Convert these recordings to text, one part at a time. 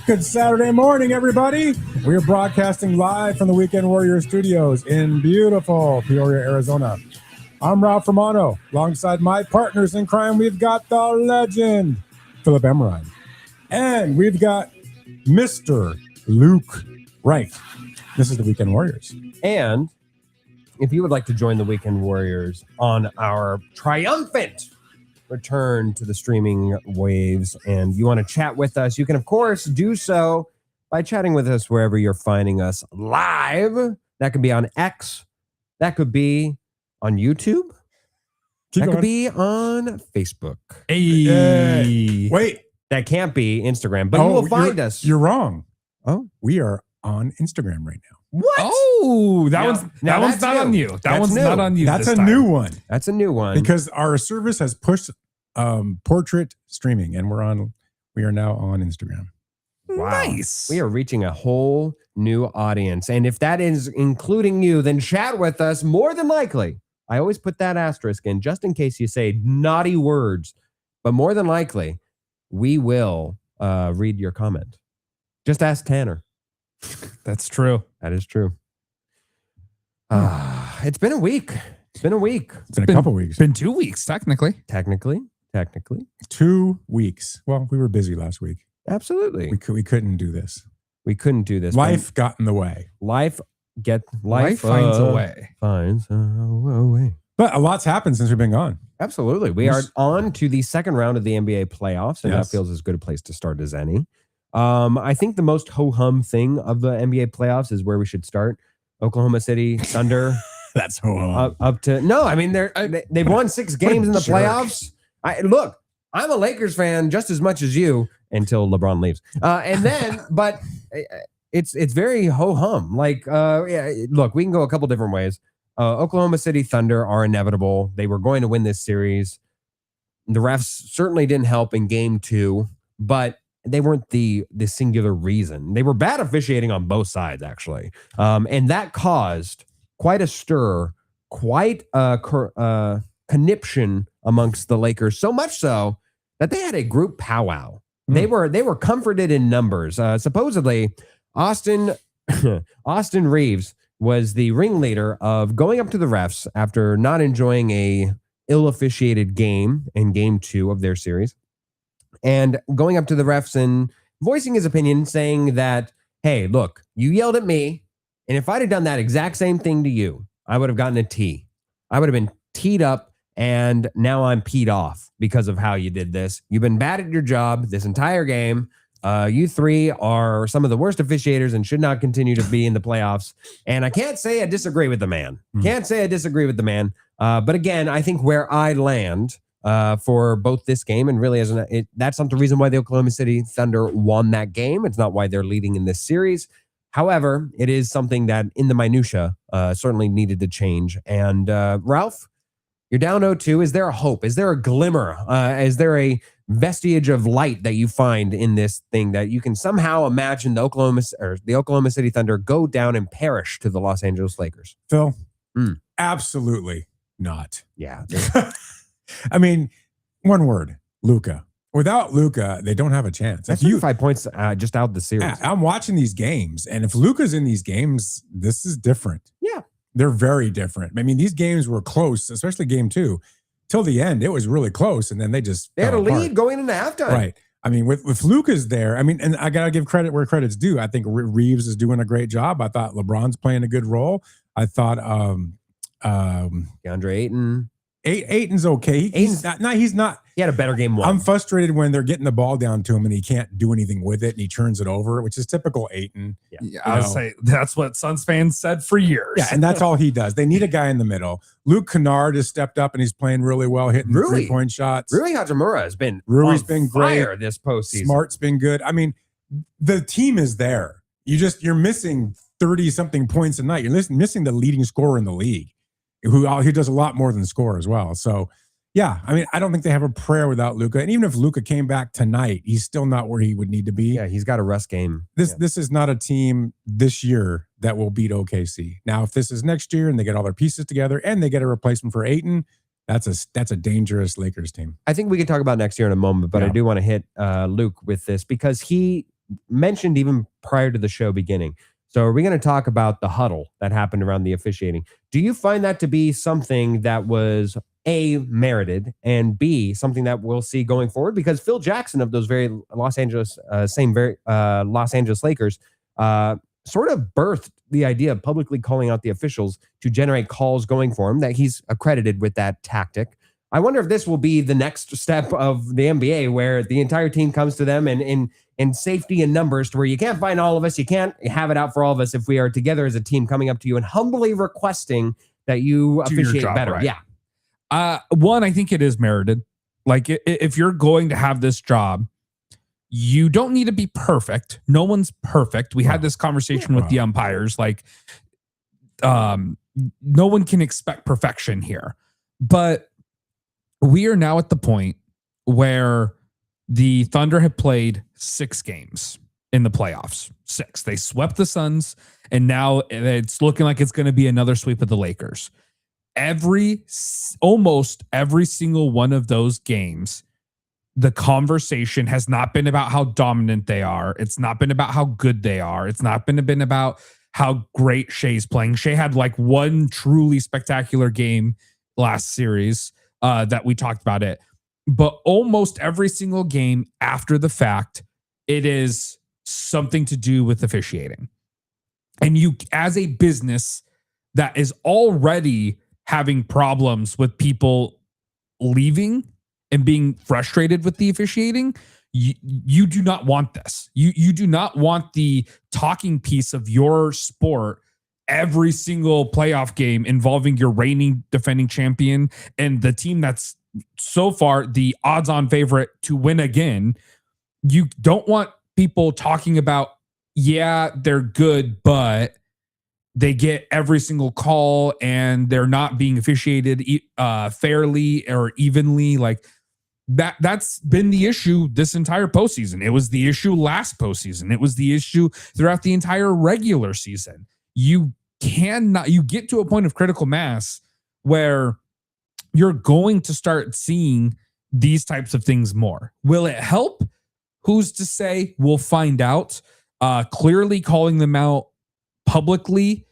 Good Saturday morning, everybody. We are broadcasting live from the Weekend Warrior Studios in beautiful Peoria, Arizona. I'm Ralph Romano. Alongside my partners in crime, we've got the legend, Philip Emerine. And we've got Mr. Luke Wright. This is the Weekend Warriors. And if you would like to join the Weekend Warriors on our triumphant return to the streaming waves and you want to chat with us, you can, of course, do so by chatting with us wherever you're finding us live. That could be on X. That could be on YouTube. Could be on Facebook. Hey. Wait. That can't be Instagram, but you will find us. You're wrong. Oh, we are on Instagram right now. What? Oh, that one's not on you. That one's not on you. That's a new one. That's a new one. Because our service has pushed portrait streaming, and we are now on Instagram. Wow. Nice. We are reaching a whole new audience. And if that is including you, then chat with us more than likely. I always put that asterisk in just in case you say naughty words. But more than likely, we will read your comment. Just ask Tanner. That's true. That is true. It's been a week. It's been a week. It's been a couple weeks. It's been 2 weeks, technically. Technically. 2 weeks. Well, we were busy last week. Absolutely. We couldn't do this. We couldn't do this. Life got in the way. Life finds a way. Finds a way. But a lot's happened since we've been gone. Absolutely. We are on to the second round of the NBA playoffs, and that feels as good a place to start as any. I think the most ho-hum thing of the NBA playoffs is where we should start. Oklahoma City Thunder. That's ho-hum. Up to no, I mean they've won 6 games in the playoffs. Look, I'm a Lakers fan just as much as you until LeBron leaves. And then, but it's very ho-hum. Like, look, we can go a couple different ways. Oklahoma City Thunder are inevitable. They were going to win this series. The refs certainly didn't help in game 2, but they weren't the singular reason. They were bad officiating on both sides, actually. And that caused quite a stir, quite a conniption amongst the Lakers, so much so that they had a group powwow. They were comforted in numbers. Supposedly, Austin Reeves was the ringleader of going up to the refs after not enjoying a ill-officiated game in game 2 of their series, and going up to the refs and voicing his opinion, saying that, hey, look, you yelled at me, and if I'd have done that exact same thing to you, I would have gotten a T. I would have been teed up, and now I'm peed off because of how you did this. You've been bad at your job this entire game. You 3 are some of the worst officiators and should not continue to be in the playoffs. And I can't say I disagree with the man. But again, I think where I land for both this game and really that's not the reason why the Oklahoma City Thunder won that game. It's not why they're leading in this series. However, it is something that in the minutia certainly needed to change. And Ralph, you're down 0-2. Is there a hope? Is there a glimmer? Is there a vestige of light that you find in this thing that you can somehow imagine the Oklahoma City Thunder go down and perish to the Los Angeles Lakers? Phil, absolutely not. Yeah. I mean, one word, Luka. Without Luka, they don't have a chance. That's 5 points just out the series. I'm watching these games, and if Luka's in these games, this is different. Yeah. They're very different. I mean, these games were close, especially game 2. Till the end, it was really close, and then they had a lead going into halftime. Right. I mean, with Luka's there, I mean, and I got to give credit where credit's due. I think Reeves is doing a great job. I thought LeBron's playing a good role. I thought DeAndre Ayton. Ayton's okay. He's not. He had a better game 1. I'm frustrated when they're getting the ball down to him and he can't do anything with it and he turns it over, which is typical Ayton. Yeah, I would say that's what Suns fans said for years. Yeah, and that's all he does. They need a guy in the middle. Luke Kennard has stepped up and he's playing really well, hitting 3-point shots. Rui Hachimura has been been great this postseason. Smart's been good. I mean, the team is there. You're missing 30-something points a night. You're missing the leading scorer in the league, who does a lot more than score as well. So, yeah, I mean, I don't think they have a prayer without Luka. And even if Luka came back tonight, he's still not where he would need to be. Yeah, he's got a rest game. This is not a team this year that will beat OKC. Now, if this is next year and they get all their pieces together and they get a replacement for Ayton, That's a dangerous Lakers team. I think we can talk about next year in a moment, but I do want to hit Luke with this because he mentioned even prior to the show beginning. So are we going to talk about the huddle that happened around the officiating? Do you find that to be something that was A, merited, and B, something that we'll see going forward? Because Phil Jackson of those very Los Angeles Lakers sort of birthed the idea of publicly calling out the officials to generate calls going for him, that he's accredited with that tactic. I wonder if this will be the next step of the NBA where the entire team comes to them and in safety and numbers to where you can't find all of us. You can't have it out for all of us if we are together as a team coming up to you and humbly requesting that you officiate better. Right. Yeah. One, I think it is merited. Like if you're going to have this job, you don't need to be perfect. No one's perfect. We had this conversation with the umpires. Like, no one can expect perfection here. But we are now at the point where the Thunder have played 6 games in the playoffs. 6. They swept the Suns, and now it's looking like it's going to be another sweep of the Lakers. Almost every single one of those games, the conversation has not been about how dominant they are. It's not been about how good they are. It's not been about how great Shea's playing. Shea had like one truly spectacular game last series that we talked about it. But almost every single game after the fact, it is something to do with officiating. And you, as a business that is already having problems with people leaving and being frustrated with the officiating, you do not want this. You do not want the talking piece of your sport every single playoff game involving your reigning defending champion and the team that's so far the odds-on favorite to win again. You don't want people talking about, yeah, they're good, but they get every single call and they're not being officiated fairly or evenly. Like, that's been the issue this entire postseason. It was the issue last postseason. It was the issue throughout the entire regular season. You get to a point of critical mass where you're going to start seeing these types of things more. Will it help? Who's to say? We'll find out. Clearly calling them out publicly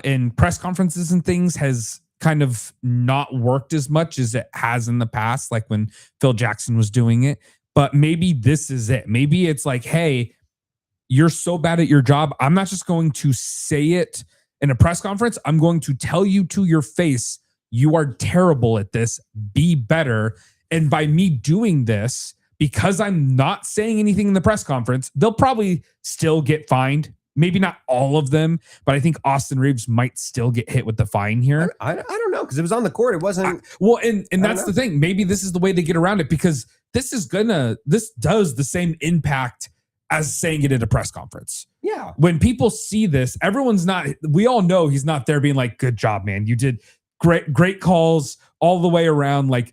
in press conferences and things has kind of not worked as much as it has in the past, like when Phil Jackson was doing it. But maybe this is it. Maybe it's like, hey, you're so bad at your job. I'm not just going to say it in a press conference. I'm going to tell you to your face, you are terrible at this. Be better. And by me doing this, because I'm not saying anything in the press conference, they'll probably still get fined. Maybe not all of them, but I think Austin Reeves might still get hit with the fine here. I don't know, because it was on the court. It wasn't. And that's the thing. Maybe this is the way they get around it, because this does the same impact as saying it at a press conference. Yeah. When people see this, we all know he's not there being like, good job, man. You did great calls all the way around. Like,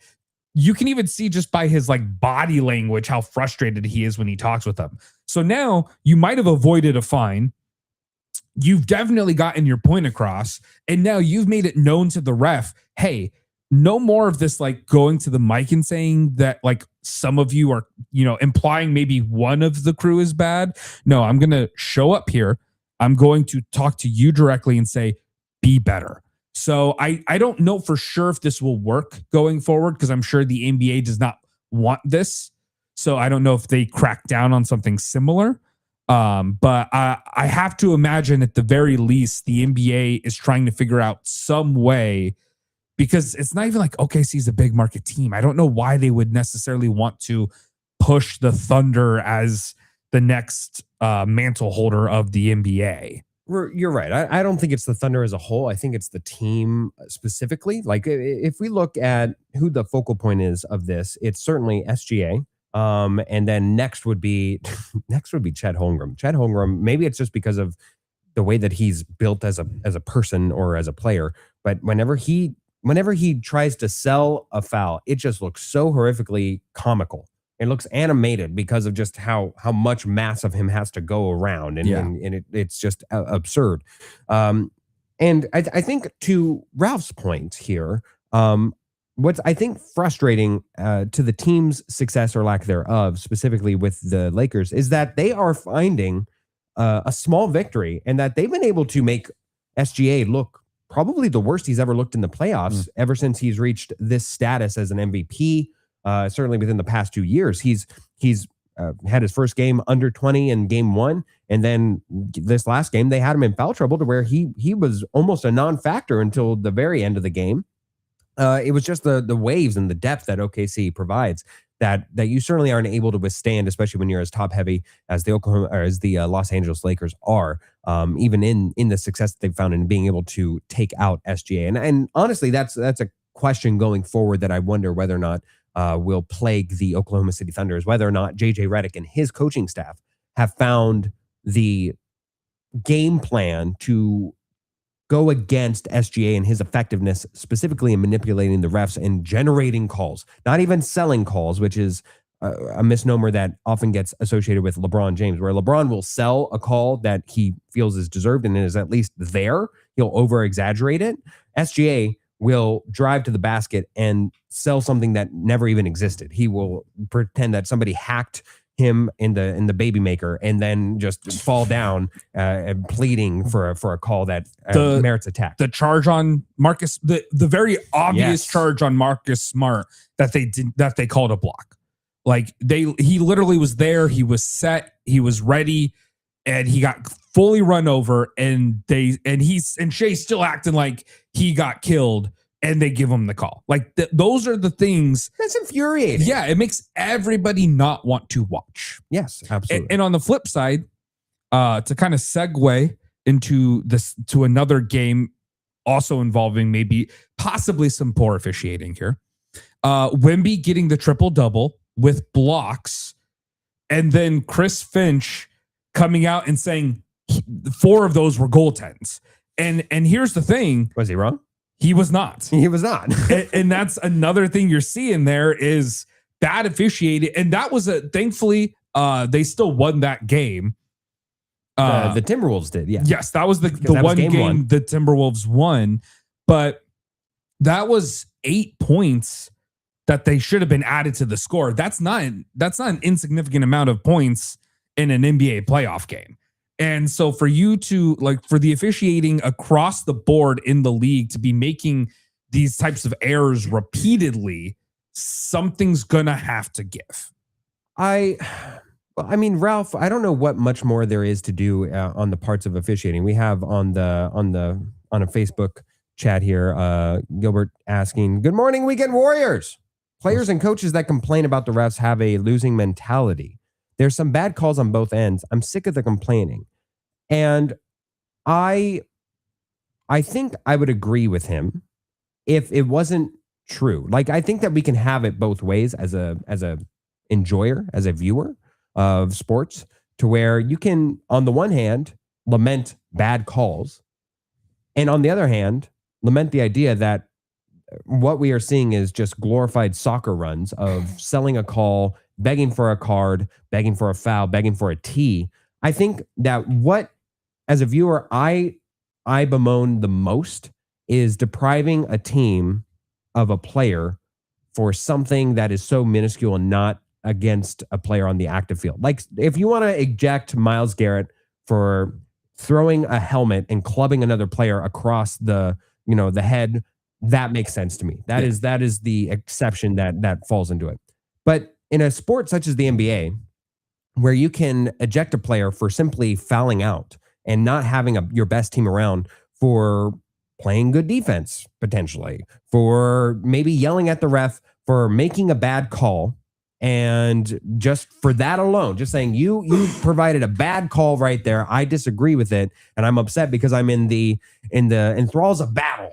you can even see just by his like body language how frustrated he is when he talks with them. So now you might have avoided a fine. You've definitely gotten your point across. And now you've made it known to the ref, hey, no more of this like going to the mic and saying that like some of you are, implying maybe one of the crew is bad. No, I'm going to show up here. I'm going to talk to you directly and say, be better. So I don't know for sure if this will work going forward, because I'm sure the NBA does not want this. So I don't know if they crack down on something similar. But I have to imagine at the very least, the NBA is trying to figure out some way, because it's not even like OKC's a big market team. I don't know why they would necessarily want to push the Thunder as the next mantle holder of the NBA. You're right. I don't think it's the Thunder as a whole. I think it's the team specifically. Like, if we look at who the focal point is of this, it's certainly SGA. And then next would be Chet Holmgren. Chet Holmgren, maybe it's just because of the way that he's built as a person or as a player, but whenever he tries to sell a foul, it just looks so horrifically comical. It looks animated because of just how much mass of him has to go around, and it's just absurd. And I think, to Ralph's point here, what's I think frustrating to the team's success or lack thereof, specifically with the Lakers, is that they are finding a small victory and that they've been able to make SGA look probably the worst he's ever looked in the playoffs ever since he's reached this status as an MVP. Certainly within the past 2 years, he's had his first game under 20 in game 1. And then this last game, they had him in foul trouble to where he was almost a non-factor until the very end of the game. It was just the waves and the depth that OKC provides that you certainly aren't able to withstand, especially when you're as top heavy as the Los Angeles Lakers are, even in the success that they've found in being able to take out SGA. And honestly, that's a question going forward that I wonder whether or not will plague the Oklahoma City Thunder, is whether or not JJ Redick and his coaching staff have found the game plan to go against SGA and his effectiveness, specifically in manipulating the refs and generating calls, not even selling calls, which is a misnomer that often gets associated with LeBron James, where LeBron will sell a call that he feels is deserved and is at least there. He'll over exaggerate it. SGA will drive to the basket and sell something that never even existed. He will pretend that somebody hacked him in the baby maker and then just fall down and pleading for a call that merits attack. The charge on Marcus, the very obvious charge on Marcus Smart that they called a block. Like he literally was there, he was set, he was ready, and he got fully run over, and Shay's still acting like he got killed, and they give him the call. Like those are the things that's infuriating. Yeah, it makes everybody not want to watch. Yes, absolutely. And on the flip side, to kind of segue into this to another game, also involving possibly some poor officiating here. Wemby getting the triple double with blocks, and then Chris Finch coming out and saying 4 of those were goaltends. And here's the thing: was he wrong? He was not. He was not. and that's another thing you're seeing there is bad officiating. And that was thankfully, they still won that game. The Timberwolves did, yeah. Yes, that was the one game the Timberwolves won. But that was 8 points that they should have been added to the score. That's not an insignificant amount of points in an NBA playoff game. And so for you to for the officiating across the board in the league to be making these types of errors repeatedly, something's gonna have to give. I mean, Ralph, I don't know what much more there is to do on the parts of officiating. We have on a Facebook chat here, Gilbert asking, "Good morning, Weekend Warriors. Players and coaches that complain about the refs have a losing mentality. There's some bad calls on both ends. I'm sick of the complaining." And I think I would agree with him if it wasn't true. Like, I think that we can have it both ways as a enjoyer, as a viewer of sports, to where you can, on the one hand, lament bad calls, and on the other hand, lament the idea that what we are seeing is just glorified soccer runs of selling a call, begging for a card, begging for a foul, begging for a tee. I think that as a viewer, I bemoan the most is depriving a team of a player for something that is so minuscule and not against a player on the active field. Like, if you want to eject Myles Garrett for throwing a helmet and clubbing another player across the head, that makes sense to me. That is the exception that falls into it. But in a sport such as the NBA, where you can eject a player for simply fouling out and not having your best team around, for playing good defense, potentially, for maybe yelling at the ref, for making a bad call, and just for that alone, just saying you provided a bad call right there, I disagree with it, and I'm upset because I'm in the enthralls of battle.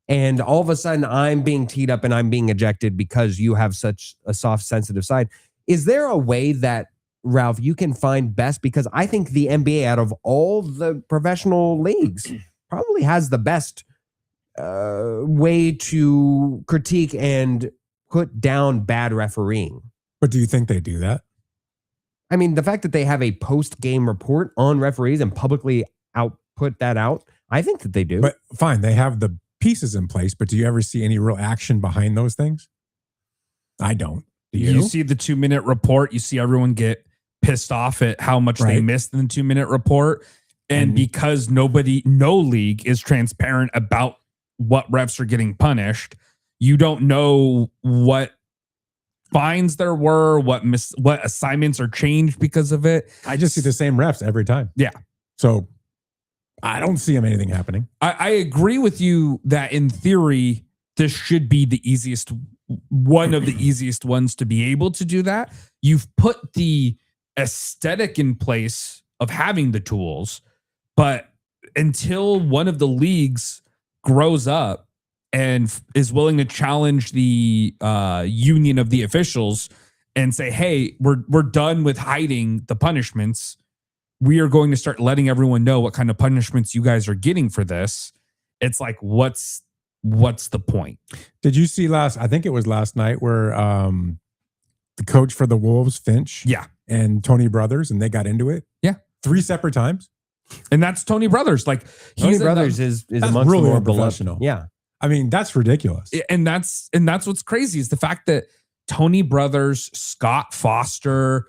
And all of a sudden, I'm being teed up and I'm being ejected because you have such a soft, sensitive side. Is there a way that, Ralph, you can find best? Because I think the NBA, out of all the professional leagues, probably has the best way to critique and put down bad refereeing. But do you think they do that? I mean, the fact that they have a post-game report on referees and publicly put that out, I think that they do. But fine, they have the pieces in place, but do you ever see any real action behind those things? I don't. Do you? You see the 2-minute report. You see everyone get pissed off at how much they missed in the 2-minute report. And because no league is transparent about what refs are getting punished, you don't know what fines there were, what assignments are changed because of it. I just see the same refs every time. Yeah. So I don't see anything happening. I agree with you that in theory, this should be one of the easiest ones to be able to do that. You've put the aesthetic in place of having the tools, but until one of the leagues grows up and is willing to challenge the union of the officials and say, hey, we're done with hiding the punishments. We are going to start letting everyone know what kind of punishments you guys are getting for this. It's like, what's the point? Did you see I think it was last night where the coach for the Wolves, Finch, and Tony Brothers, and they got into it? Yeah. 3 separate times. And that's Tony Brothers. Like Tony Brothers is amongst really the more professional. Yeah. I mean, that's ridiculous. And that's what's crazy is the fact that Tony Brothers, Scott Foster,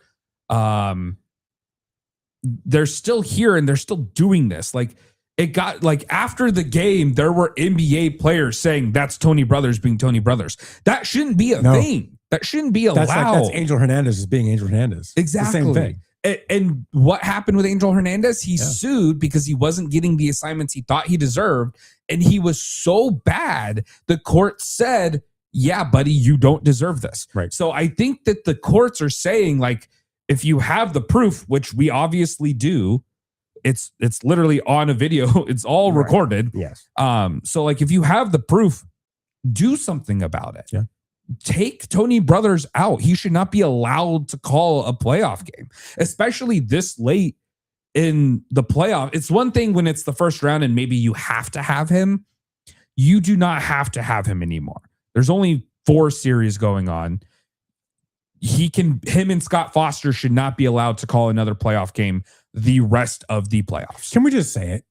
they're still here and they're still doing this. Like it got like after the game, there were NBA players saying that's Tony Brothers being Tony Brothers. That shouldn't be a thing. That shouldn't be allowed. That's Angel Hernandez is being Angel Hernandez. Exactly. It's the same thing. And what happened with Angel Hernandez? He sued because he wasn't getting the assignments he thought he deserved. And he was so bad, the court said, yeah, buddy, you don't deserve this. Right. So I think that the courts are saying, like, if you have the proof, which we obviously do, it's literally on a video. It's all recorded. Yes. So like, if you have the proof, do something about it. Yeah. Take Tony Brothers out. He should not be allowed to call a playoff game, especially this late in the playoff. It's one thing when it's the first round and maybe you have to have him. You do not have to have him anymore. There's only 4 series going on. Him and Scott Foster should not be allowed to call another playoff game the rest of the playoffs. Can we just say it?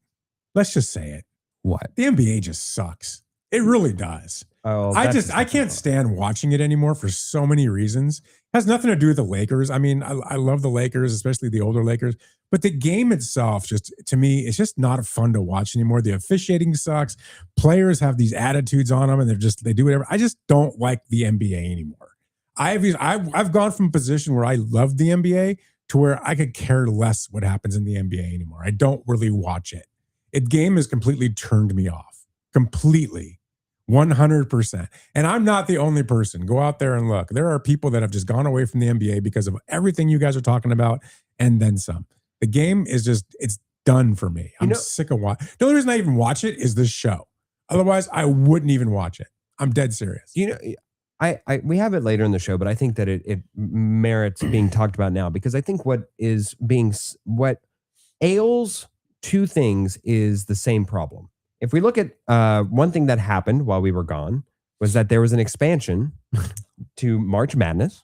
Let's just say it. What? The NBA just sucks. It really does. Oh, I can't stand watching it anymore for so many reasons. It has nothing to do with the Lakers. I mean, I love the Lakers, especially the older Lakers, but the game itself just, to me, it's just not fun to watch anymore. The officiating sucks. Players have these attitudes on them and they do whatever. I just don't like the NBA anymore. I've gone from a position where I love the NBA to where I could care less what happens in the NBA anymore. I don't really watch it. The game has completely turned me off. Completely. 100%. And I'm not the only person. Go out there and look. There are people that have just gone away from the NBA because of everything you guys are talking about and then some. The game is just, it's done for me. I'm sick of watching. The only reason I even watch it is this show. Otherwise, I wouldn't even watch it. I'm dead serious. We have it later in the show, but I think that it merits being talked about now because I think what ails 2 things is the same problem. If we look at one thing that happened while we were gone was that there was an expansion to March Madness.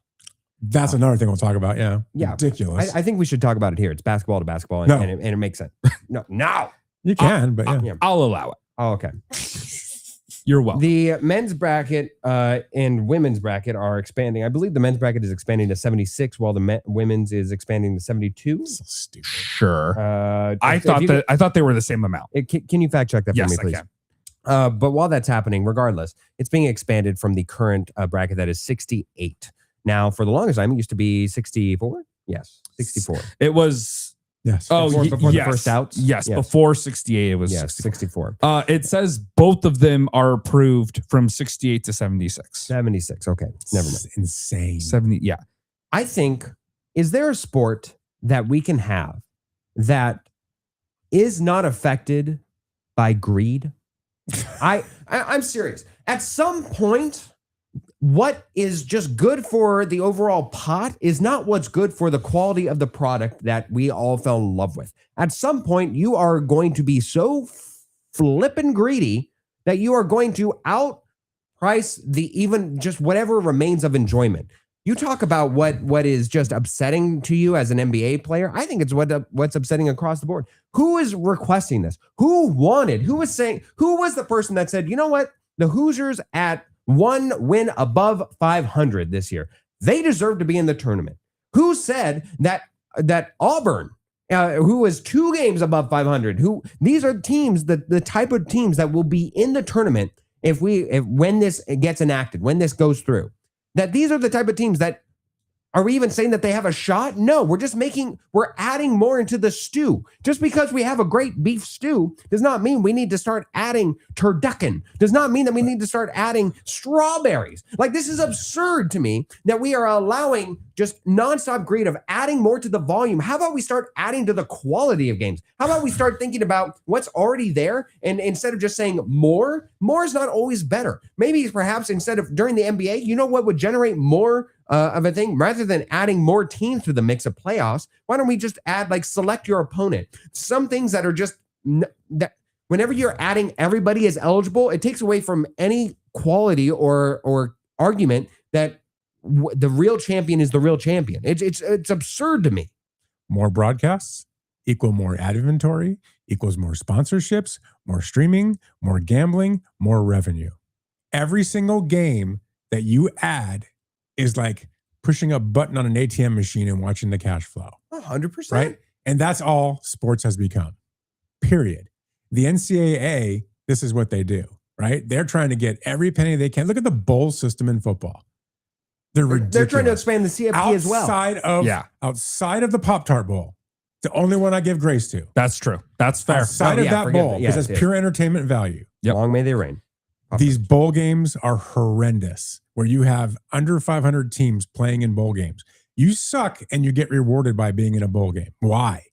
That's another thing we'll talk about. Yeah. Ridiculous. I think we should talk about it here. It's basketball to basketball and it makes sense. No. You can, but I'll allow it. Oh, okay. You're welcome. The men's bracket and women's bracket are expanding. I believe the men's bracket is expanding to 76, while the women's is expanding to 72. So stupid. Sure. I thought they were the same amount. Can you fact check that for me, Yes, please? I can. But while that's happening, regardless, it's being expanded from the current bracket that is 68. Now, for the longest time, it used to be 64. Yes, 64. It was. Yes. Before the first outs? Yes, before 68, it was 64. It says both of them are approved from 68 to 76. 76. Okay. Never mind. It's insane. 70. Yeah. I think, is there a sport that we can have that is not affected by greed? I'm serious. At some point, what is just good for the overall pot is not what's good for the quality of the product that we all fell in love with. At some point, you are going to be so flippin' greedy that you are going to outprice the even just whatever remains of enjoyment. You talk about what is just upsetting to you as an NBA player. I think it's what's upsetting across the board. Who is requesting this? Who was the person that said, you know what? The Hoosiers at 1 win above 500 this year, they deserve to be in the tournament. Who said that Auburn, who was 2 games above 500, these are teams, the type of teams that will be in the tournament when this gets enacted, when this goes through, that these are the type of teams that, are we even saying that they have a shot? No, we're adding more into the stew. Just because we have a great beef stew does not mean we need to start adding turducken. Does not mean that we need to start adding strawberries. Like, this is absurd to me that we are allowing just nonstop greed of adding more to the volume. How about we start adding to the quality of games? How about we start thinking about what's already there, and instead of just saying more is not always better. Maybe perhaps instead of during the NBA, you know what would generate more of a thing, rather than adding more teams to the mix of playoffs? Why don't we just add, like, select your opponent? Some things that are just that whenever you're adding everybody is eligible, it takes away from any quality or argument that the real champion is the real champion. It's absurd to me. More broadcasts equal more ad inventory equals more sponsorships, more streaming, more gambling, more revenue. Every single game that you add is like pushing a button on an ATM machine and watching the cash flow. 100%. Right? And that's all sports has become, period. The NCAA, this is what they do, right? They're trying to get every penny they can. Look at the bowl system in football. They're ridiculous. They're trying to expand the CFP as well. Outside of the Pop-Tart Bowl, the only one I give grace to. That's true. That's fair. Outside of that bowl, because that's pure entertainment value. Yep. Long may they reign. These bowl games are horrendous, where you have under 500 teams playing in bowl games. You suck and you get rewarded by being in a bowl game. Why?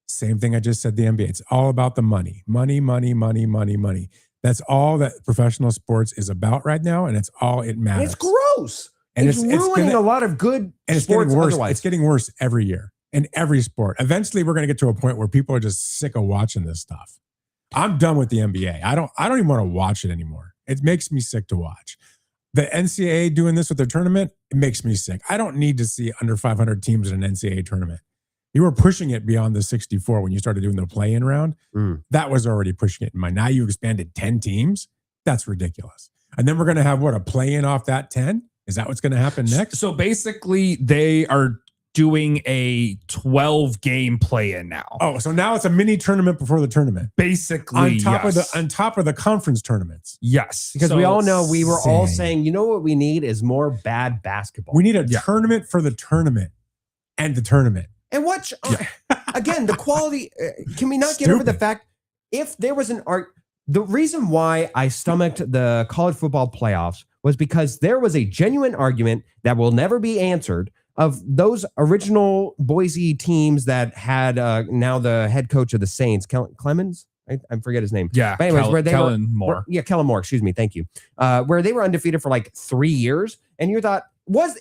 Same thing I just said, the NBA. It's all about the money. Money, money, money, money, money. That's all that professional sports is about right now, and it's all it matters. And it's gross. And it's ruining a lot of good and sports getting worse. otherwise. It's getting worse every year in every sport. Eventually, we're going to get to a point where people are just sick of watching this stuff. I'm done with the NBA. I don't even want to watch it anymore. It makes me sick to watch. The NCAA doing this with their tournament, it makes me sick. I don't need to see under 500 teams in an NCAA tournament. You were pushing it beyond the 64 when you started doing the play-in round. That was already pushing it in mind. Now you expanded 10 teams. That's ridiculous. And then we're going to have a play-in off that 10? Is that what's going to happen next? So basically, they are doing a 12-game play-in now. Oh, so now it's a mini tournament before the tournament. Basically, on top of the conference tournaments. Yes. Because we all know, we were all saying, you know what we need is more bad basketball. We need a tournament for the tournament and the tournament. And again, the quality, can we not get over the fact, if there was the reason why I stomached the college football playoffs was because there was a genuine argument that will never be answered of those original Boise teams that had now the head coach of the Saints, Clemens, I forget his name. Yeah, but anyways, Kellen Moore. Kellen Moore, excuse me, thank you. Where they were undefeated for like 3 years, and you thought,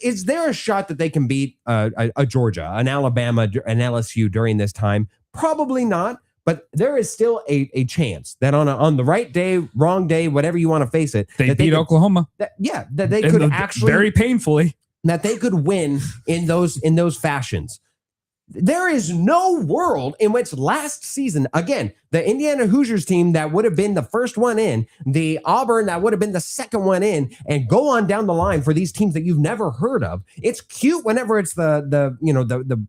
is there a shot that they can beat a Georgia, an Alabama, an LSU during this time? Probably not, but there is still a chance that on the right day, wrong day, whatever you want to face it, they beat Oklahoma. That they could actually very painfully. That they could win in those fashions. There is no world in which last season, again, the Indiana Hoosiers team that would have been the first one in, the Auburn that would have been the second one in, and go on down the line for these teams that you've never heard of. It's cute whenever it's the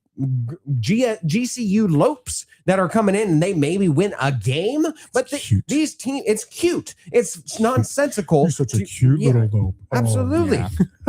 GCU Lopes that are coming in and they maybe win a game, but these teams, it's cute. It's nonsensical. You're such a cute little Lope. Absolutely.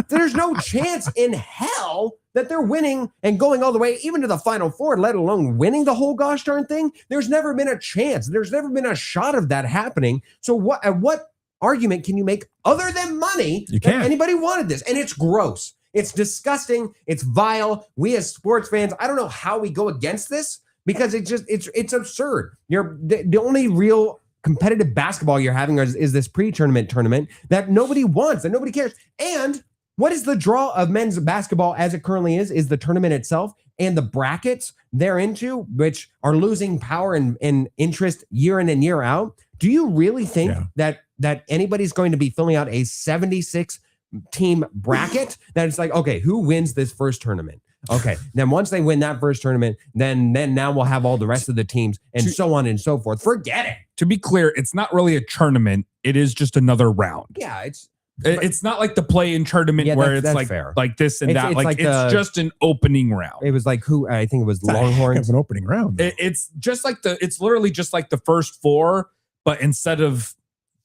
There's no chance in hell that they're winning and going all the way even to the Final Four, let alone winning the whole gosh darn thing. There's never been a chance. There's never been a shot of that happening. So what argument can you make other than money that anybody wanted this? And it's gross. It's disgusting. It's vile. We as sports fans, I don't know how we go against this because it's absurd. The only real competitive basketball you're having is this pre-tournament tournament that nobody wants, that nobody cares. And what is the draw of men's basketball as it currently is the tournament itself and the brackets they're into, which are losing power and interest year in and year out. Do you really think that anybody's going to be filling out a 76 team bracket that it's like, okay, who wins this first tournament? Okay, then once they win that first tournament, then now we'll have all the rest of the teams and so on and so forth. Forget it. To be clear, it's not really a tournament. It is just another round. Yeah, it's not like the play-in tournament where it's like fair. like this and that. Like it's just an opening round. It was like I think it was Longhorns. It's an opening round. It's just like it's literally just like the first 4, but instead of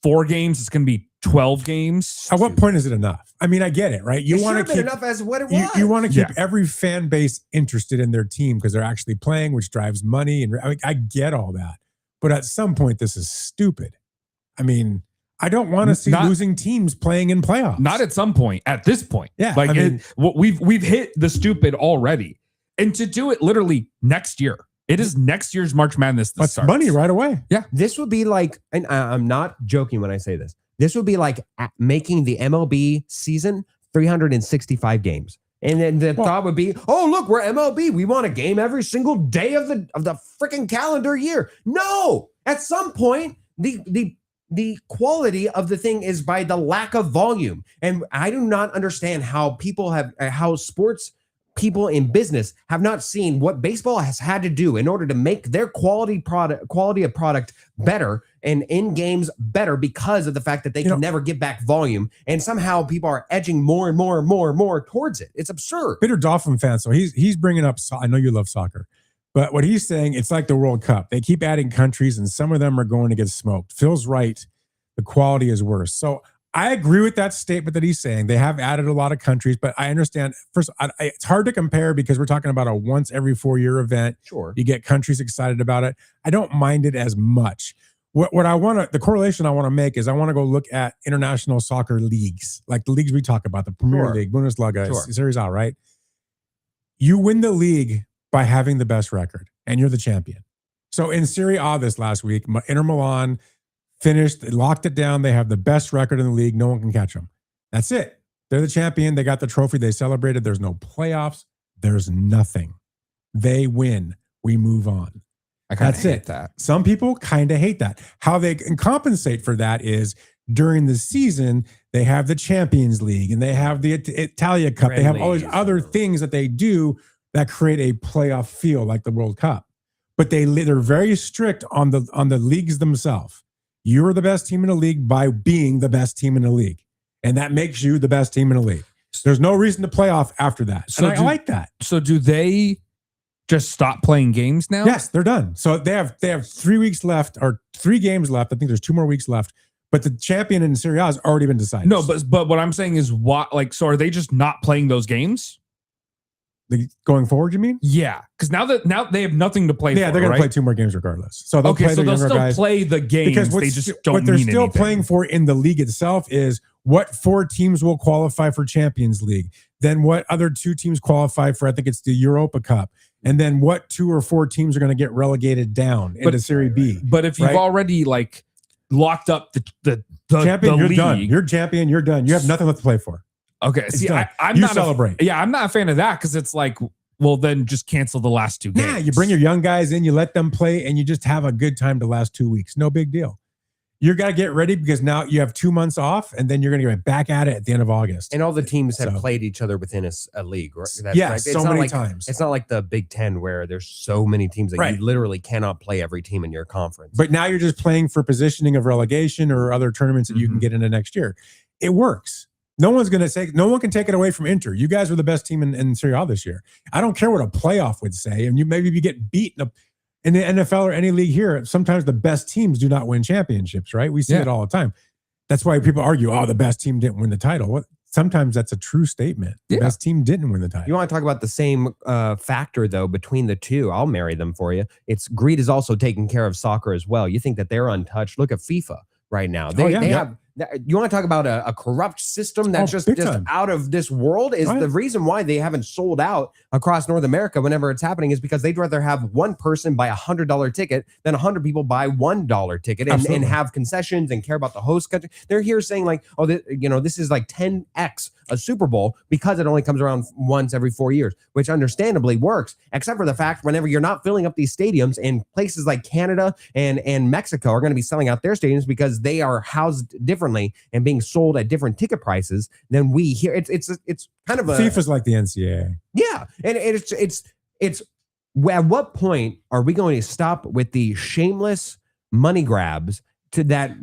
4 games, it's going to be 12 games. At what point is it enough? I mean, I get it, right? You want to keep enough as what it was. You want to keep every fan base interested in their team because they're actually playing, which drives money. And I get all that, but at some point, this is stupid. I mean, I don't want to see losing teams playing in playoffs. Not at some point. At this point, yeah. Like we've hit the stupid already, and to do it literally next year. It is next year's March Madness. That's money right away. Yeah. This would be like, and I'm not joking when I say this, this would be like making the MLB season 365 games. And then the thought would be, oh, look, we're MLB. We want a game every single day of the freaking calendar year. No, at some point, the quality of the thing is by the lack of volume. And I do not understand how sports people in business have not seen what baseball has had to do in order to make their quality of product better and in games better because of the fact that they can never get back volume. And somehow people are edging more and more and more and more towards it. It's absurd. Bitter Dolphin fan. So he's bringing up, I know you love soccer, but what he's saying, it's like the World Cup. They keep adding countries and some of them are going to get smoked. Phil's right. The quality is worse. So I agree with that statement that he's saying. They have added a lot of countries, but I understand. First, it's hard to compare because we're talking about a once every 4-year event. Sure. You get countries excited about it. I don't mind it as much. What I want to, the correlation I want to make is I want to go look at international soccer leagues, like the leagues we talk about, the Premier League, Bundesliga, Serie A, right? You win the league by having the best record, and you're the champion. So in Serie A this last week, Inter Milan finished, they locked it down. They have the best record in the league. No one can catch them. That's it. They're the champion. They got the trophy. They celebrated. There's no playoffs. There's nothing. They win. We move on. I kind of hate that. Some people kind of hate that. How they can compensate for that is during the season, they have the Champions League and they have the Italia Cup. They have all these other things that they do that create a playoff feel like the World Cup. But they're very strict on the leagues themselves. You're the best team in the league by being the best team in the league. And that makes you the best team in the league. There's no reason to play off after that. So I like that. So do they just stop playing games now? Yes, they're done. So they have 3 weeks left or 3 games left. I think there's 2 more weeks left. But the champion in Serie A has already been decided. No, but what I'm saying is so are they just not playing those games? Going forward, you mean? Yeah, because now they have nothing to play. Yeah, they're going to play 2 more games regardless. So they'll play they'll still play the games. Because they just don't. What they're mean still anything. playing for in the league itself is what 4 teams will qualify for Champions League. Then what other 2 teams qualify for? I think it's the Europa Cup. And then what 2 or 4 teams are going to get relegated down into Serie B. But if you've already locked up the champion, you're league, done. You're champion. You're done. You have nothing left to play for. Okay, see, I'm you not celebrate. I'm not a fan of that because it's like. Well, then just cancel the last 2 games. Yeah, you bring your young guys in, you let them play, and you just have a good time the last 2 weeks. No big deal. You got to get ready because now you have 2 months off, and then you're going to get back at it at the end of August. And all the teams have played each other within a league. Right? So many times. It's not like the Big Ten where there's so many teams that you literally cannot play every team in your conference. But now you're just playing for positioning of relegation or other tournaments that you can get into next year. It works. No one can take it away from Inter. You guys were the best team in Serie A this year. I don't care what a playoff would say. And maybe if you get beaten in the NFL or any league here, sometimes the best teams do not win championships, right? We see it all the time. That's why people argue, the best team didn't win the title. Sometimes that's a true statement. The best team didn't win the title. You want to talk about the same factor, though, between the two? I'll marry them for you. Greed is also taking care of soccer as well. You think that they're untouched. Look at FIFA right now. They have... You want to talk about a corrupt system that's just out of this world? Is the reason why they haven't sold out across North America whenever it's happening is because they'd rather have one person buy $100 ticket than 100 people buy $1 ticket and have concessions and care about the host country. They're here saying this is like 10x a Super Bowl because it only comes around once every 4 years, which understandably works, except for the fact whenever you're not filling up these stadiums in places like Canada and Mexico are going to be selling out their stadiums because they are housed different differently and being sold at different ticket prices than we here. It's kind of a FIFA's like the NCAA. Yeah, and it's at what point are we going to stop with the shameless money grabs to that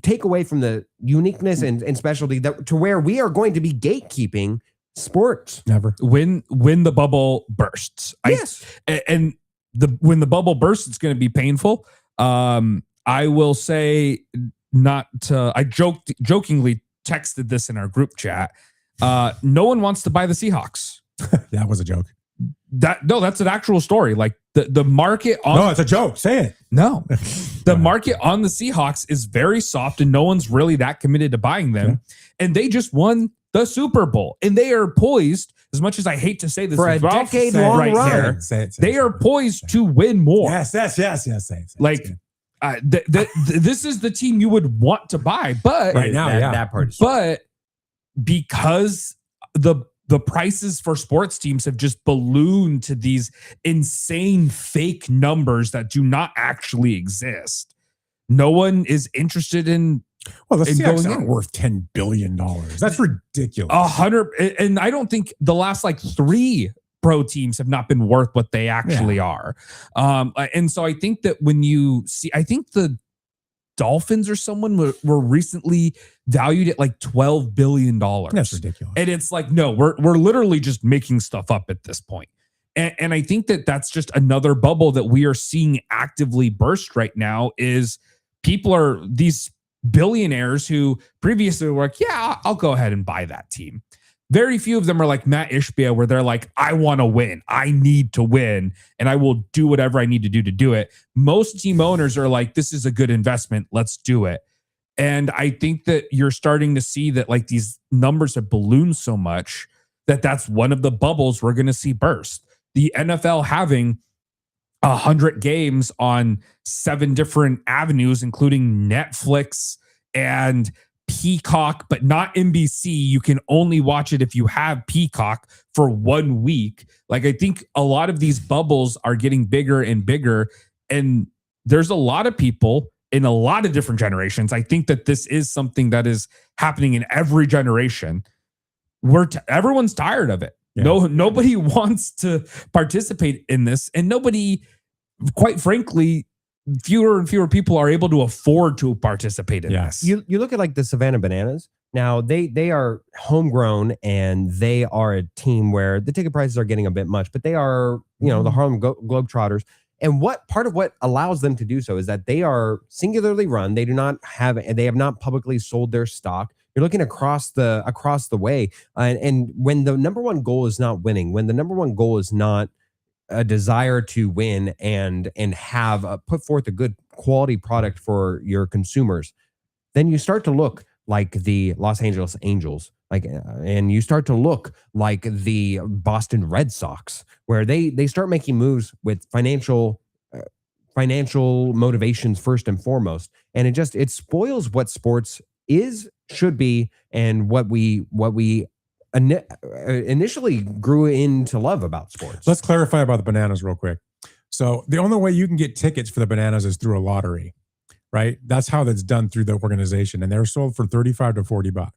take away from the uniqueness and specialty to where we are going to be gatekeeping sports? Never. When the bubble bursts. Yes. When the bubble bursts, it's going to be painful. I will say I jokingly texted this in our group chat. No one wants to buy the Seahawks. That was a joke. That's an actual story. Like the market on No, it's a joke. Say it. No. The market on the Seahawks is very soft and no one's really that committed to buying them. Yeah. And they just won the Super Bowl. And they are poised, as much as I hate to say this, for a decade-long right run. here, they are poised to win more. Yes. Say it. Like, this is the team you would want to buy, but right now, that part is but because the prices for sports teams have just ballooned to these insane fake numbers that do not actually exist. No one is interested in. Well, the Seahawks aren't worth $10 billion. That's ridiculous. 100, and I don't think the last like 3 pro teams have not been worth what they actually are. And so I think that when you see, I think the Dolphins or someone were recently valued at like $12 billion. That's ridiculous. And it's like, no, we're literally just making stuff up at this point. And I think that that's just another bubble that we are seeing actively burst right now is these billionaires who previously were like, yeah, I'll go ahead and buy that team. Very few of them are like Matt Ishbia, where they're like, I want to win. I need to win. And I will do whatever I need to do it. Most team owners are like, this is a good investment. Let's do it. And I think that you're starting to see that like these numbers have ballooned so much that that's one of the bubbles we're going to see burst. The NFL having 100 games on 7 different avenues, including Netflix and Peacock, but not NBC. You can only watch it if you have Peacock for 1 week. Like, I think a lot of these bubbles are getting bigger and bigger. And there's a lot of people in a lot of different generations. I think that this is something that is happening in every generation. Everyone's tired of it. Yeah. Nobody wants to participate in this. And nobody, quite frankly, fewer and fewer people are able to afford to participate in this. You look at like the Savannah Bananas. Now they are homegrown and they are a team where the ticket prices are getting a bit much, but they are, the Harlem Globetrotters. And part of what allows them to do so is that they are singularly run. They have not publicly sold their stock. You're looking across the way. And when the number one goal is not winning, when the number one goal is not a desire to win and have put forth a good quality product for your consumers, then you start to look like the Los Angeles Angels, and you start to look like the Boston Red Sox, where they start making moves with financial motivations first and foremost, and it spoils what sports should be, and what we initially grew into love about sports. Let's clarify about the Bananas real quick. So the only way you can get tickets for the Bananas is through a lottery, right? That's how that's done through the organization. And they're sold for $35 to $40,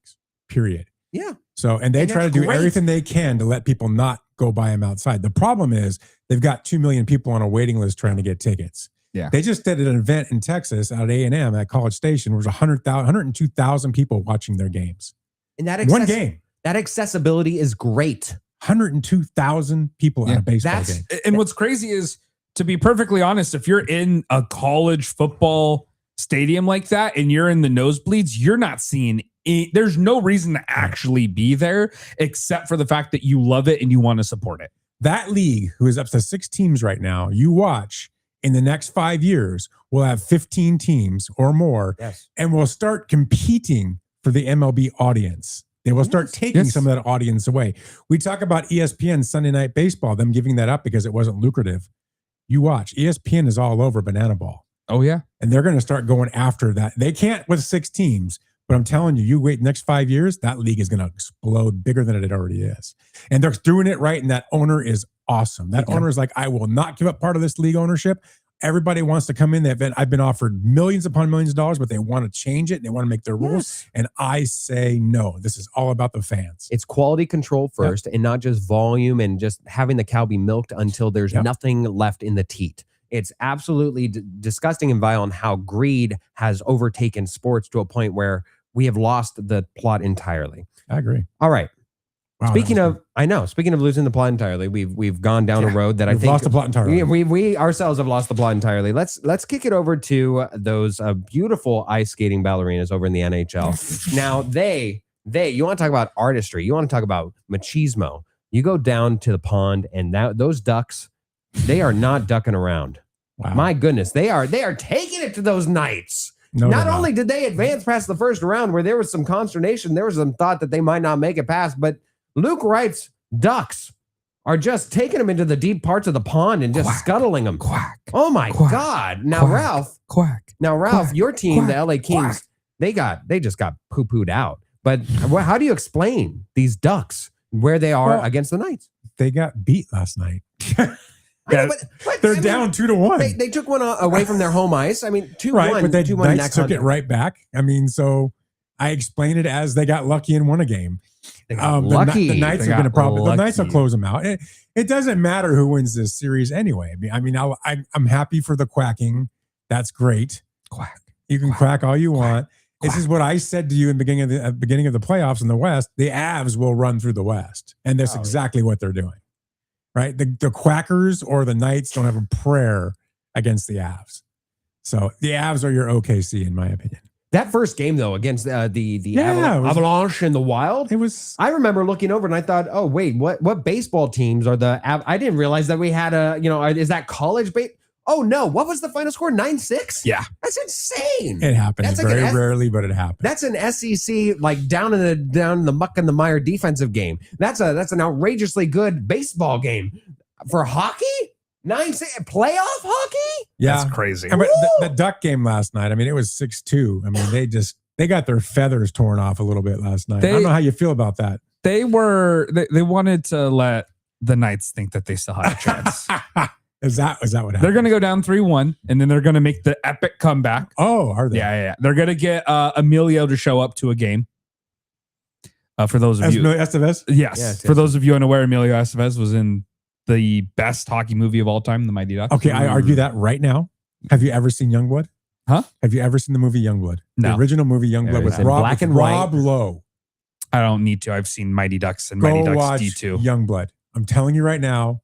period. Yeah. So, and they try to do everything they can to let people not go buy them outside. The problem is they've got 2 million people on a waiting list trying to get tickets. Yeah. They just did an event in Texas at A&M at College Station. There was 102,000 people watching their games. And that one game. That accessibility is great. 102,000 people at a baseball game. And what's crazy is, to be perfectly honest, if you're in a college football stadium like that and you're in the nosebleeds, you're not seeing there's no reason to actually be there except for the fact that you love it and you want to support it. That league, who is up to 6 teams right now, you watch in the next 5 years, we'll have 15 teams or more, and we'll start competing for the MLB audience. They will start taking some of that audience away. We talk about ESPN Sunday Night Baseball, them giving that up because it wasn't lucrative. You watch. ESPN is all over Banana Ball. Oh, yeah. And they're going to start going after that. They can't with 6 teams, but I'm telling you, you wait next 5 years, that league is going to explode bigger than it already is. And they're doing it right, and that owner is awesome. That owner is like, I will not give up part of this league ownership. everybody wants to come in. I've been offered millions upon millions of dollars, but they want to change it and they want to make their rules. And I say no. This is all about the fans. It's quality control first, and not just volume and just having the cow be milked until there's nothing left in the teat. It's absolutely disgusting and vile, and how greed has overtaken sports to a point where we have lost the plot entirely. I agree. All right. Wow, speaking of losing the plot entirely, we've gone down a road that I think lost the plot entirely. We ourselves have lost the plot entirely. Let's kick it over to those beautiful ice skating ballerinas over in the NHL. Now you want to talk about artistry, you want to talk about machismo. You go down to the pond, and those ducks, they are not ducking around. Wow. My goodness, they are taking it to those Knights. No, not only did they advance past the first round, where there was some consternation, there was some thought that they might not make it past, but Luke Wright's Ducks are just taking them into the deep parts of the pond and just scuttling them. Quack. Oh my Quack. God. Now, Quack. Ralph. Quack. Now, Ralph, Quack. your team, Quack. the LA Kings, Quack. they just got poo-pooed out. But how do you explain these Ducks where they are against the Knights? They got beat last night. They're down 2-1. They took one away from their home ice. I mean, 2-1. Right, but the 2-1 Knights took it right back. I mean, so I explain it as they got lucky and won a game. They got lucky. The Knights They have been a problem. got The Knights will lucky. close them out. It doesn't matter who wins this series anyway. I mean, I'm happy for the quacking. That's great. Quack. You can quack all you want. This is what I said to you in the beginning of the playoffs in the West. The Avs will run through the West, and that's exactly what they're doing. Right? The Quackers or the Knights don't have a prayer against the Avs. So the Avs are your OKC, in my opinion. That first game, though, against the Avalanche and the Wild, It was. I remember looking over and I thought, oh, wait, what baseball teams are the I didn't realize that we had is that college base? Oh, no. What was the final score? 9-6? Yeah. That's insane. It happens That's like very rarely, but it happens. That's an SEC, like down in the muck and the mire defensive game. That's an outrageously good baseball game. For hockey? 9-6 playoff hockey? Yeah. That's crazy. But the Duck game last night, I mean, it was 6-2. I mean, they got their feathers torn off a little bit last night. I don't know how you feel about that. They wanted to let the Knights think that they still had a chance. Is that what happened? They're going to go down 3-1, and then they're going to make the epic comeback. Oh, are they? Yeah. They're going to get Emilio to show up to a game. For those of you, Estevez? yes. For those of you unaware, Emilio Estevez was in the best hockey movie of all time, The Mighty Ducks. Okay, I argue that right now. Have you ever seen Youngblood? Huh? Have you ever seen the movie Youngblood? No. The original movie Youngblood with black and white. Rob Lowe. I don't need to. I've seen Mighty Ducks and Go Mighty Ducks watch D2. Youngblood. I'm telling you right now,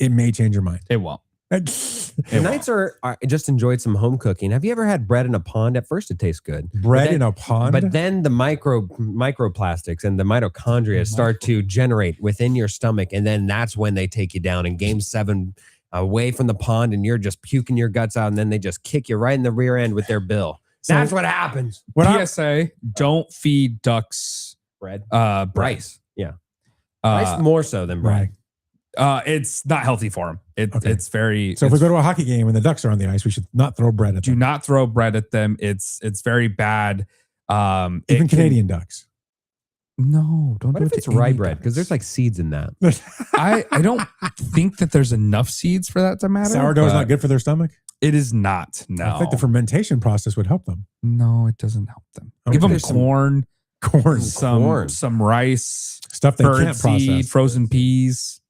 it may change your mind. It won't. The Knights are just enjoyed some home cooking. Have you ever had bread in a pond? At first, it tastes good. Bread in a pond? But then the microplastics and the mitochondria start to generate within your stomach. And then that's when they take you down in game 7 away from the pond, and you're just puking your guts out. And then they just kick you right in the rear end with their bill. That's what happens. PSA, don't feed ducks Bread. rice. Yeah. Rice more so than bread. Right. It's not healthy for them. It's very. So if we go to a hockey game and the Ducks are on the ice, we should not throw bread at them. Do not throw bread at them. It's very bad. Even Canadian Ducks. No, don't What do if it it's to rye any bread? Because there's ducks. like seeds in that. I don't think that there's enough seeds for that to matter. Sourdough is but not good for their stomach. It is not. No. I think the fermentation process would help them. No, it doesn't help them. Okay. Give them There's some corn, Corn some rice, stuff they bird can't seed, process. frozen peas.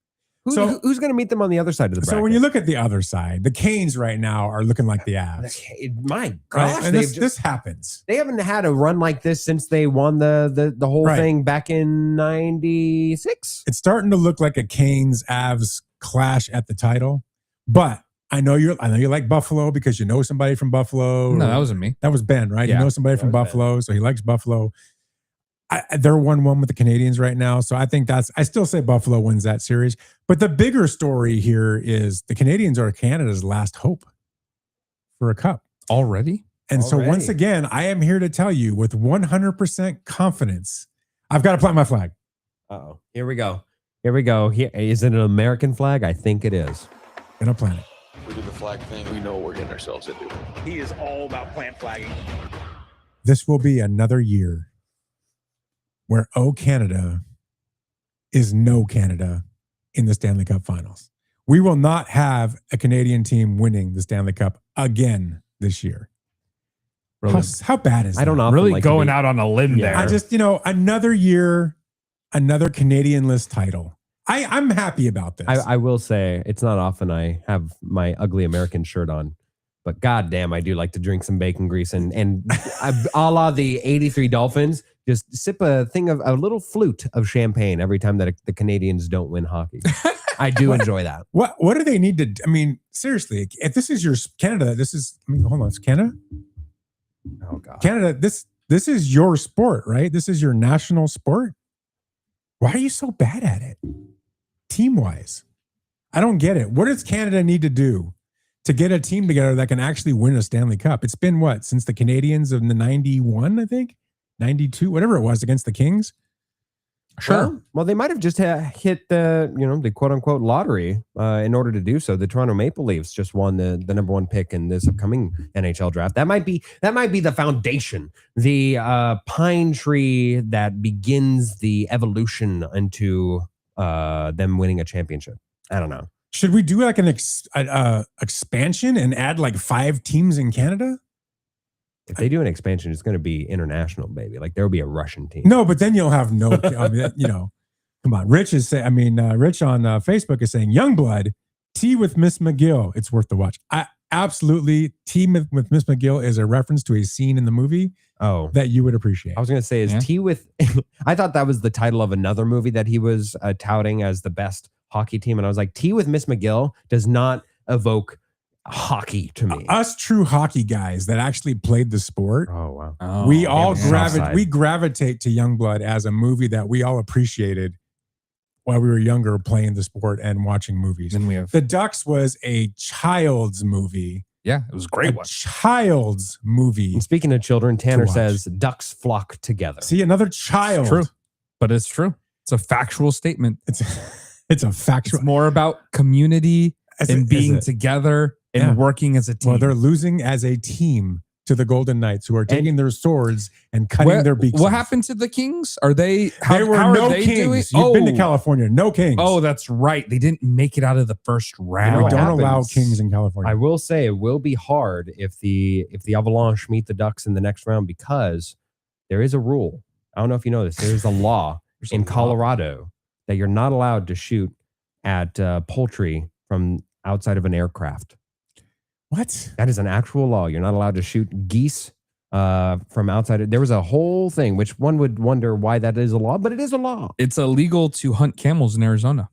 Who's going to meet them on the other side of the bracket? So when you look at the other side, the Canes right now are looking like the Avs. My Right? gosh, And this happens. they haven't had a run like this since they won the whole Right. thing back in '96. It's starting to look like a Canes Avs clash at the title. But I know you like Buffalo because you know somebody from Buffalo. No, that wasn't me. That was Ben, right? Yeah, you know somebody from was Buffalo, so he likes Buffalo. They're 1-1 with the Canadians right now. So I think I still say Buffalo wins that series. But the bigger story here is the Canadians are Canada's last hope for a cup. Already? And so once again, I am here to tell you with 100% confidence, I've got to plant my flag. Uh-oh. Here we go. Here, is it an American flag? I think it is. Gonna plant it. We do the flag thing, we know what we're getting ourselves into. He is all about plant flagging. This will be another year where Canada is no Canada in the Stanley Cup Finals. we will not have a Canadian team winning the Stanley Cup again this year. Really, How bad is that? I don't often really like to going be- out on a limb Yeah. there. I just, another year, another Canadian list title. I'm happy about this. I will say it's not often I have my ugly American shirt on, but goddamn, I do like to drink some bacon grease and a la the '83 Dolphins, just sip a little flute of champagne every time that the Canadians don't win hockey. I do enjoy that. What do they need to? I mean, seriously, if this is your Canada, hold on, it's Canada. Oh God, Canada, this is your sport, right? This is your national sport. Why are you so bad at it? Team-wise. I don't get it. What does Canada need to do to get a team together that can actually win a Stanley Cup? It's been what, since the Canadians in the 91, I think? 92, whatever it was, against the Kings? Sure. Well, they might have just hit the quote unquote lottery in order to do so. The Toronto Maple Leafs just won the number 1 pick in this upcoming NHL draft. That might be the foundation, the pine tree that begins the evolution into them winning a championship. I don't know. Should we do like an expansion and add like 5 teams in Canada? If they do an expansion, it's going to be international, baby. Like there will be a Russian team. No, but then you'll have no, come on. Rich on Facebook is saying Youngblood, Tea with Miss McGill. It's worth the watch. Absolutely. Tea with Miss McGill is a reference to a scene in the movie that you would appreciate. I was going to say Tea with, I thought that was the title of another movie that he was touting as the best hockey team. And I was like, Tea with Miss McGill does not evoke hockey to me. Us true hockey guys that actually played the sport. Oh, wow. Oh, We all we gravitate to Youngblood as a movie that we all appreciated while we were younger, playing the sport and watching movies. Then we have The Ducks was a child's movie. it was a great one. Child's movie. And speaking of children, Tanner watch. says ducks flock together. See, another child. True, but it's true. It's a factual statement. It's a factual. It's more about community and being together together and working as a team. Well, they're losing as a team to the Golden Knights, who are taking their swords and cutting their beaks. What off. happened to the Kings? Are they? There were how no are they Kings. doing? You've been to California. No Kings. Oh, that's right. They didn't make it out of the first round. we don't happens- allow Kings in California. I will say it will be hard if the Avalanche meet the Ducks in the next round, because there is a rule. I don't know if you know this. There is a law in Colorado that you're not allowed to shoot at poultry from outside of an aircraft. What? That is an actual law. You're not allowed to shoot geese from outside. There was a whole thing, which one would wonder why that is a law, but it is a law. It's illegal to hunt camels in Arizona.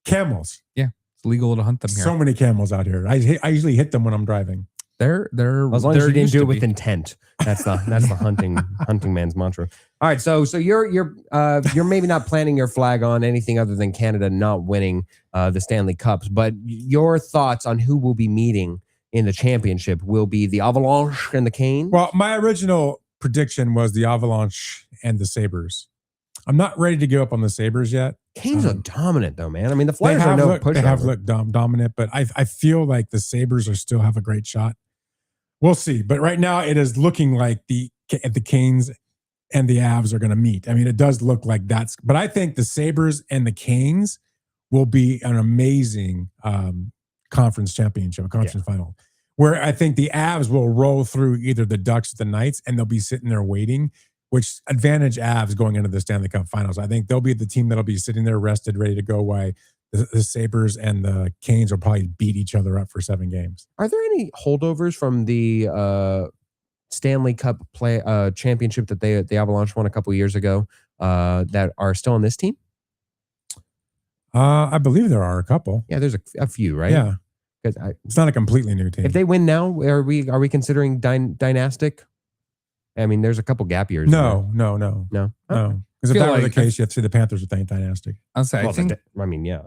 Camels. It's legal to hunt them here. So many camels out here. I usually hit them when I'm driving. They're As long as there you didn't used do to it with be. intent. That's the hunting man's mantra. All right, so you're maybe not planting your flag on anything other than Canada not winning the Stanley Cups, but your thoughts on who will be meeting in the championship will be the Avalanche and the Canes. Well, my original prediction was the Avalanche and the Sabres. I'm not ready to give up on the Sabres yet. Canes are dominant though, man. I mean, the They Flyers are have no looked, pushover. they have looked dominant, but I feel like the Sabres still have a great shot. We'll see. But right now it is looking like the Canes and the Avs are going to meet. I mean, it does look like that's, but I think the Sabres and the Canes will be an amazing conference championship, conference final, where I think the Avs will roll through either the Ducks or the Knights, and they'll be sitting there waiting, which advantage Avs going into the Stanley Cup finals. I think they'll be the team that'll be sitting there rested, ready to go, while the Sabres and the Canes will probably beat each other up for 7 games. Are there any holdovers from the Stanley Cup championship that the Avalanche won a couple years ago that are still on this team? I believe there are a couple. Yeah, there's a few, right? Yeah. 'Cause It's not a completely new team. if they win now, are we considering dynastic? I mean, there's a couple gap years. No. No. Because if Feel that were the like- case, you have to see the Panthers with dynastic. I'll say, Well, I think, yeah.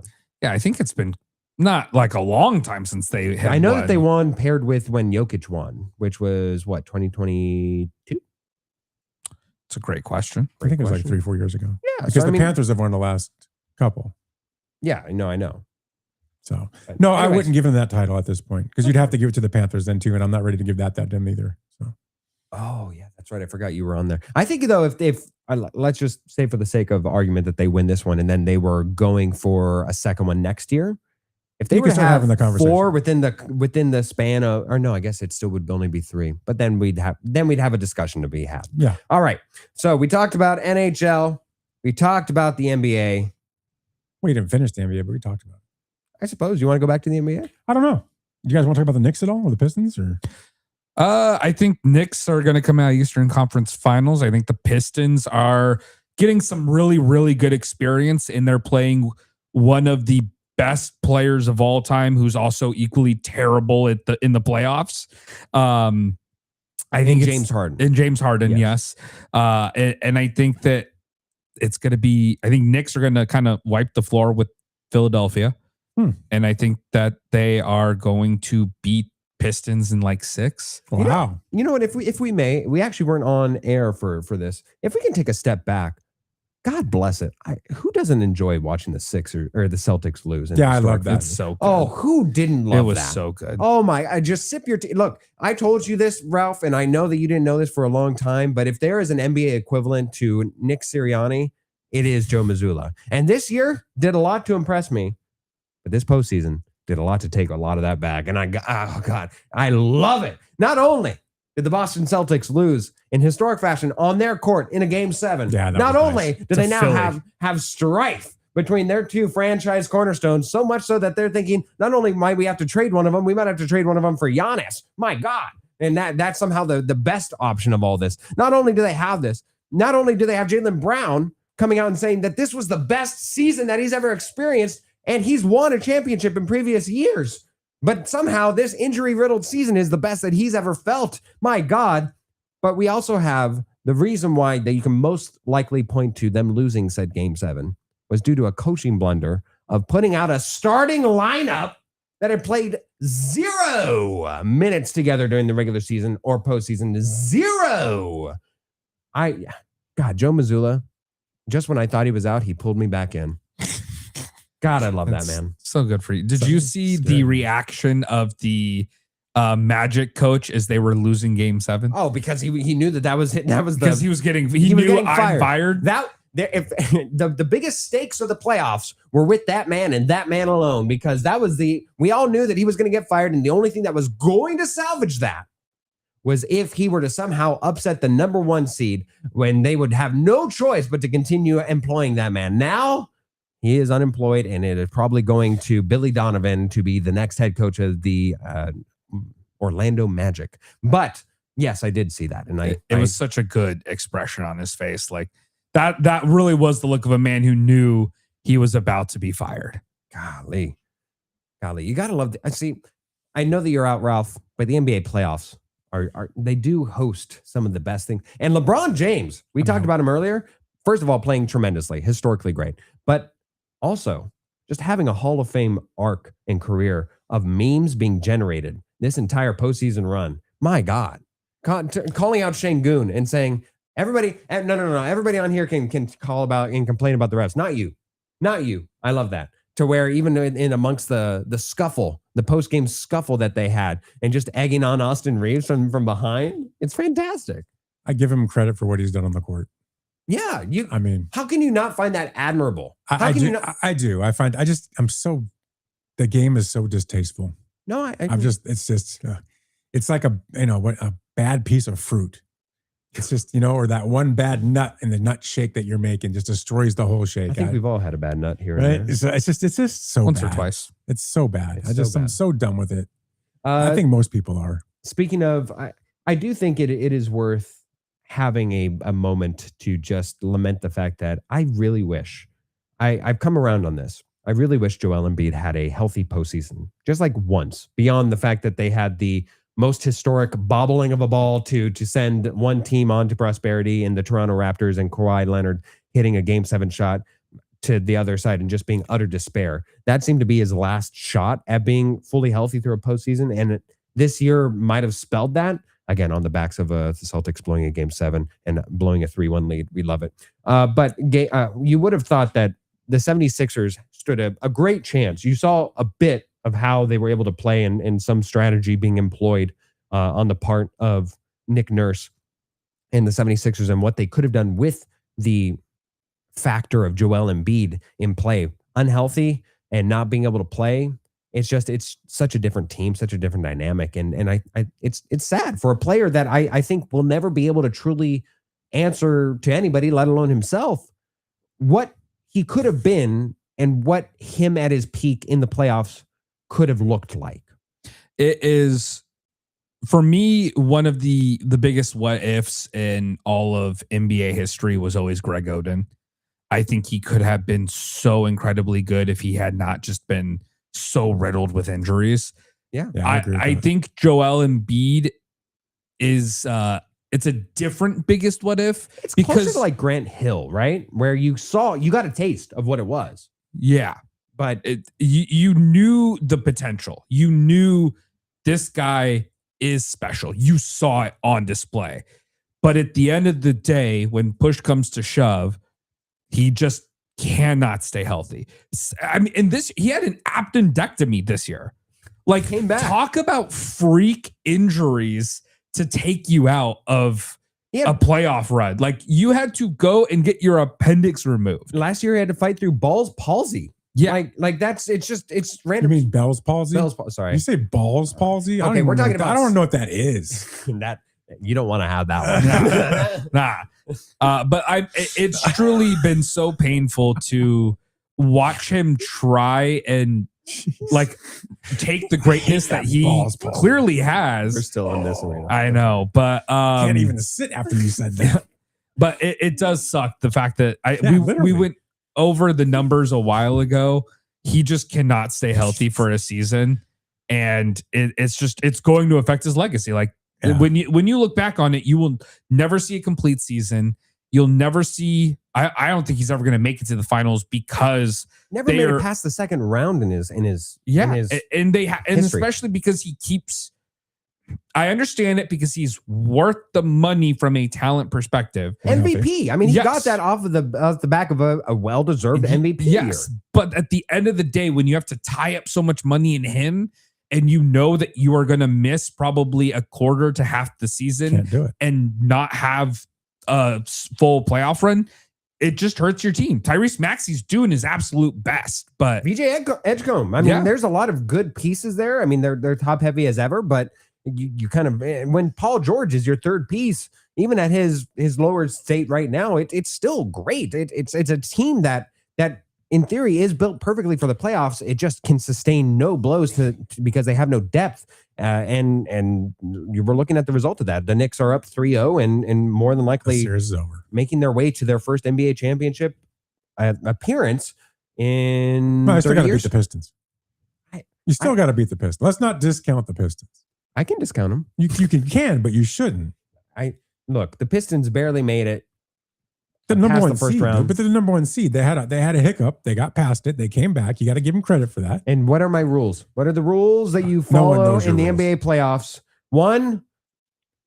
I think it's been not like a long time since they have I know won. that they won paired with when Jokic won, which was what, 2022? It's a great question. I think it was like question. 3-4 years ago. Yeah, Because so, the Panthers have won the last couple. Yeah, I know. So But no, I anyways, wouldn't give them that title at this point, because you'd have to give it to the Panthers then too, and I'm not ready to give that to them either. So Oh yeah, that's right. I forgot you were on there. I think though, if let's just say for the sake of argument that they win this one, and then they were going for a second one next year, If they You were can to start have having the conversation. 4 within the span of, or no, I guess it still would only be 3. But then we'd have a discussion to be had. Yeah. All right. So we talked about NHL. We talked about the NBA. We didn't finish the NBA, but we talked about it. I suppose you want to go back to the NBA. I don't know. You guys want to talk about the Knicks at all or the Pistons or? I think Knicks are going to come out of Eastern Conference Finals. I think the Pistons are getting some really, really good experience, and they're playing one of the best players of all time, who's also equally terrible in the playoffs. I think James Harden. And James Harden, yes. And I think that it's going to be. I think Knicks are going to kind of wipe the floor with Philadelphia, and I think that they are going to beat Pistons in like 6. Wow. You know what? If we may, we actually weren't on air for this. If we can take a step back, God bless it. Who doesn't enjoy watching the Sixers or the Celtics lose? Yeah, I love that. that. It's so good. Oh, who didn't love that? It was so good. Oh my! I just sip your tea. Look, I told you this, Ralph, and I know that you didn't know this for a long time. But if there is an NBA equivalent to Nick Sirianni, it is Joe Mazzulla. And this year did a lot to impress me, but this postseason did a lot to take a lot of that back. And I love it. Not only did the Boston Celtics lose in historic fashion on their court in a game 7, not only do they now have strife between their 2 franchise cornerstones, so much so that they're thinking, not only might we have to trade one of them, we might have to trade one of them for Giannis. My God. And that's somehow the best option of all this. Not only do they have this, not only do they have Jaylen Brown coming out and saying that this was the best season that he's ever experienced, and he's won a championship in previous years. But somehow this injury-riddled season is the best that he's ever felt. My God. But we also have the reason why that you can most likely point to them losing said game 7 was due to a coaching blunder of putting out a starting lineup that had played 0 minutes together during the regular season or postseason. 0. Joe Mazzulla, just when I thought he was out, he pulled me back in. God, I love that, man. So good for you. Did you see the reaction of the Magic coach as they were losing game 7? Oh, because he knew that was because he was getting fired. If the biggest stakes of the playoffs were with that man and that man alone, because we all knew that he was going to get fired, and the only thing that was going to salvage that was if he were to somehow upset the number 1 seed, when they would have no choice but to continue employing that man. Now he is unemployed, and it is probably going to Billy Donovan to be the next head coach of the Orlando Magic. But yes, I did see that, and it was such a good expression on his face. Like that really was the look of a man who knew he was about to be fired. Golly, you gotta love. I know that you're out, Ralph, but the NBA playoffs are they do host some of the best things. And LeBron James, we talked about him earlier. First of all, playing tremendously, historically great, but also just having a Hall of Fame arc and career of memes being generated this entire postseason run. My God, calling out Şengün and saying, everybody, no, everybody on here can call about and complain about the refs. Not you. I love that. To where even in amongst the scuffle, the post-game scuffle that they had, and just egging on Austin Reeves from behind, it's fantastic. I give him credit for what he's done on the court. Yeah, how can you not find that admirable? I do. The game is so distasteful. No, it's like a bad piece of fruit. It's just, or that one bad nut in the nut shake that you're making just destroys the whole shake. I think we've all had a bad nut here. Right? And there. It's just so once bad. or twice. It's so bad. I'm so done with it. I think most people are. Speaking of, I do think it is worth having a moment to just lament the fact that I really wish, I've come around on this. I really wish Joel Embiid had a healthy postseason, just like once, beyond the fact that they had the most historic bobbling of a ball to send one team on to prosperity in the Toronto Raptors and Kawhi Leonard hitting a game 7 shot to the other side and just being utter despair. That seemed to be his last shot at being fully healthy through a postseason. And this year might have spelled that. Again, on the backs of the Celtics blowing a game 7 and blowing a 3-1 lead. We love it. But you would have thought that the 76ers stood a great chance. You saw a bit of how they were able to play and some strategy being employed on the part of Nick Nurse and the 76ers and what they could have done with the factor of Joel Embiid in play. Unhealthy and not being able to play. it's such a different team, such a different dynamic. And I it's sad for a player that I think will never be able to truly answer to anybody, let alone himself, what he could have been and what him at his peak in the playoffs could have looked like. It is, for me, one of the biggest what ifs in all of NBA history was always Greg Oden. I think he could have been so incredibly good if he had not just been so riddled with injuries. Yeah, I think Joel Embiid is it's a different biggest what if. It's closer to like Grant Hill, right? Where you got a taste of what it was. Yeah. But you knew the potential. You knew this guy is special. You saw it on display. But at the end of the day, when push comes to shove, he just cannot stay healthy. I mean, he had an appendectomy this year. Like, came back. Talk about freak injuries to take you out of a playoff run. Like, you had to go and get your appendix removed. Last year, he had to fight through Ball's palsy. Yeah. Like it's random. You mean Bell's palsy? Sorry. You say Ball's palsy? Okay, we're talking about. I don't know what that is. That you don't want to have that one. Nah. But it's truly been so painful to watch him try and like take the greatness that he clearly has. We're still on this one. I know, but can't even sit after you said that. But it does suck the fact that we went over the numbers a while ago. He just cannot stay healthy for a season, and it's going to affect his legacy. Like when you look back on it, you will never see a complete season. You'll never see. I don't think he's ever going to make it to the finals because never made it past the second round in his and especially because he keeps. I understand it because he's worth the money from a talent perspective. MVP. I mean, he got that off the back of a well-deserved MVP year. But at the end of the day, when you have to tie up so much money in him, and you know that you are going to miss probably a quarter to half the season, can't do it, and not have a full playoff run, it just hurts your team. Tyrese Maxey's doing his absolute best, but VJ Edgecombe. I mean, there's a lot of good pieces there. I mean, they're top heavy as ever, but you kind of, when Paul George is your third piece, even at his lower state right now, it's still great. It's a team that in theory is built perfectly for the playoffs. It just can sustain no blows because they have no depth. And you were looking at the result of that. The Knicks are up 3-0 and more than likely the series is over, making their way to their first NBA championship appearance in. No, I still got to beat the Pistons. You still got to beat the Pistons. Let's not discount the Pistons. I can discount them. You can, but you shouldn't. Look, the Pistons barely made it. The number one first seed, round. but they're the number one seed. They had a hiccup. They got past it. They came back. You got to give them credit for that. And what are my rules? What are the rules that you follow in the NBA playoffs? 1,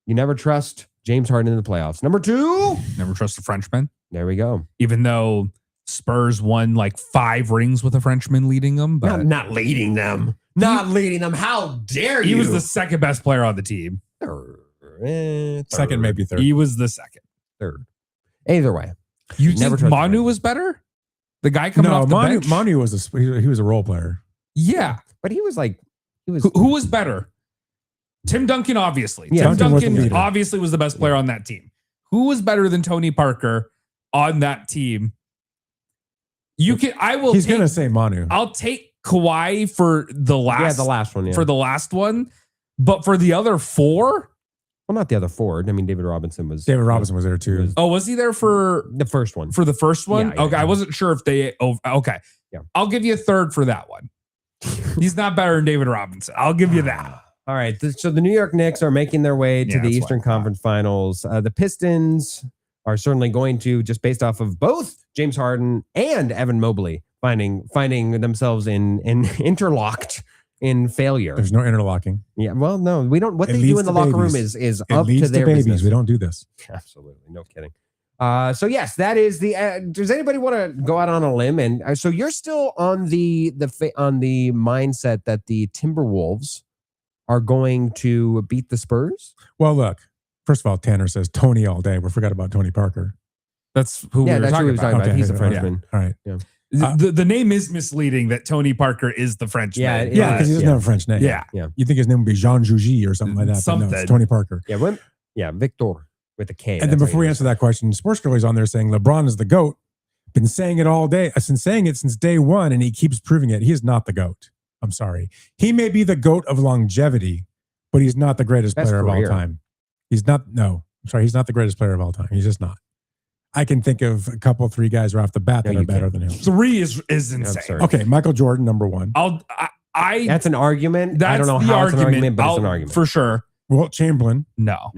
you never trust James Harden in the playoffs. Number 2, never trust a Frenchman. There we go. Even though Spurs won like 5 rings with a Frenchman leading them, but not leading them. Not leading them. How dare you? He was the second best player on the team. Third. Second, maybe third. He was the second. Third. Either way. You think Manu was better? The guy coming off the bench? Manu was he was a role player. Yeah. But he was. Who was better? Tim Duncan, obviously. Yeah, Tim Duncan obviously was the best player on that team. Who was better than Tony Parker on that team? He's gonna say Manu. I'll take Kawhi for the last one. Yeah. For the last one. But for the other 4? Well, not the other 4. I mean, David Robinson was there too. Was he there for the first one? For the first one? Yeah, okay. I wasn't sure if they. Okay. Yeah. I'll give you a third for that one. He's not better than David Robinson. I'll give you that. All right. So the New York Knicks are making their way to the Eastern Conference Finals. The Pistons are certainly going to, just based off of both James Harden and Evan Mobley finding themselves in interlocked in failure. There's no interlocking. Yeah. Well, no, we don't. What they do in the locker room is up to their babies. business. We don't do this. Absolutely. No kidding. So yes, that is the. Does anybody want to go out on a limb? And so you're still on the mindset that the Timberwolves are going to beat the Spurs? Well, look. First of all, Tanner says Tony all day. We forgot about Tony Parker. That's who we were talking about. Okay, he's a Frenchman. Yeah. All right. Yeah. The name is misleading that Tony Parker is the French name. Yeah, because he doesn't have a French name. Yeah. You think his name would be Jean Jougy or something like that. But no, it's Tony Parker. Yeah, Victor with a K. And then before we answer that question, Sports Girlie's on there saying LeBron is the GOAT. Been saying it all day. I've been saying it since day one, and he keeps proving it. He is not the GOAT. I'm sorry. He may be the GOAT of longevity, but he's not the greatest player of all time. He's not. No, I'm sorry. He's not the greatest player of all time. He's just not. I can think of a couple, 3 guys right off the bat that are better than him. 3 is insane. Okay, Michael Jordan, number 1. That's an argument. That's I don't know how it's an argument, but it's an argument. For sure. Wilt Chamberlain. No.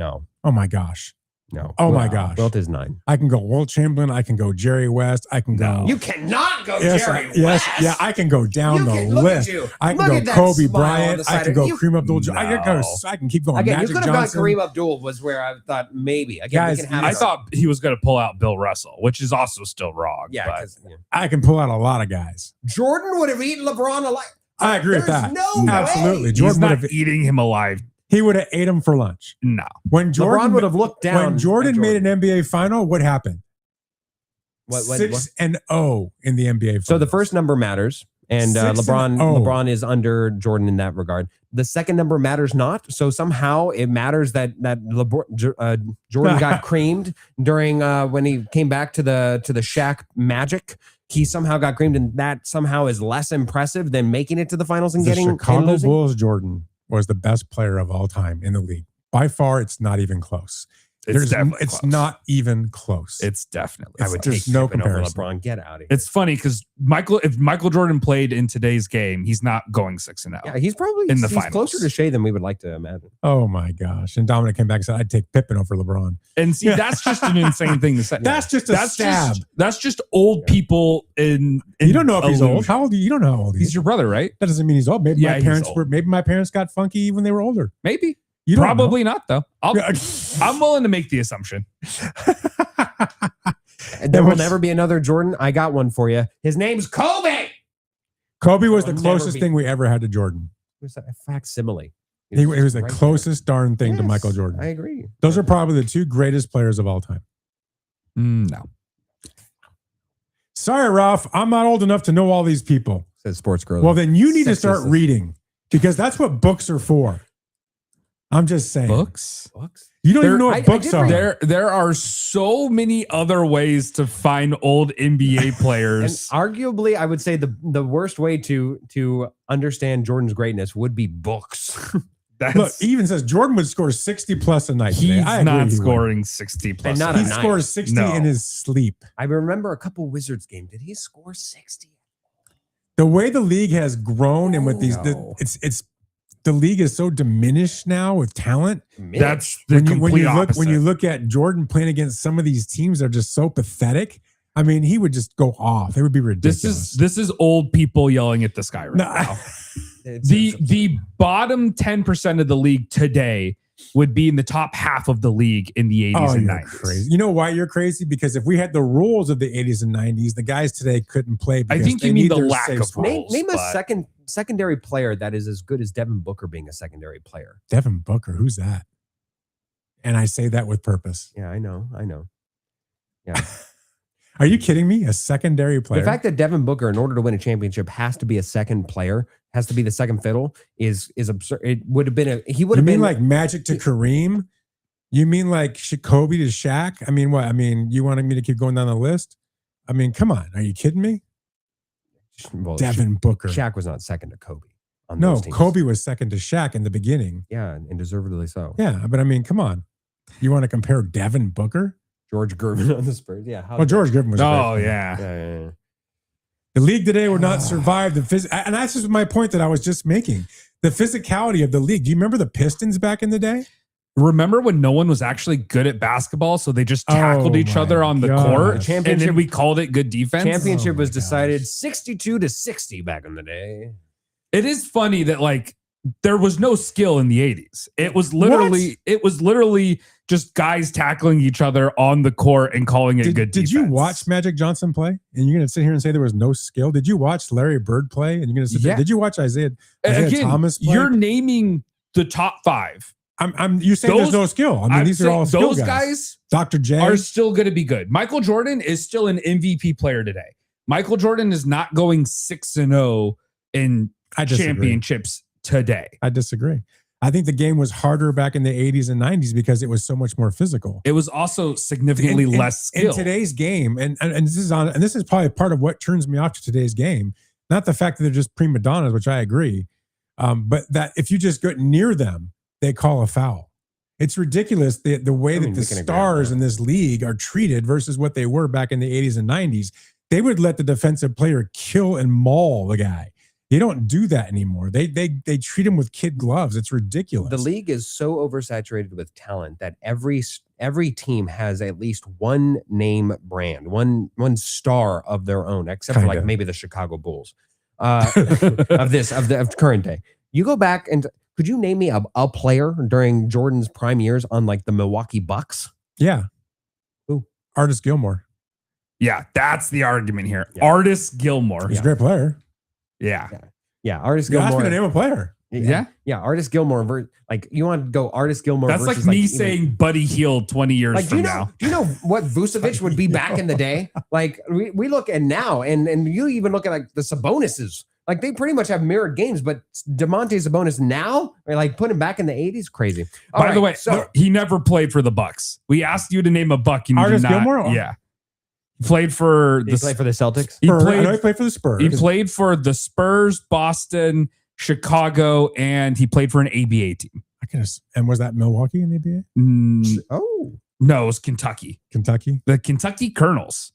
Oh my gosh. No. Oh my gosh. Wilt is 9. I can go Wilt Chamberlain. I can go Jerry West. I can go. You cannot go Jerry West. Yeah, I can go down the list. I can go Kobe Bryant. I can go Kareem Abdul-Jabbar. I can keep going. Again, Magic you could have Johnson. gone Kareem Abdul was where I thought maybe. Again, Guys, I thought he was going to pull out Bill Russell, which is also still wrong. Yeah, I can pull out a lot of guys. Jordan would have eaten LeBron alive. I agree with that. No absolutely. Way. Jordan He's not eating him alive. He would have ate him for lunch. No. When Jordan LeBron would have looked down. When Jordan made an NBA final, what happened? What? 6-0 in the NBA finals. So the first number matters, and LeBron is under Jordan in that regard. The second number matters not. So somehow it matters that Jordan got creamed during when he came back to the Shaq Magic. He somehow got creamed, and that somehow is less impressive than making it to the finals and getting Chicago Bulls. Jordan was the best player of all time in the league. By far, it's not even close. It's not even close. It's definitely. I would take no comparison. LeBron, get out of here. It's funny because if Michael Jordan played in today's game, he's not going 6-0. Yeah, he's probably in the finals. Closer to Shea than we would like to imagine. Oh my gosh! And Dominic came back and said, "I'd take Pippen over LeBron." And see, that's just an insane thing to say. That's just a stab. That's just old people in you don't know if he's old. How old? You don't know how old he is. He's your brother, right? That doesn't mean he's old. Maybe my parents got funky when they were older. Maybe. Probably not, though. I'm willing to make the assumption. There will never be another Jordan. I got one for you. His name's Kobe. Kobe was the closest thing we ever had to Jordan. It was a facsimile. He was the closest darn thing to Michael Jordan. I agree. Those are probably the 2 greatest players of all time. No. Sorry, Ralph. I'm not old enough to know all these people. Says Sports Girl. Well, then you need to start reading because that's what books are for. I'm just saying. Books? You don't even know what books are. There are so many other ways to find old NBA players. And arguably, I would say the worst way to understand Jordan's greatness would be books. Look, he even says Jordan would score 60 plus a night. He's not scoring 60 plus. And not he scores 60 in his sleep. I remember a couple Wizards games. Did he score 60? The way the league has grown and with these, the league is so diminished now with talent. That's the complete opposite. When you look at Jordan playing against some of these teams that are just so pathetic, I mean, he would just go off. It would be ridiculous. This is old people yelling at the sky right now. The bottom 10% of the league today would be in the top half of the league in the 80s and 90s. Crazy. You know why you're crazy? Because if we had the rules of the 80s and 90s, the guys today couldn't play. I think you mean the lack of rules. Name a secondary player that is as good as Devin Booker being a secondary player. Devin Booker, who's that? And I say that with purpose. Yeah, I know. Yeah. Are you kidding me? A secondary player? The fact that Devin Booker, in order to win a championship, has to be a second player, has to be the second fiddle, is absurd. It would have been he would have been like Magic to Kareem? You mean like Kobe to Shaq? I mean, what? I mean, you wanted me to keep going down the list? I mean, come on. Are you kidding me? Well, Devin Booker. Shaq was not second to Kobe. No, Kobe was second to Shaq in the beginning. Yeah, and deservedly so. Yeah, but I mean, come on. You want to compare Devin Booker? George Gervin on the Spurs. Yeah. Well, George Gervin was great. Yeah. The league today would not survive and that's just my point that I was just making. The physicality of the league. Do you remember the Pistons back in the day? Remember when no one was actually good at basketball, so they just tackled each other on the court, and then we called it good defense? Championship was decided 62-60 back in the day. It is funny that like there was no skill in the 80s. It was literally just guys tackling each other on the court and calling it good defense. Did you watch Magic Johnson play? And you're going to sit here and say there was no skill? Did you watch Larry Bird play? And you're going to sit there? Did you watch Isaiah Thomas play? You're naming the top 5. You're saying there's no skill. I mean, these are all skill guys. Dr. J are still going to be good. Michael Jordan is still an MVP player today. Michael Jordan is not going 6-0 in championships today. I disagree. I think the game was harder back in the 80s and 90s because it was so much more physical. It was also significantly less skill. In today's game, and this is probably part of what turns me off to today's game. Not the fact that they're just prima donnas, which I agree, but that if you just get near them, they call a foul. It's ridiculous the way that the stars in this league are treated versus what they were back in the 80s and 90s. They would let the defensive player kill and maul the guy. They don't do that anymore. They treat him with kid gloves. It's ridiculous. The league is so oversaturated with talent that every team has at least one name brand, one star of their own, except for like maybe the Chicago Bulls of current day. You go back and could you name me a player during Jordan's prime years on like the Milwaukee Bucks? Yeah. Who? Artis Gilmore. Yeah, that's the argument here. Yeah. Artis Gilmore. He's a great player. Yeah. Artis Gilmore. Ask me to name a player. Yeah. Artis Gilmore. Like you want to go Artis Gilmore. That's like me saying Buddy Hield 20 years from now. Do you know what Vucevic would be back in the day? Like we look at now, and you even look at like the Sabonises. Like they pretty much have mirrored games, but DeMonte Sabonis now, like put him back in the 80s, crazy. By the way, he never played for the Bucks. We asked you to name a Buck. And Artis Gilmore? Yeah. He played for the Celtics. He played for the Spurs. He played for the Spurs, Boston, Chicago, and he played for an ABA team. And was that Milwaukee in the ABA? No, it was Kentucky. Kentucky? The Kentucky Colonels.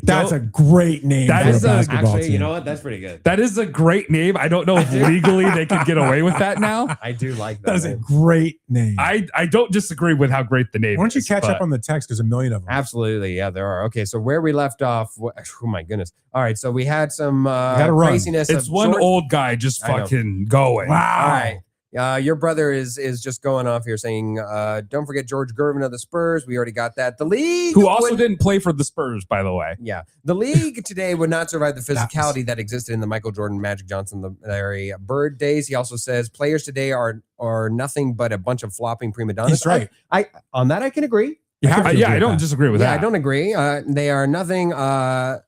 That's a great name. That is a basketball team. You know what? That's pretty good. That is a great name. I don't know if legally they could get away with that now. I do like that. That is a great name. I don't disagree with how great the name is. Why don't you catch up on the text? There's a million of them. Absolutely. Yeah, there are. Okay, so where we left off, oh my goodness. All right, so we had some craziness. It's one old guy just fucking going. Wow. All right. Your brother is just going off here saying, don't forget George Gervin of the Spurs. We already got that. The league. Who also didn't play for the Spurs, by the way. Yeah. The league today would not survive the physicality that existed in the Michael Jordan, Magic Johnson, the Larry Bird days. He also says players today are nothing but a bunch of flopping prima donnas. He's right. I on that I can agree. I don't disagree with that. I don't agree. They are nothing. I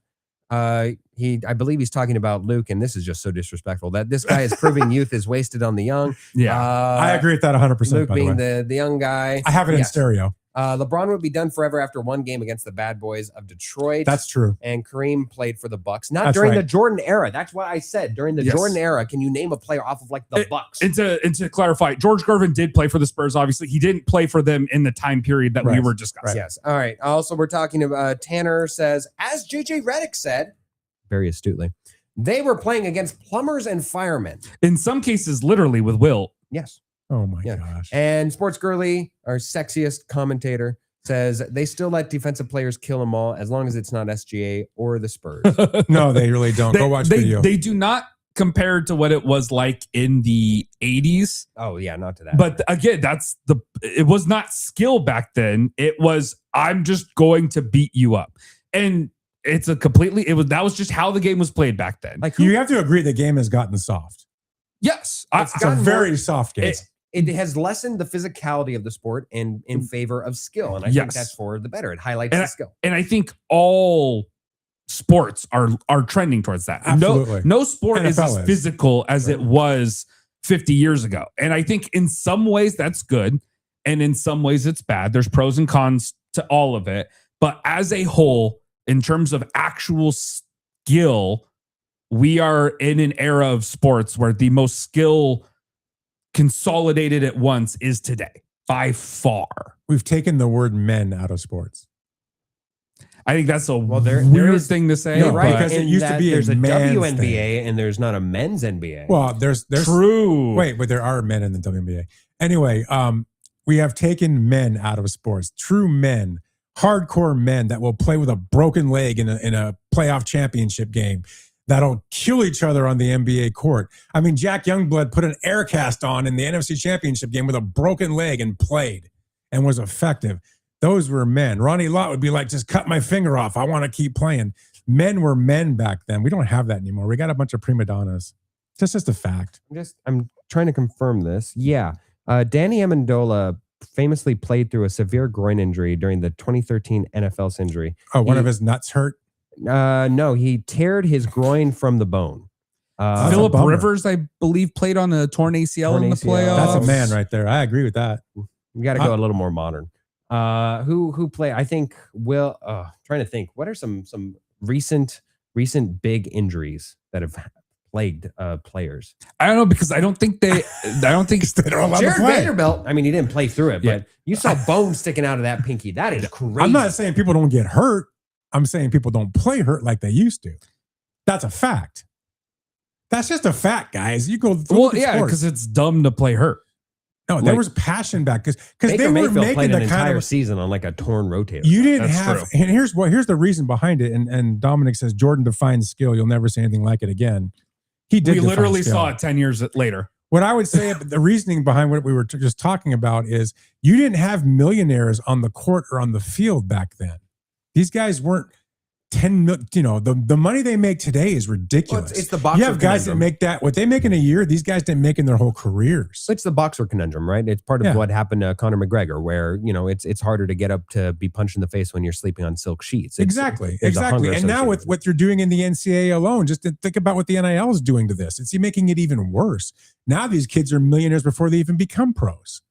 believe he's talking about Luke, and this is just so disrespectful that this guy is proving youth is wasted on the young. Yeah, I agree with that 100%. Luke being the young guy. I have it in stereo. LeBron would be done forever after one game against the Bad Boys of Detroit. That's true. And Kareem played for the Bucks, not during the Jordan era. That's what I said. During the Jordan era, can you name a player off of like the Bucks? And to clarify, George Gervin did play for the Spurs. Obviously, he didn't play for them in the time period that we were discussing. Right. Yes. All right. Also, we're talking about Tanner says, as JJ Redick said, very astutely, they were playing against plumbers and firemen. In some cases, literally with Will. Yes. Oh my gosh. And Sports Girly, our sexiest commentator, says they still let defensive players kill them all as long as it's not SGA or the Spurs. No, they really don't. Go watch video. They do not compare to what it was like in the 80s. Oh yeah, not to that. But again, it was not skill back then. It was, I'm just going to beat you up. And that was just how the game was played back then. Like you have to agree the game has gotten soft. Yes. It's a very soft game. It has lessened the physicality of the sport in favor of skill. And I think that's for the better. It highlights the skill. And I think all sports are trending towards that. Absolutely. No sport is as physical as it was 50 years ago. And I think in some ways that's good. And in some ways it's bad. There's pros and cons to all of it. But as a whole, in terms of actual skill, we are in an era of sports where the most skill consolidated at once is today, by far. We've taken the word men out of sports. I think that's a weird thing to say. You're right, because it used to be there's a WNBA thing. and there's not a men's NBA. Well, there's true. Wait, but there are men in the WNBA. Anyway, we have taken men out of sports. True men, hardcore men that will play with a broken leg in a playoff championship game, that'll kill each other on the NBA court. I mean, Jack Youngblood put an air cast on in the NFC championship game with a broken leg and played and was effective. Those were men. Ronnie Lott would be like, just cut my finger off. I want to keep playing. Men were men back then. We don't have that anymore. We got a bunch of prima donnas. That's just a fact. I'm trying to confirm this. Yeah. Danny Amendola famously played through a severe groin injury during the 2013 NFL injury. Oh, one of his nuts hurt? No, he teared his groin from the bone. That's a Phillip bummer. Rivers, I believe, played on a torn ACL in the ACL. playoffs. That's a man right there. I agree with that. You got to go a little more modern. Who play? I think trying to think. What are some recent big injuries that have plagued players? I don't know because I don't think they're allowed to Jared play. Vanderbilt. I mean, he didn't play through it, but you saw bones sticking out of that pinky. That is crazy. I'm not saying people don't get hurt. I'm saying people don't play hurt like they used to. That's a fact. That's just a fact, guys. You go. Well, yeah, because it's dumb to play hurt. No, there was passion back because they Baker were Mayfield making played the an kind entire of season on like a torn rotator. you didn't That's have. true. And here's the reason behind it. And Dominic says Jordan defines skill. You'll never see anything like it again. He did. We define literally skill. saw it 10 years later. What I would say, the reasoning behind what we were just talking about is you didn't have millionaires on the court or on the field back then. These guys weren't 10 million. You know, the money they make today is ridiculous. Well, it's the boxer You have guys conundrum. that make that what they make in a year. These guys didn't make in their whole careers. It's the boxer conundrum, right? It's part of what happened to Conor McGregor, where it's harder to get up to be punched in the face when you're sleeping on silk sheets. Exactly. there's a hunger And now with associated what you're doing in the NCAA alone, just to think about what the NIL is doing to this. It's making it even worse. Now these kids are millionaires before they even become pros,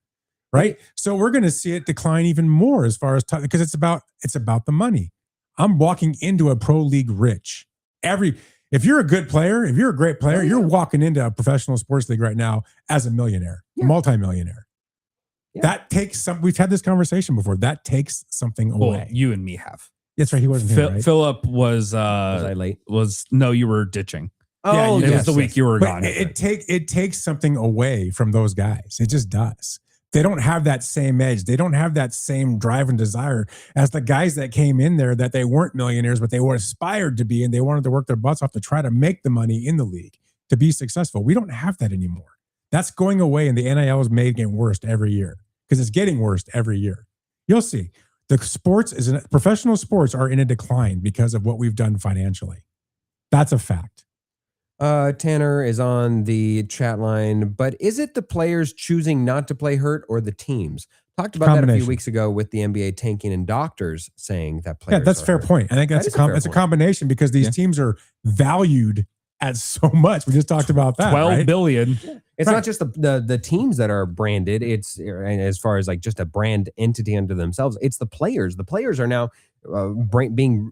right? So we're going to see it decline even more as far as because it's about the money. I'm walking into a pro league rich. If you're a good player, if you're a great player, you're walking into a professional sports league right now as a millionaire, multimillionaire. Yeah. That takes some. We've had this conversation before. That takes something Well, away. you and me have. That's right. He wasn't here, right? Philip was Was I late? no, you were ditching. Yeah, It was the week you were But gone. it takes something away from those guys. It just does. They don't have that same edge. They don't have that same drive and desire as the guys that came in there that they weren't millionaires, but they were aspired to be, and they wanted to work their butts off to try to make the money in the league to be successful. We don't have that anymore. That's going away, and the NIL is making it worse every year because it's getting worse every year. You'll see. Professional sports are in a decline because of what we've done financially. That's a fact. Tanner is on the chat line, but is it the players choosing not to play hurt or the teams? Talked about that a few weeks ago with the NBA tanking and doctors saying that players. Yeah, that's a fair point. I think that's a combination because these teams are valued at so much. We just talked about that. 12 billion. It's not just the teams that are branded. It's as far as like just a brand entity unto themselves. It's the players. The players are now being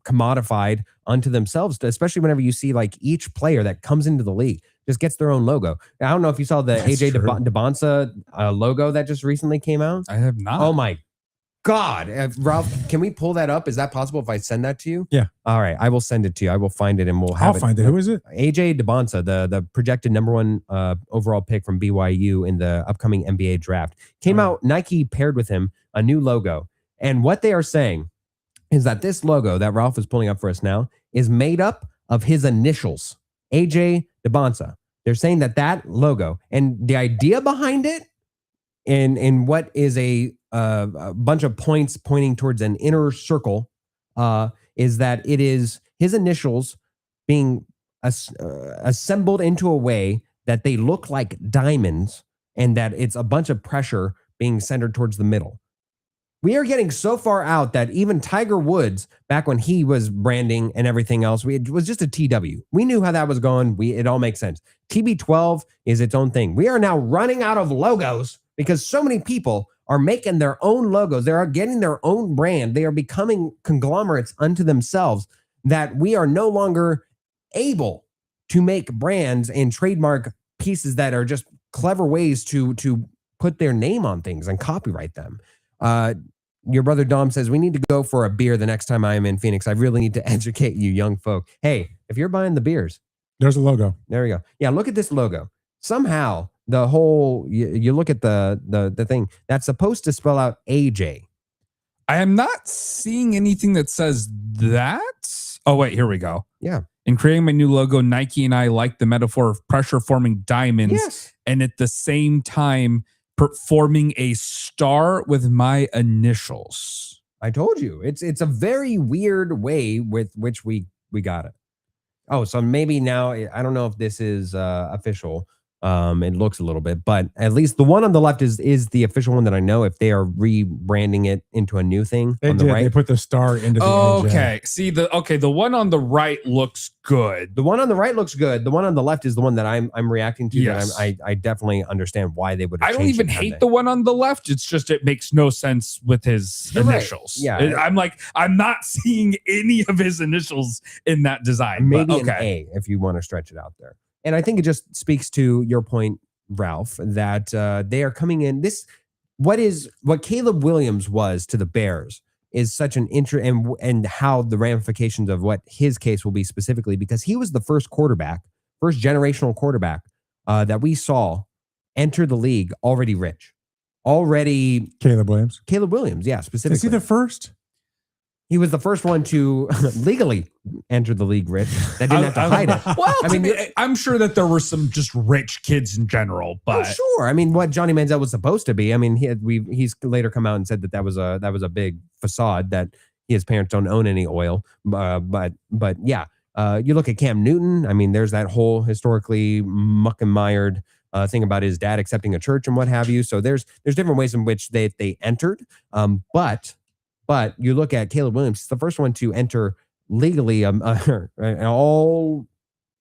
commodified unto themselves, especially whenever you see like each player that comes into the league just gets their own logo. I don't know if you saw the AJ DeBonsa logo that just recently came out. I have not. Oh my God. Ralph, can we pull that up? Is that possible if I send that to you? Yeah. All right. I will send it to you. I will find it and we'll have I'll find it. Who is it? AJ DeBonsa, the projected number one overall pick from BYU in the upcoming NBA draft. Came out, Nike paired with him a new logo. And what they are saying is that this logo that Ralph is pulling up for us now is made up of his initials, AJ DeBonsa. They're saying that logo and the idea behind it in what is a bunch of points pointing towards an inner circle is that it is his initials being assembled into a way that they look like diamonds and that it's a bunch of pressure being centered towards the middle. We are getting so far out that even Tiger Woods, back when he was branding and everything else, it was just a TW. We knew how that was going. It all makes sense. TB12 is its own thing. We are now running out of logos because so many people are making their own logos. They are getting their own brand. They are becoming conglomerates unto themselves that we are no longer able to make brands and trademark pieces that are just clever ways to put their name on things and copyright them. Your brother Dom says, we need to go for a beer the next time I am in Phoenix. I really need to educate you young folk. Hey, if you're buying the beers, there's a logo. There we go. Yeah, look at this logo. Somehow the whole, you look at the thing that's supposed to spell out AJ. I am not seeing anything that says that. Oh, wait, here we go. Yeah. In creating my new logo, Nike and I like the metaphor of pressure forming diamonds. Yes. And at the same time, forming a star with my initials. I told you. It's a very weird way with which we got it. Oh, so maybe now, I don't know if this is official, It looks a little bit, but at least the one on the left is the official one that I know. If they are rebranding it into a new thing on the right, they put the star into the okay. See the one on the right looks good. The one on the right looks good. The one on the left is the one that I'm reacting to. Yes. That I definitely understand why they would. I don't even hate the one on the left. It's just it makes no sense with his initials. Right. Yeah, I'm not seeing any of his initials in that design. Maybe an A if you want to stretch it out there. And I think it just speaks to your point, Ralph, that they are coming in. What Caleb Williams was to the Bears is such an and how the ramifications of what his case will be specifically, because he was the first generational quarterback that we saw enter the league already rich. Caleb Williams, yeah, specifically. Is he the first? He was the first one to legally enter the league rich that didn't have to hide it. Well, I'm sure that there were some just rich kids in general, but sure. I mean, what Johnny Manziel was supposed to be. I mean, he's later come out and said that was a big facade, that his parents don't own any oil. But yeah, you look at Cam Newton. I mean, there's that whole historically muck and mired thing about his dad accepting a church and what have you. So there's different ways in which they entered. But you look at Caleb Williams, the first one to enter legally, all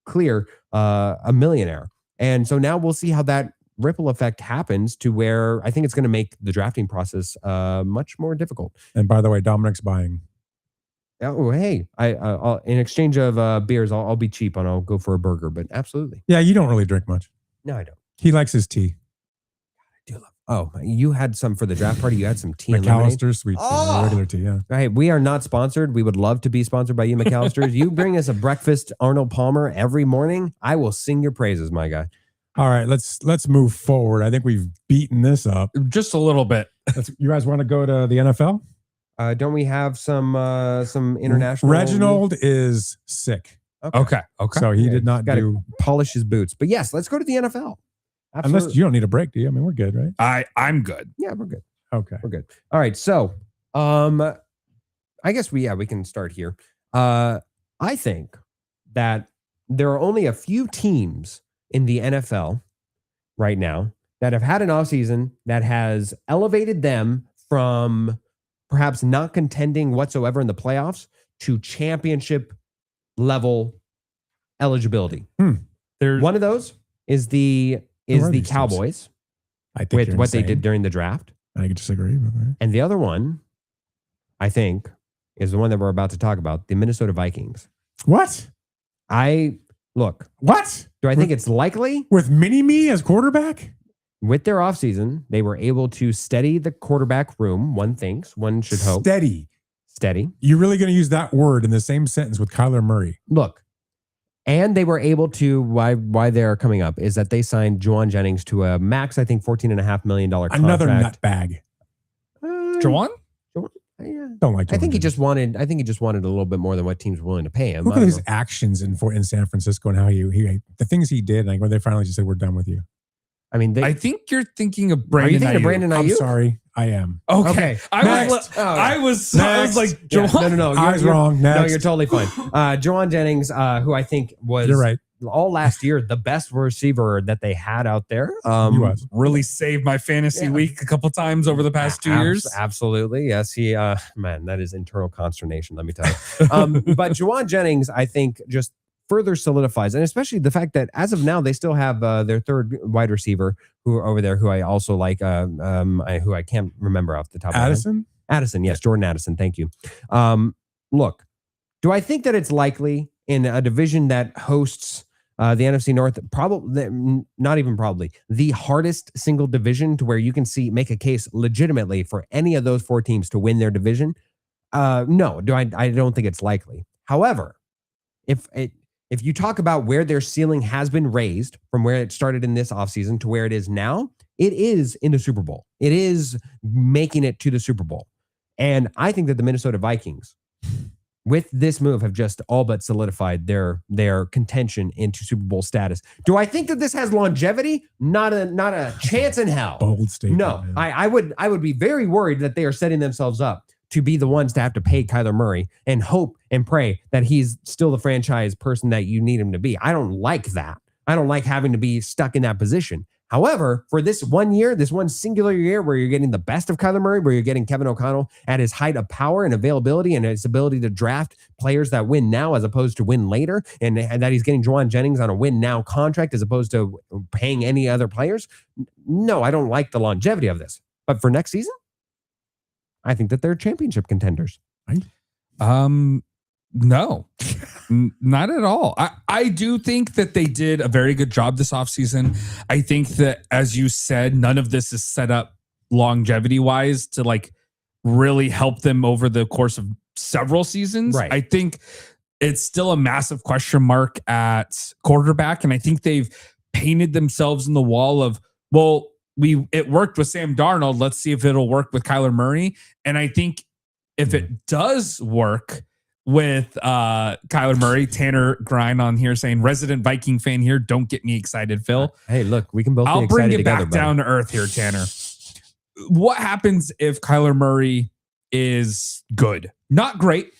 clear, a millionaire. And so now we'll see how that ripple effect happens, to where I think it's going to make the drafting process much more difficult. And by the way, Dominic's buying. Oh, hey, I'll, in exchange of beers, I'll be cheap and I'll go for a burger. But absolutely. Yeah, you don't really drink much. No, I don't. He likes his tea. I do love. Oh, you had some for the draft party. You had some tea and lemonade. McAllister's sweet tea, regular tea, yeah. Right. We are not sponsored. We would love to be sponsored by you, McAllister's. You bring us a breakfast Arnold Palmer every morning, I will sing your praises, my guy. All right, let's move forward. I think we've beaten this up just a little bit. You guys want to go to the NFL? Don't we have some international? Reginald is sick. Okay. So he did not polish his boots. But yes, let's go to the NFL. Absolutely. Unless you don't need a break, do you? I mean, we're good, right? I'm good. Yeah, we're good. Okay. We're good. All right. So I guess we can start here. I think that there are only a few teams in the NFL right now that have had an offseason that has elevated them from perhaps not contending whatsoever in the playoffs to championship level eligibility. One of those is the Cowboys. I think with what they did during the draft. I can disagree with that. And the other one, I think, is the one that we're about to talk about, the Minnesota Vikings. What? What? Do I think it's likely? With Mini-Me as quarterback? With their offseason, they were able to steady the quarterback room, one should hope. Steady. You're really going to use that word in the same sentence with Kyler Murray? Look, and they were able to, why they're coming up, is that they signed Juwan Jennings to a max, I think, $14.5 million contract. Another nutbag. Juwan? Yeah. Don't like. I think he just wanted a little bit more than what teams were willing to pay him. Look at his actions in San Francisco and how he the things he did. Like when they finally just said, "We're done with you." I mean, I think you're thinking of Brandon. Are you thinking of Brandon Ayuk? I'm sorry, I am. Okay. I was like, yeah, no. I was wrong. Next. No, you're totally fine. Juwan Jennings, who I think was you're right. all last year the best receiver that they had out there. He was. Really saved my fantasy week a couple times over the past 2 years. Absolutely, yes. He, man, that is internal consternation. Let me tell you. But Juwan Jennings, I think, just further solidifies, and especially the fact that as of now they still have their third wide receiver who over there, who I also like, who I can't remember off the top of my head. Addison, yes, Jordan Addison. Thank you. Look, do I think that it's likely in a division that hosts the NFC North, probably not even probably the hardest single division to where you can make a case legitimately for any of those four teams to win their division? No, I don't think it's likely. However, if you talk about where their ceiling has been raised from where it started in this offseason to where it is now, it is in the Super Bowl. It is making it to the Super Bowl. And I think that the Minnesota Vikings, with this move, have just all but solidified their contention into Super Bowl status. Do I think that this has longevity? Not a chance in hell. Bold statement. No, I would be very worried that they are setting themselves up to be the ones to have to pay Kyler Murray and hope and pray that he's still the franchise person that you need him to be. I don't like that. I don't like having to be stuck in that position. However, for this 1 year, this one singular year where you're getting the best of Kyler Murray, where you're getting Kevin O'Connell at his height of power and availability and his ability to draft players that win now as opposed to win later, and that he's getting Juwan Jennings on a win now contract as opposed to paying any other players. No, I don't like the longevity of this. But for next season, I think that they're championship contenders. Right? No, not at all. I do think that they did a very good job this offseason. I think that, as you said, none of this is set up longevity wise to like really help them over the course of several seasons. Right. I think it's still a massive question mark at quarterback. And I think they've painted themselves in the wall of, well, it worked with Sam Darnold. Let's see if it'll work with Kyler Murray. And I think if it does work with Kyler Murray, Tanner Grind on here saying, resident Viking fan here, don't get me excited, Phil. Hey, look, we can both I'll be bring excited it back together, down to earth here, Tanner. What happens if Kyler Murray is good? Not great,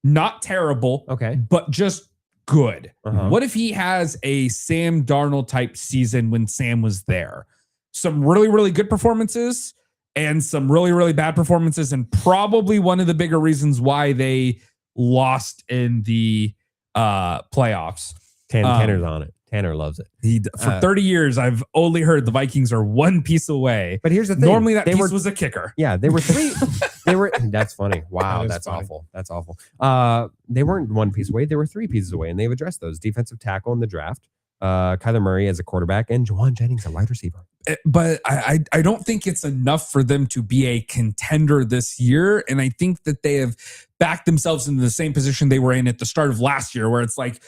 not terrible, okay, but just good. Uh-huh. What if he has a Sam Darnold type season when Sam was there? Some really, really good performances and some really, really bad performances, and probably one of the bigger reasons why they lost in the playoffs. Tanner's on it. Tanner loves it. For 30 years, I've only heard the Vikings are one piece away. But here's the thing. Normally that piece was a kicker. Yeah, they were three. That's funny. Wow, that's funny. awful. That's awful. They weren't one piece away. They were 3 pieces away, and they've addressed those. Defensive tackle in the draft, Kyler Murray as a quarterback, and Juwan Jennings, a wide receiver. But I don't think it's enough for them to be a contender this year. And I think that they have backed themselves into the same position they were in at the start of last year, where it's like,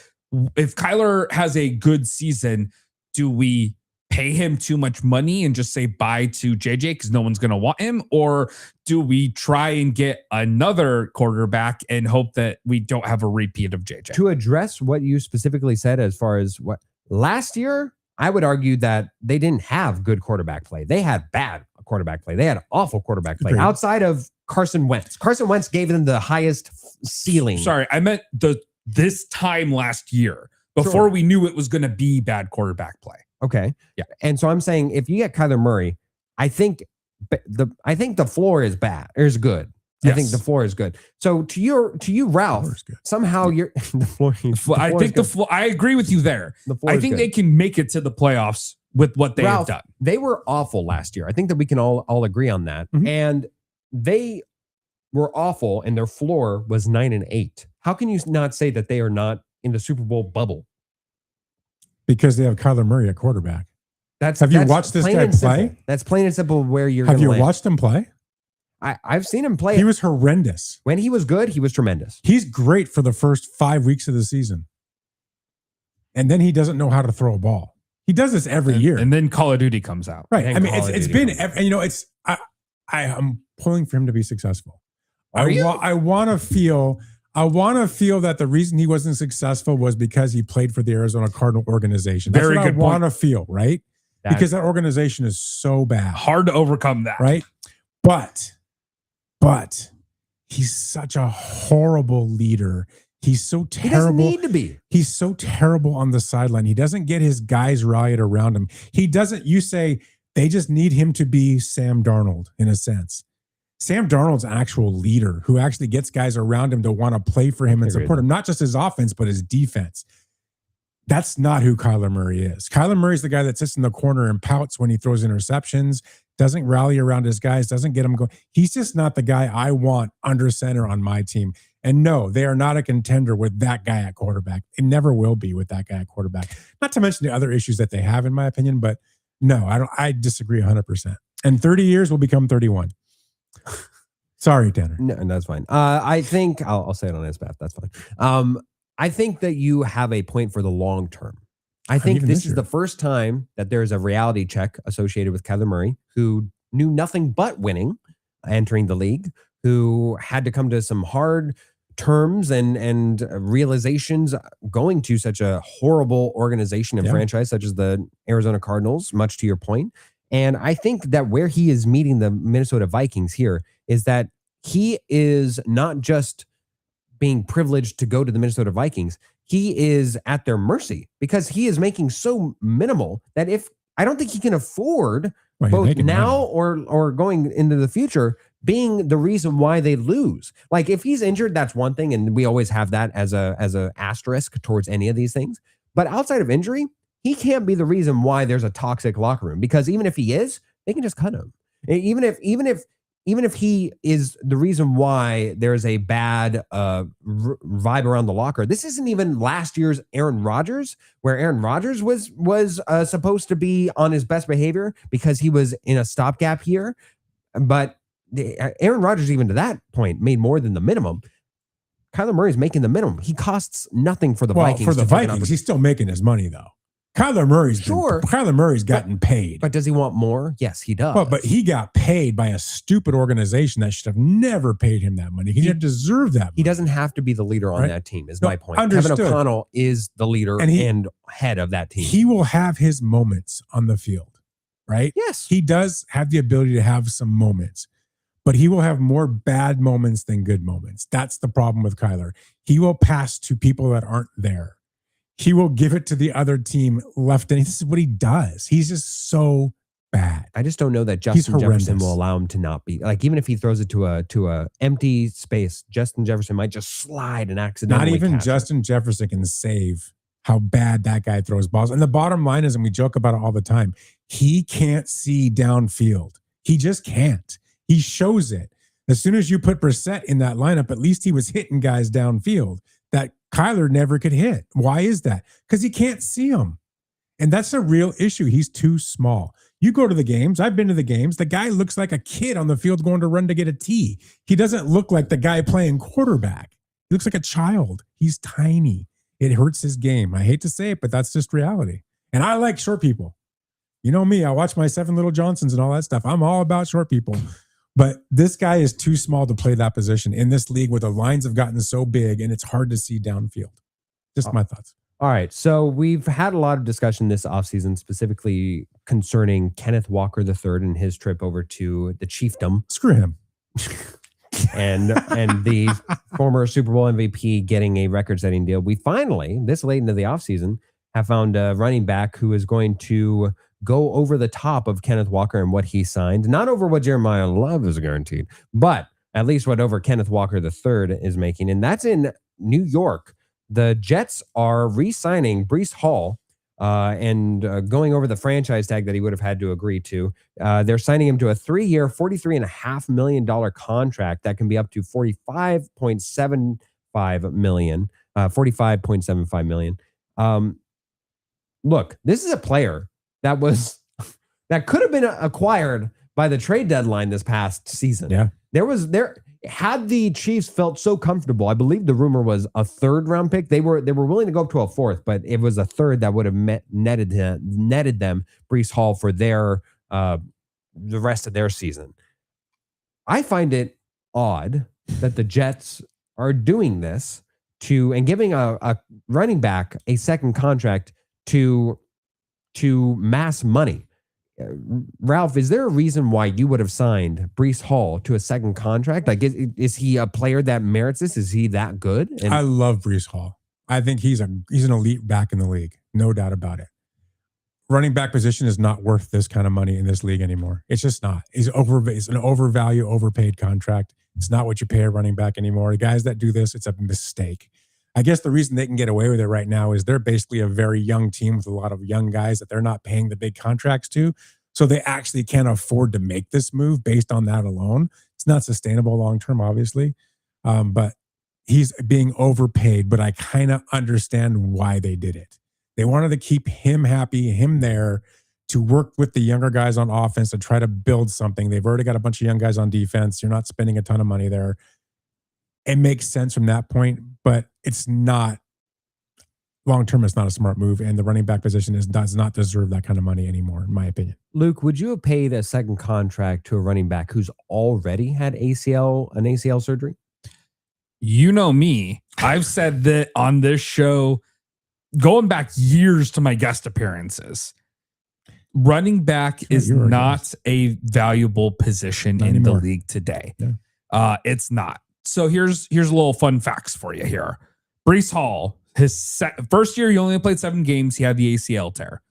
if Kyler has a good season, do we pay him too much money and just say bye to JJ because no one's going to want him? Or do we try and get another quarterback and hope that we don't have a repeat of JJ? To address what you specifically said as far as what last year, I would argue that they didn't have good quarterback play. They had bad quarterback play. They had awful quarterback play. Agreed. Outside of Carson Wentz. Carson Wentz gave them the highest ceiling. Sorry, I meant this time last year before we knew it was going to be bad quarterback play. Okay. Yeah. And so I'm saying if you get Kyler Murray, I think the floor is bad. Or is good. Yes. I think the floor is good. So to you, Ralph, somehow you're the floor. I think the floor. I agree with you there. The floor I is think good. they can make it to the playoffs with what they Ralph, have done. They were awful last year. I think that we can all agree on that. Mhm. And they were awful, and their floor was 9-8. How can you not say that they are not in the Super Bowl bubble? Because they have Kyler Murray at quarterback. That's Have you watched this plain guy and simple. play? That's plain and simple where you're Have gonna you land. watched him play? I've seen him play. He was horrendous. When he was good, he was tremendous. He's great for the first 5 weeks of the season. And then he doesn't know how to throw a ball. He does this every year. And then Call of Duty comes out. Right. And I mean, Call of it's Duty been, comes you know, it's, I'm pulling for him to be successful. Are you? I want to feel that the reason he wasn't successful was because he played for the Arizona Cardinal organization. That's Very what good I want to feel, right? Because that organization is so bad. Hard to overcome that. Right. But he's such a horrible leader. He's so He doesn't terrible. need to be. He's so terrible on the sideline. He doesn't get his guys rallied around him. He doesn't, you say they just need him to be Sam Darnold in a sense. Sam Darnold's an actual leader who actually gets guys around him to want to play for him and support him, not just his offense, but his defense. That's not who Kyler Murray is. Kyler Murray's the guy that sits in the corner and pouts when he throws interceptions, doesn't rally around his guys, doesn't get them going. He's just not the guy I want under center on my team. And no, they are not a contender with that guy at quarterback. It never will be with that guy at quarterback. Not to mention the other issues that they have, in my opinion, but no, I disagree 100%. And 30 years will become 31. Sorry, Tanner. No, that's fine. I think I'll say it on his behalf. That's fine. I think that you have a point for the long term. I think this is the first time that there's a reality check associated with Kyler Murray, who knew nothing but winning entering the league, who had to come to some hard terms and realizations going to such a horrible organization and franchise such as the Arizona Cardinals, much to your point. And I think that where he is meeting the Minnesota Vikings here is that he is not just being privileged to go to the Minnesota Vikings. he is at their mercy because he is making so minimal that I don't think he can afford both now or going into the future being the reason why they lose. Like if he's injured, that's one thing. And we always have that as a asterisk towards any of these things. But outside of injury, he can't be the reason why there's a toxic locker room, because even if he is, they can just cut him. Even if he is the reason why there's a bad vibe around the locker, this isn't even last year's Aaron Rodgers, where Aaron Rodgers was supposed to be on his best behavior because he was in a stopgap year. But Aaron Rodgers, even to that point, made more than the minimum. Kyler Murray's making the minimum. He costs nothing for the Vikings. For the Vikings, he's still making his money, though. Kyler Murray's gotten paid. But does he want more? Yes, he does. Well, but he got paid by a stupid organization that should have never paid him that money. He didn't deserve that money. He doesn't have to be the leader on that team, is my point. Understood. Kevin O'Connell is the leader and head of that team. He will have his moments on the field, right? Yes. He does have the ability to have some moments, but he will have more bad moments than good moments. That's the problem with Kyler. He will pass to people that aren't there. He will give it to the other team left. And this is what he does. He's just so bad. I just don't know that Justin Jefferson will allow him to not be like, even if he throws it to a empty space, Justin Jefferson might just slide and accidentally. Not even Justin Jefferson can save how bad that guy throws balls. And the bottom line is, and we joke about it all the time, he can't see downfield. He just can't. He shows it. As soon as you put Brissett in that lineup, at least he was hitting guys downfield that Kyler never could hit. Why is that? Because he can't see them. And that's a real issue. He's too small. You go to the games. I've been to the games. The guy looks like a kid on the field going to run to get a tee. He doesn't look like the guy playing quarterback. He looks like a child. He's tiny. It hurts his game. I hate to say it, but that's just reality. And I like short people. You know me. I watch my 7 Little Johnsons and all that stuff. I'm all about short people. But this guy is too small to play that position in this league where the lines have gotten so big and it's hard to see downfield. Just my thoughts. All right. So we've had a lot of discussion this offseason, specifically concerning Kenneth Walker III and his trip over to the chiefdom. Screw him. and the former Super Bowl MVP getting a record-setting deal. We finally, this late into the offseason, have found a running back who is going to go over the top of Kenneth Walker and what he signed. Not over what Jeremiah Love is guaranteed, but at least what over Kenneth Walker III is making. And that's in New York. The Jets are re-signing Breece Hall and going over the franchise tag that he would have had to agree to. They're signing him to a 3-year, $43.5 million contract that can be up to $45.75 million. Look, this is a player that could have been acquired by the trade deadline this past season. Yeah. Had the Chiefs felt so comfortable, I believe the rumor was a 3rd round pick. They were willing to go up to a 4th, but it was a 3rd that would have netted them Breece Hall for their the rest of their season. I find it odd that the Jets are doing this and giving a running back a second contract to mass money. Ralph, is there a reason why you would have signed Breece Hall to a second contract? Like, is he a player that merits this? Is he that good? And I love Breece Hall. I think he's an elite back in the league. No doubt about it. Running back position is not worth this kind of money in this league anymore. It's just not. It's an overvalued, overpaid contract. It's not what you pay a running back anymore. The guys that do this, it's a mistake. I guess the reason they can get away with it right now is they're basically a very young team with a lot of young guys that they're not paying the big contracts to. So they actually can't afford to make this move based on that alone. It's not sustainable long-term, obviously. But he's being overpaid, but I kind of understand why they did it. They wanted to keep him happy, him there, to work with the younger guys on offense to try to build something. They've already got a bunch of young guys on defense. You're not spending a ton of money there. It makes sense from that point, but it's not long-term. It's not a smart move. And the running back position does not deserve that kind of money anymore, in my opinion. Luke, would you have paid a second contract to a running back who's already had an ACL surgery? You know me. I've said that on this show, going back years to my guest appearances. Running back is not a valuable position in the league today. Yeah. It's not. So here's a little fun facts for you here. Breece Hall, His first year, he only played 7 games. He had the ACL tear.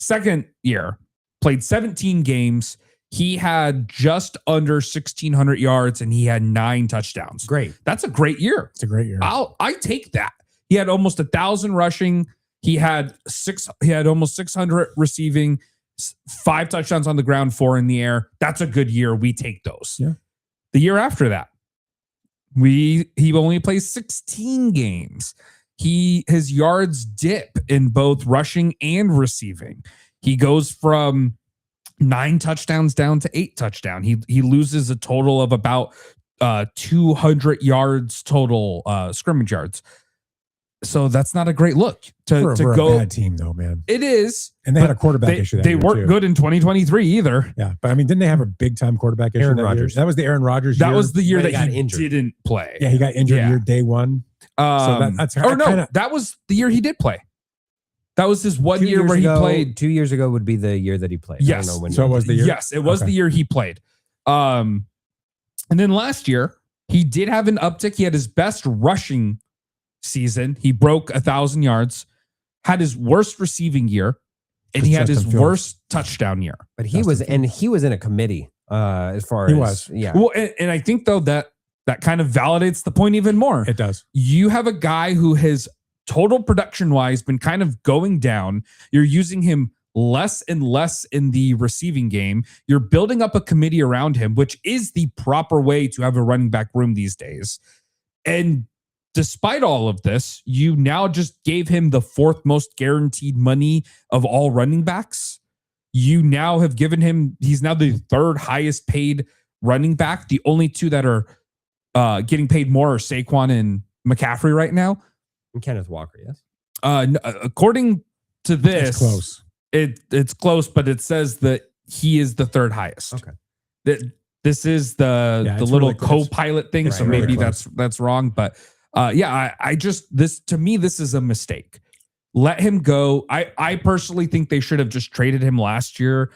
Second year, played 17 games. He had just under 1,600 yards and he had 9 touchdowns. Great. That's a great year. It's a great year. I take that. He had almost 1,000 rushing. He had almost 600 receiving, 5 touchdowns on the ground, 4 in the air. That's a good year. We take those. Yeah. The year after that, he only plays 16 games. His yards dip in both rushing and receiving. He goes from 9 touchdowns down to 8 touchdowns. He loses a total of about 200 yards total scrimmage yards. So that's not a great look to go. A bad team though, man. It is, and they had a quarterback issue. They weren't good in 2023 either. Yeah, but I mean, didn't they have a big time quarterback issue? Aaron that Rodgers. Year? That was the Aaron Rodgers. Year. That was the year that got he injured. didn't play. Yeah, he got injured year day 1. That was the year he did play. That was his 1 year where he played. 2 years ago would be the year that he played. Yes. I don't know when so it was the year. Yes, it was the year he played. And then last year he did have an uptick. He had his best rushing season. He broke 1,000 yards. Had his worst receiving year, and he had his worst touchdown year. But he was in a committee as far as he was. Yeah. Well, and I think though that kind of validates the point even more. It does. You have a guy who has total production wise been kind of going down. You're using him less and less in the receiving game. You're building up a committee around him, which is the proper way to have a running back room these days. And despite all of this, you now just gave him the 4th most guaranteed money of all running backs. You now have given him, he's now the 3rd highest paid running back. The only 2 that are getting paid more are Saquon and McCaffrey right now. And Kenneth Walker, yes. According to this, it's close. It's close, but it says that he is the 3rd highest. Okay. This is the little really co-pilot thing, right, so maybe that's wrong, but I just, this to me, this is a mistake. Let him go. I personally think they should have just traded him last year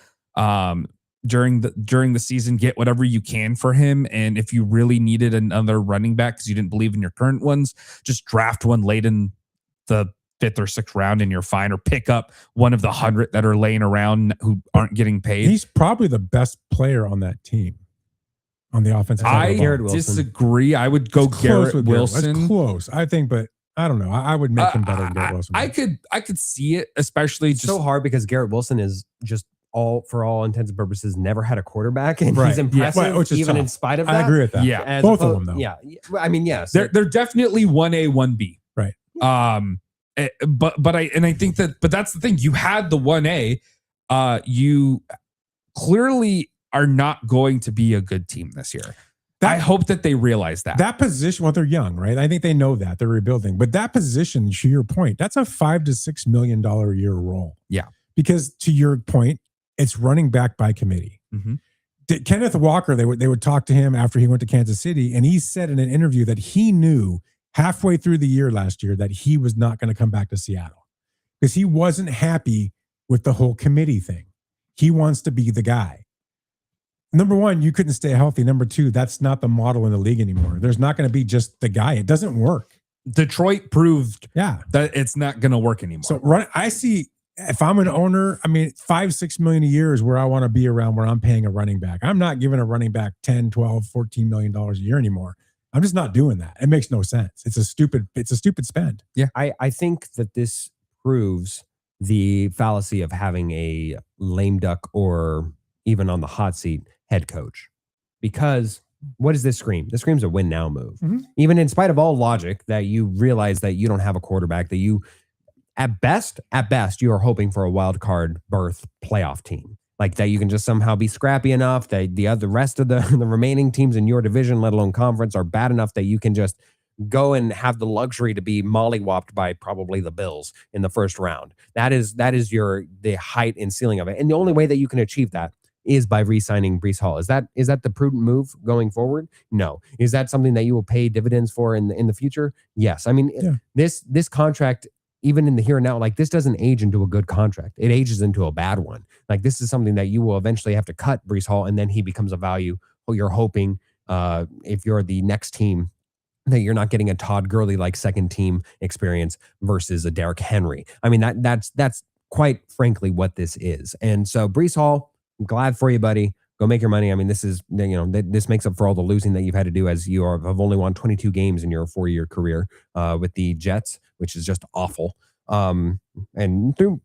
during the season. Get whatever you can for him, and if you really needed another running back because you didn't believe in your current ones, just draft one late in the 5th or 6th round and you're fine, or pick up one of the 100 that are laying around who aren't getting paid. He's probably the best player on that team. On the offensive side. I disagree. I would go Garrett Wilson. That's close, I think, but I don't know. I would make him better than Garrett Wilson. I could see it, especially just so hard because Garrett Wilson is just for all intents and purposes never had a quarterback, and he's impressive even in spite of that. I agree with that. Yeah, both of them though. Yeah, I mean, yes, they're definitely 1A, 1B. Right. But I think but that's the thing. You had the 1A. You clearly are not going to be a good team this year. I hope that they realize that. That position, well, they're young, right? I think they know that. They're rebuilding. But that position, to your point, that's a $5 to $6 million a year role. Yeah. Because to your point, it's running back by committee. Mm-hmm. Kenneth Walker, they would talk to him after he went to Kansas City, and he said in an interview that he knew halfway through the year last year that he was not going to come back to Seattle because he wasn't happy with the whole committee thing. He wants to be the guy. Number one, you couldn't stay healthy. Number 2, that's not the model in the league anymore. There's not going to be just the guy. It doesn't work. Detroit proved that it's not going to work anymore. So I see, if I'm an owner, I mean, $5-6 million a year is where I want to be around, where I'm paying a running back. I'm not giving a running back $10, $12, $14 million a year anymore. I'm just not doing that. It makes no sense. It's a stupid spend. Yeah. I think that this proves the fallacy of having a lame duck or even on the hot seat head coach, because what does this scream? This screams a win now move. Mm-hmm. Even in spite of all logic, that you realize that you don't have a quarterback, that you at best you are hoping for a wild card berth playoff team, like that you can just somehow be scrappy enough that the rest of the remaining teams in your division, let alone conference, are bad enough that you can just go and have the luxury to be mollywopped by probably the Bills in the first round. That is the height and ceiling of it, and the only way that you can achieve that is by re-signing Breece Hall. Is that the prudent move going forward? No. Is that something that you will pay dividends for in the future? Yes. I mean, this contract, even in the here and now, like, this doesn't age into a good contract. It ages into a bad one. Like, this is something that you will eventually have to cut Breece Hall, and then he becomes a value you're hoping if you're the next team that you're not getting a Todd Gurley like second team experience versus a Derrick Henry. I mean, that's quite frankly what this is. And so Breece Hall, I'm glad for you, buddy. Go make your money. I mean, this is, this makes up for all the losing that you've had to do, as you have only won 22 games in your 4-year career with the Jets, which is just awful. And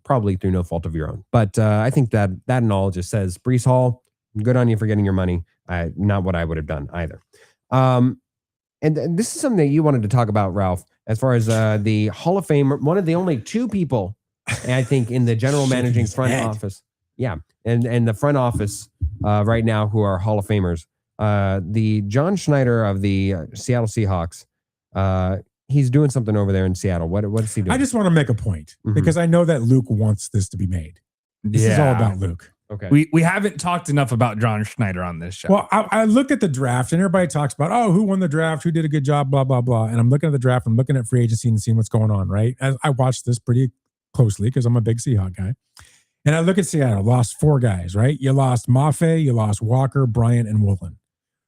probably through no fault of your own. But I think that and all just says, Breece Hall, good on you for getting your money. Not what I would have done either. And this is something that you wanted to talk about, Ralph, as far as the Hall of Fame, one of the only 2 people, I think, in the general managing front office. Yeah. And the front office right now who are Hall of Famers. The John Schneider of the Seattle Seahawks, he's doing something over there in Seattle. What is he doing? I just want to make a point because I know that Luke wants this to be made. This is all about Luke. Okay. We haven't talked enough about John Schneider on this show. Well, I look at the draft and everybody talks about, who won the draft, who did a good job, blah, blah, blah. And I'm looking at the draft, I'm looking at free agency and seeing what's going on, right? I watched this pretty closely because I'm a big Seahawk guy. And I look at Seattle, lost 4 guys, right? You lost Mafe, you lost Walker, Bryant, and Woolen,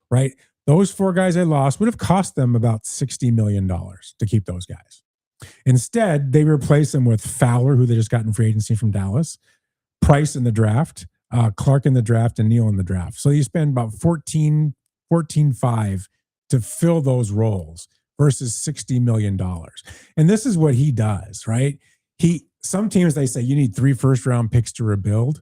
right? Those 4 guys they lost would have cost them about $60 million to keep those guys. Instead, they replaced them with Fowler, who they just got in free agency from Dallas, Price in the draft, Clark in the draft, and Neal in the draft. So you spend about $14.5 to fill those roles versus $60 million. And this is what he does, right? Some teams, they say you need 3 first-round picks to rebuild.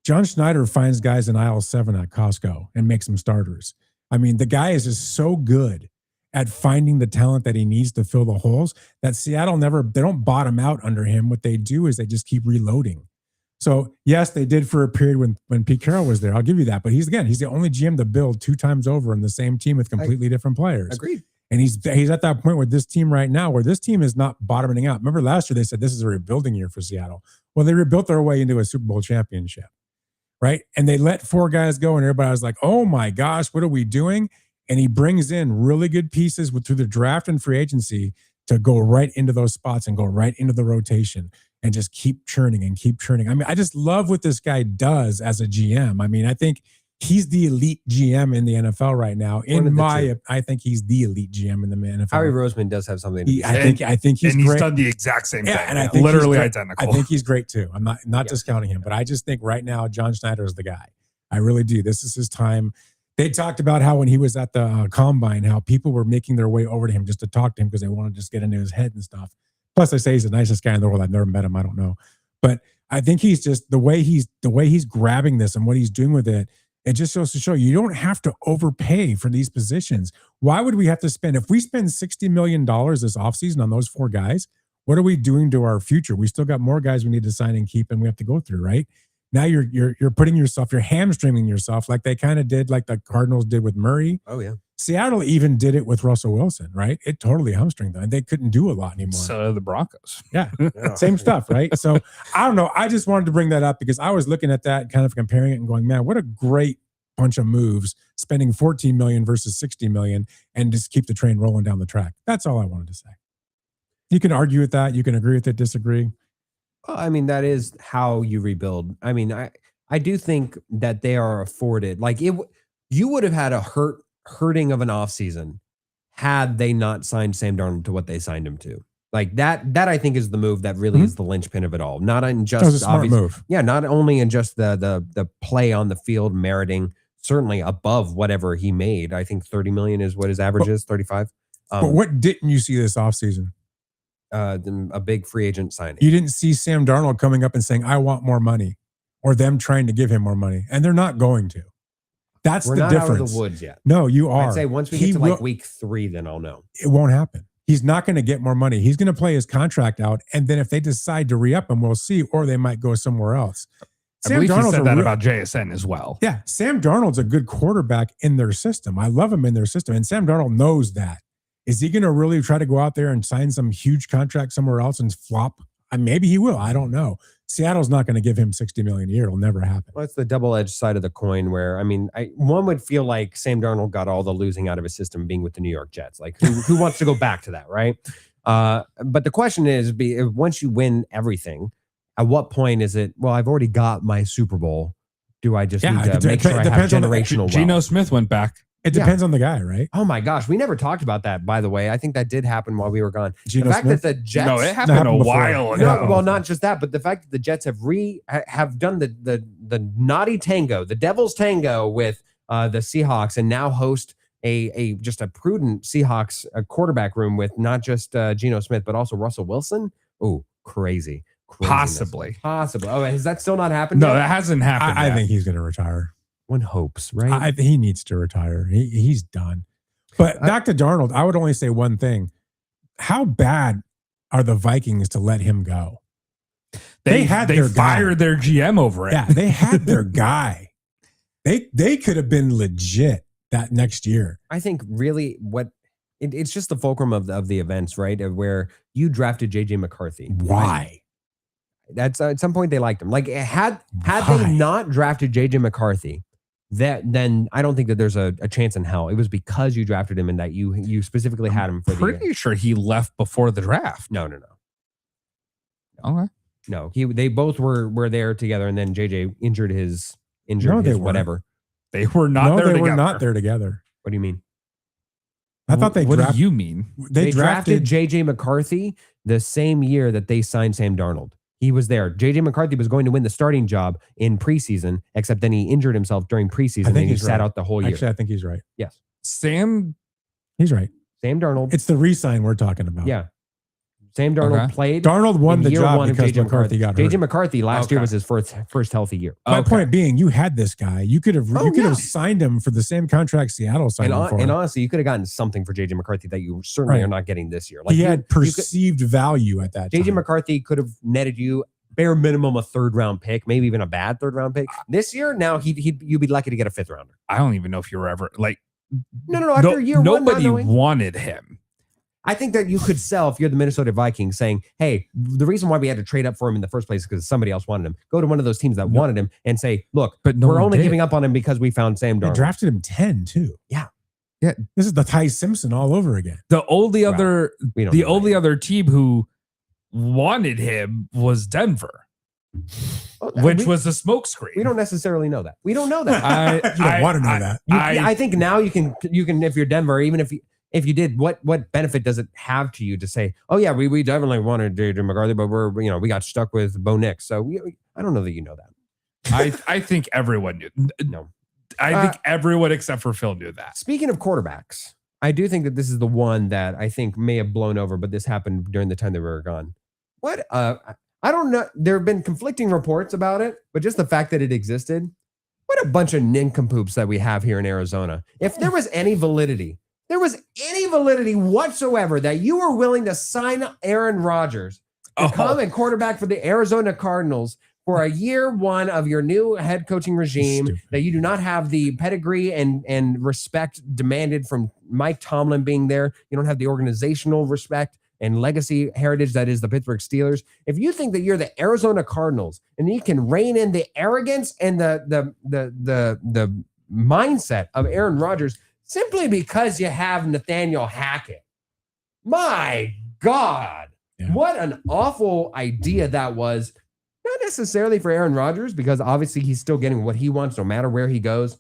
John Schneider finds guys in aisle 7 at Costco and makes them starters. I mean, the guy is just so good at finding the talent that he needs to fill the holes that Seattle they don't bottom out under him. What they do is they just keep reloading. So, yes, they did for a period when Pete Carroll was there. I'll give you that. But he's the only GM to build 2 times over in the same team with completely different players. Agreed. And he's at that point with this team right now where this team is not bottoming out. Remember last year they said this is a rebuilding year for Seattle. Well, they rebuilt their way into a Super Bowl championship, right? And they let 4 guys go and everybody was like, oh my gosh, what are we doing? And he brings in really good pieces through the draft and free agency to go right into those spots and go right into the rotation and just keep churning and keep churning. I mean, I just love what this guy does as a GM. I mean, I think he's the elite GM in the NFL right now. I think he's the elite GM in the NFL. Harry Roseman does have something to say. I think he's and great. He's done the exact same thing. And I think literally identical. I think he's great too. I'm not discounting him, but I just think right now John Schneider is the guy. I really do. This is his time. They talked about how when he was at the combine, how people were making their way over to him just to talk to him because they wanted to just get into his head and stuff. Plus, they say he's the nicest guy in the world. I've never met him. I don't know, but I think he's just the way he's grabbing this and what he's doing with it. It just goes to show you don't have to overpay for these positions. Why would we have to spend, if we spend $60 million this offseason on those 4 guys, what are we doing to our future? We still got more guys we need to sign and keep and we have to go through, right? Now you're putting yourself, you're hamstringing yourself like they kind of did, like the Cardinals did with Murray. Oh, yeah. Seattle even did it with Russell Wilson, right? It totally hamstringed them. They couldn't do a lot anymore. So the Broncos. Yeah. Same stuff, right? So I don't know. I just wanted to bring that up because I was looking at that, kind of comparing it and going, man, what a great bunch of moves, spending $14 million versus $60 million and just keep the train rolling down the track. That's all I wanted to say. You can argue with that. You can agree with it, disagree. Well, I mean, that is how you rebuild. I mean, I do think that they are afforded. Like you would have had a hurting of an offseason had they not signed Sam Darnold to what they signed him to. Like that I think is the move that really is the linchpin of it all. Not in just that was a smart move. Yeah, not only in just the play on the field meriting certainly above whatever he made. I think 30 million is what his average is, 35. But what didn't you see this offseason? A big free agent signing. You didn't see Sam Darnold coming up and saying, I want more money, or them trying to give him more money. And they're not going to. That's We're the not difference. out of the woods yet. No, you are. I'd say once we get to like week 3, then I'll know. It won't happen. He's not going to get more money. He's going to play his contract out. And then if they decide to re-up him, we'll see, or they might go somewhere else. I believe he said that about JSN as well. Yeah. Sam Darnold's a good quarterback in their system. I love him in their system. And Sam Darnold knows that. Is he going to really try to go out there and sign some huge contract somewhere else and flop? Maybe he will. I don't know. Seattle's not going to give him $60 million a year. It'll never happen. Well, it's the double-edged side of the coin where, I mean, one would feel like Sam Darnold got all the losing out of his system being with the New York Jets. Like, who wants to go back to that, right? But the question is, once you win everything, at what point is it, well, I've already got my Super Bowl. Do I just need to make sure I have generational wealth? Geno Smith went back. It depends on the guy, right? Oh my gosh, we never talked about that. By the way, I think that did happen while we were gone. Geno the fact Smith? that the Jets, No, it happened a before. while ago. no, well, not just that, but the fact that the Jets have done the naughty tango, the devil's tango with the Seahawks, and now host a just a prudent Seahawks quarterback room with not just Geno Smith but also Russell Wilson. Oh, crazy. Possibly. Oh, has that still not happened? No, yet? that hasn't happened. I yet. think he's going to retire. One hopes, right? He needs to retire. He's done. But back to Darnold, I would only say one thing. How bad are the Vikings to let him go? They fired their GM over it. Yeah, they had their guy. They could have been legit that next year. I think really it's just the fulcrum of the events, right? Of where you drafted JJ McCarthy. Why? That's at some point they liked him. Like had they not drafted JJ McCarthy, then I don't think that there's a chance in hell. It was because you drafted him and that you specifically had him for the year. Pretty sure he left before the draft. No. Okay. No, they both were there together, and then JJ injured his whatever. They were not there together. Were not there together. What do you mean? I thought they What drafted. do you mean? They drafted JJ McCarthy the same year that they signed Sam Darnold. He was there. JJ McCarthy was going to win the starting job in preseason, except then he injured himself during preseason and he sat out the whole year. Actually, I think he's right. Yes. He's right. Sam Darnold. It's the re-sign we're talking about. Yeah. Sam Darnold played. Darnold won the year job one of because JJ McCarthy got hurt. JJ McCarthy last year was his first healthy year. My point being, you had this guy. You could have signed him for the same contract Seattle signed him for. And honestly, you could have gotten something for JJ McCarthy that you certainly are not getting this year. Like he had perceived value at that time. JJ McCarthy could have netted you bare minimum a 3rd round pick, maybe even a bad 3rd round pick. This year, now you'd be lucky to get a 5th rounder. I don't even know if you were ever like. No. After year one, nobody wanted him. I think that you could sell if you're the Minnesota Vikings saying, hey, the reason why we had to trade up for him in the first place is because somebody else wanted him. Go to one of those teams that wanted him and say, look, but we're only giving up on him because we found Sam Darnold. They drafted him 10 too. Yeah. This is the Ty Simpson all over again. The only other team who wanted him was Denver. Which was a smokescreen. We don't necessarily know that. We don't know that. You don't want to know that. I think now you can if you're Denver, even if you did, what benefit does it have to you to say, oh yeah, we definitely wanted JJ McCarthy, but we got stuck with Bo Nix. So I don't know that you know that. I think everyone knew. No. I think everyone except for Phil knew that. Speaking of quarterbacks, I do think that this is the one that I think may have blown over, but this happened during the time they were gone. I don't know. There have been conflicting reports about it, but just the fact that it existed, what a bunch of nincompoops that we have here in Arizona. If there was any validity whatsoever that you were willing to sign Aaron Rodgers to come and quarterback for the Arizona Cardinals for a year one of your new head coaching regime, that you do not have the pedigree and respect demanded from Mike Tomlin being there. You don't have the organizational respect and legacy heritage that is the Pittsburgh Steelers. If you think that you're the Arizona Cardinals and you can rein in the arrogance and the mindset of Aaron Rodgers simply because you have Nathaniel Hackett, my God, what an awful idea that was. Not necessarily for Aaron Rodgers, because obviously he's still getting what he wants no matter where he goes.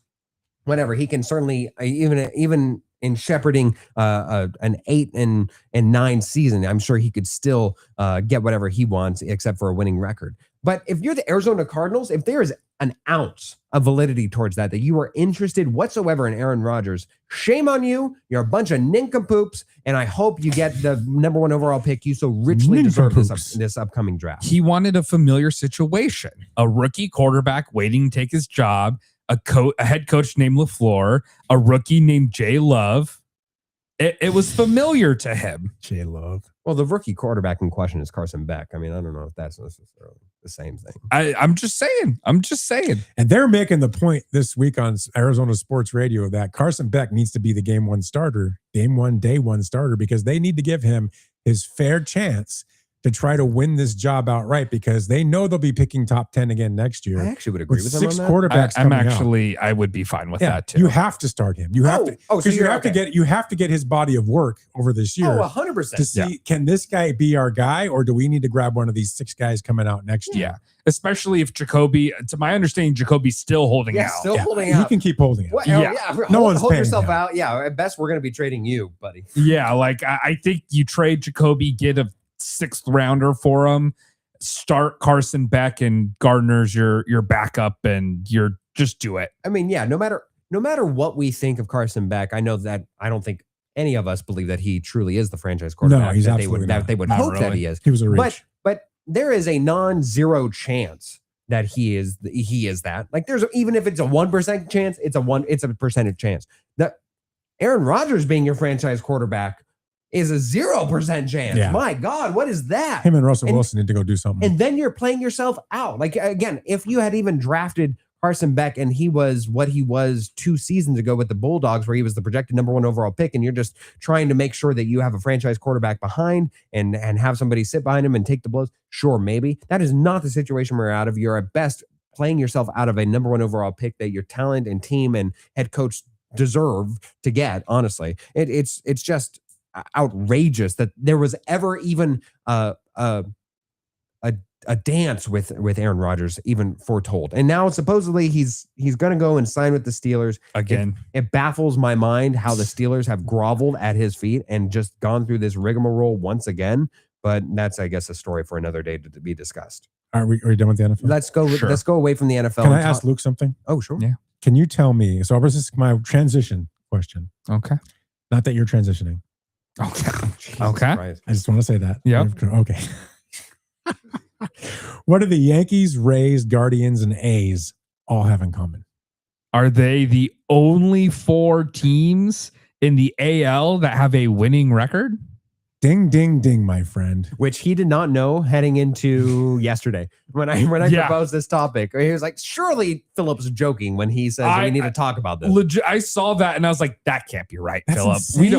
Whatever, he can certainly even in shepherding an 8-9 season, I'm sure he could still get whatever he wants except for a winning record. But if you're the Arizona Cardinals, if there is an ounce of validity towards that you are interested whatsoever in Aaron Rodgers, shame on you. You're a bunch of nincompoops, and I hope you get the number 1 overall pick you so richly deserve this upcoming draft. He wanted a familiar situation, a rookie quarterback waiting to take his job, a head coach named LaFleur, a rookie named Jay Love. It was familiar to him. Jay Love. Well, the rookie quarterback in question is Carson Beck. I mean, I don't know if that's necessarily the same thing. I'm just saying. And they're making the point this week on Arizona Sports Radio that Carson Beck needs to be the day one starter, because they need to give him his fair chance to try to win this job outright because they know they'll be picking top 10 again next year. I actually would agree with them on 6 that. quarterbacks I would be fine with that too. You have to start him. You have to because you have to get his body of work over this year. 100%. To see can this guy be our guy, or do we need to grab one of these 6 guys coming out next year? Yeah, especially if Jacoby. To my understanding, Jacoby's still holding out. Holding out. He can keep holding out. No one's hold paying yourself him. out. Yeah, at best we're going to be trading you, buddy. Yeah, like I think you trade Jacoby, get a 6th rounder for him, start Carson Beck, and Gardner's your backup, and you're just do it. I mean, yeah, no matter what we think of Carson Beck, I know that I don't think any of us believe that he truly is the franchise quarterback. No, he's that absolutely they would hope really. that he is. He was a reach. But there is a non-zero chance that he is that. Like there's even if it's a 1% chance, it's a percentage chance. That Aaron Rodgers being your franchise quarterback is a 0% chance. Yeah. My God, what is that? Him and Russell Wilson need to go do something. And then you're playing yourself out. Like again, if you had even drafted Carson Beck and he was what he was 2 seasons ago with the Bulldogs, where he was the projected number 1 overall pick, and you're just trying to make sure that you have a franchise quarterback behind and have somebody sit behind him and take the blows. Sure, maybe. That is not the situation we're out of. You're at best playing yourself out of a number 1 overall pick that your talent and team and head coach deserve to get. Honestly, it's just outrageous that there was ever even a dance with Aaron Rodgers even foretold. And now supposedly he's going to go and sign with the Steelers. Again, It baffles my mind how the Steelers have groveled at his feet and just gone through this rigmarole once again. But that's, I guess, a story for another day to be discussed. Are we done with the NFL? Let's go. Sure. Let's go away from the NFL. Can I ask Luke something? Oh, sure. Yeah. Can you tell me? So this is my transition question. okay. Not that you're transitioning. Okay. Jesus Okay. Christ. I just want to say that. Yeah. Okay. What do the Yankees, Rays, Guardians, and A's all have in common? Are they the only 4 teams in the AL that have a winning record? Ding, ding, ding, my friend. Which he did not know heading into yesterday when I proposed this topic. He was like, surely Phillips is joking when he says we need to talk about this. Legit, I saw that and I was like, that can't be right, That's Philip. insane. We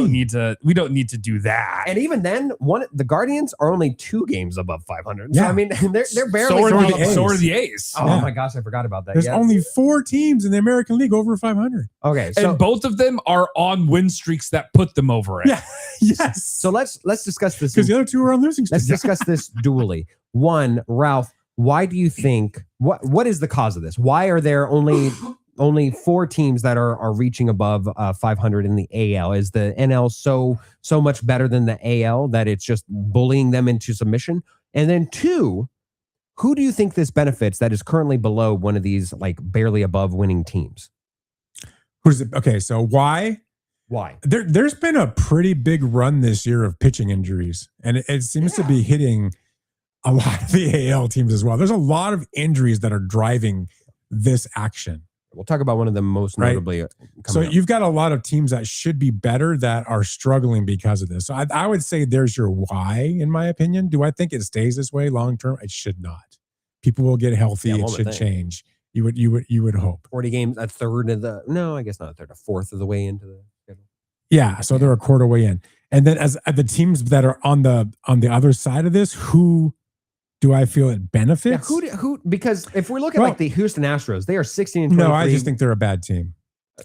don't need to do that. And even then, the Guardians are only 2 games above 500. Yeah. So I mean, they're barely. So are the A's. Oh Yeah. my gosh, I forgot about that. There's only 4 teams in the American League over 500. Okay, so And both of them are on win streaks that put them over it. Yeah. Yes. so let's discuss this. Because the other 2 are on losing Let's streaks. discuss this dually. One, Ralph, why do you think what is the cause of this? Why are there only 4 teams that are reaching above 500 in the AL? Is the NL so much better than the AL that it's just bullying them into submission? And then 2, who do you think this benefits that is currently below one of these like barely above winning teams? Who's it? Okay, so why? Why? There's been a pretty big run this year of pitching injuries, and it seems to be hitting a lot of the AL teams as well. There's a lot of injuries that are driving this action. We'll talk about one of them most Right. notably. So you've got a lot of teams that should be better that are struggling because of this. So I would say there's your why, in my opinion. Do I think it stays this way long term? It should not. People will get healthy. Yeah, It one would should think. change. You would hope. 40 games, a third of the I guess not a third, a fourth of the way into the schedule. Yeah, so they're a quarter way in. And then as the teams that are on the other side of this, who do I feel it benefits? Yeah, who? Because if we're looking at like the Houston Astros, they are 16 and 23. No, I just think they're a bad team.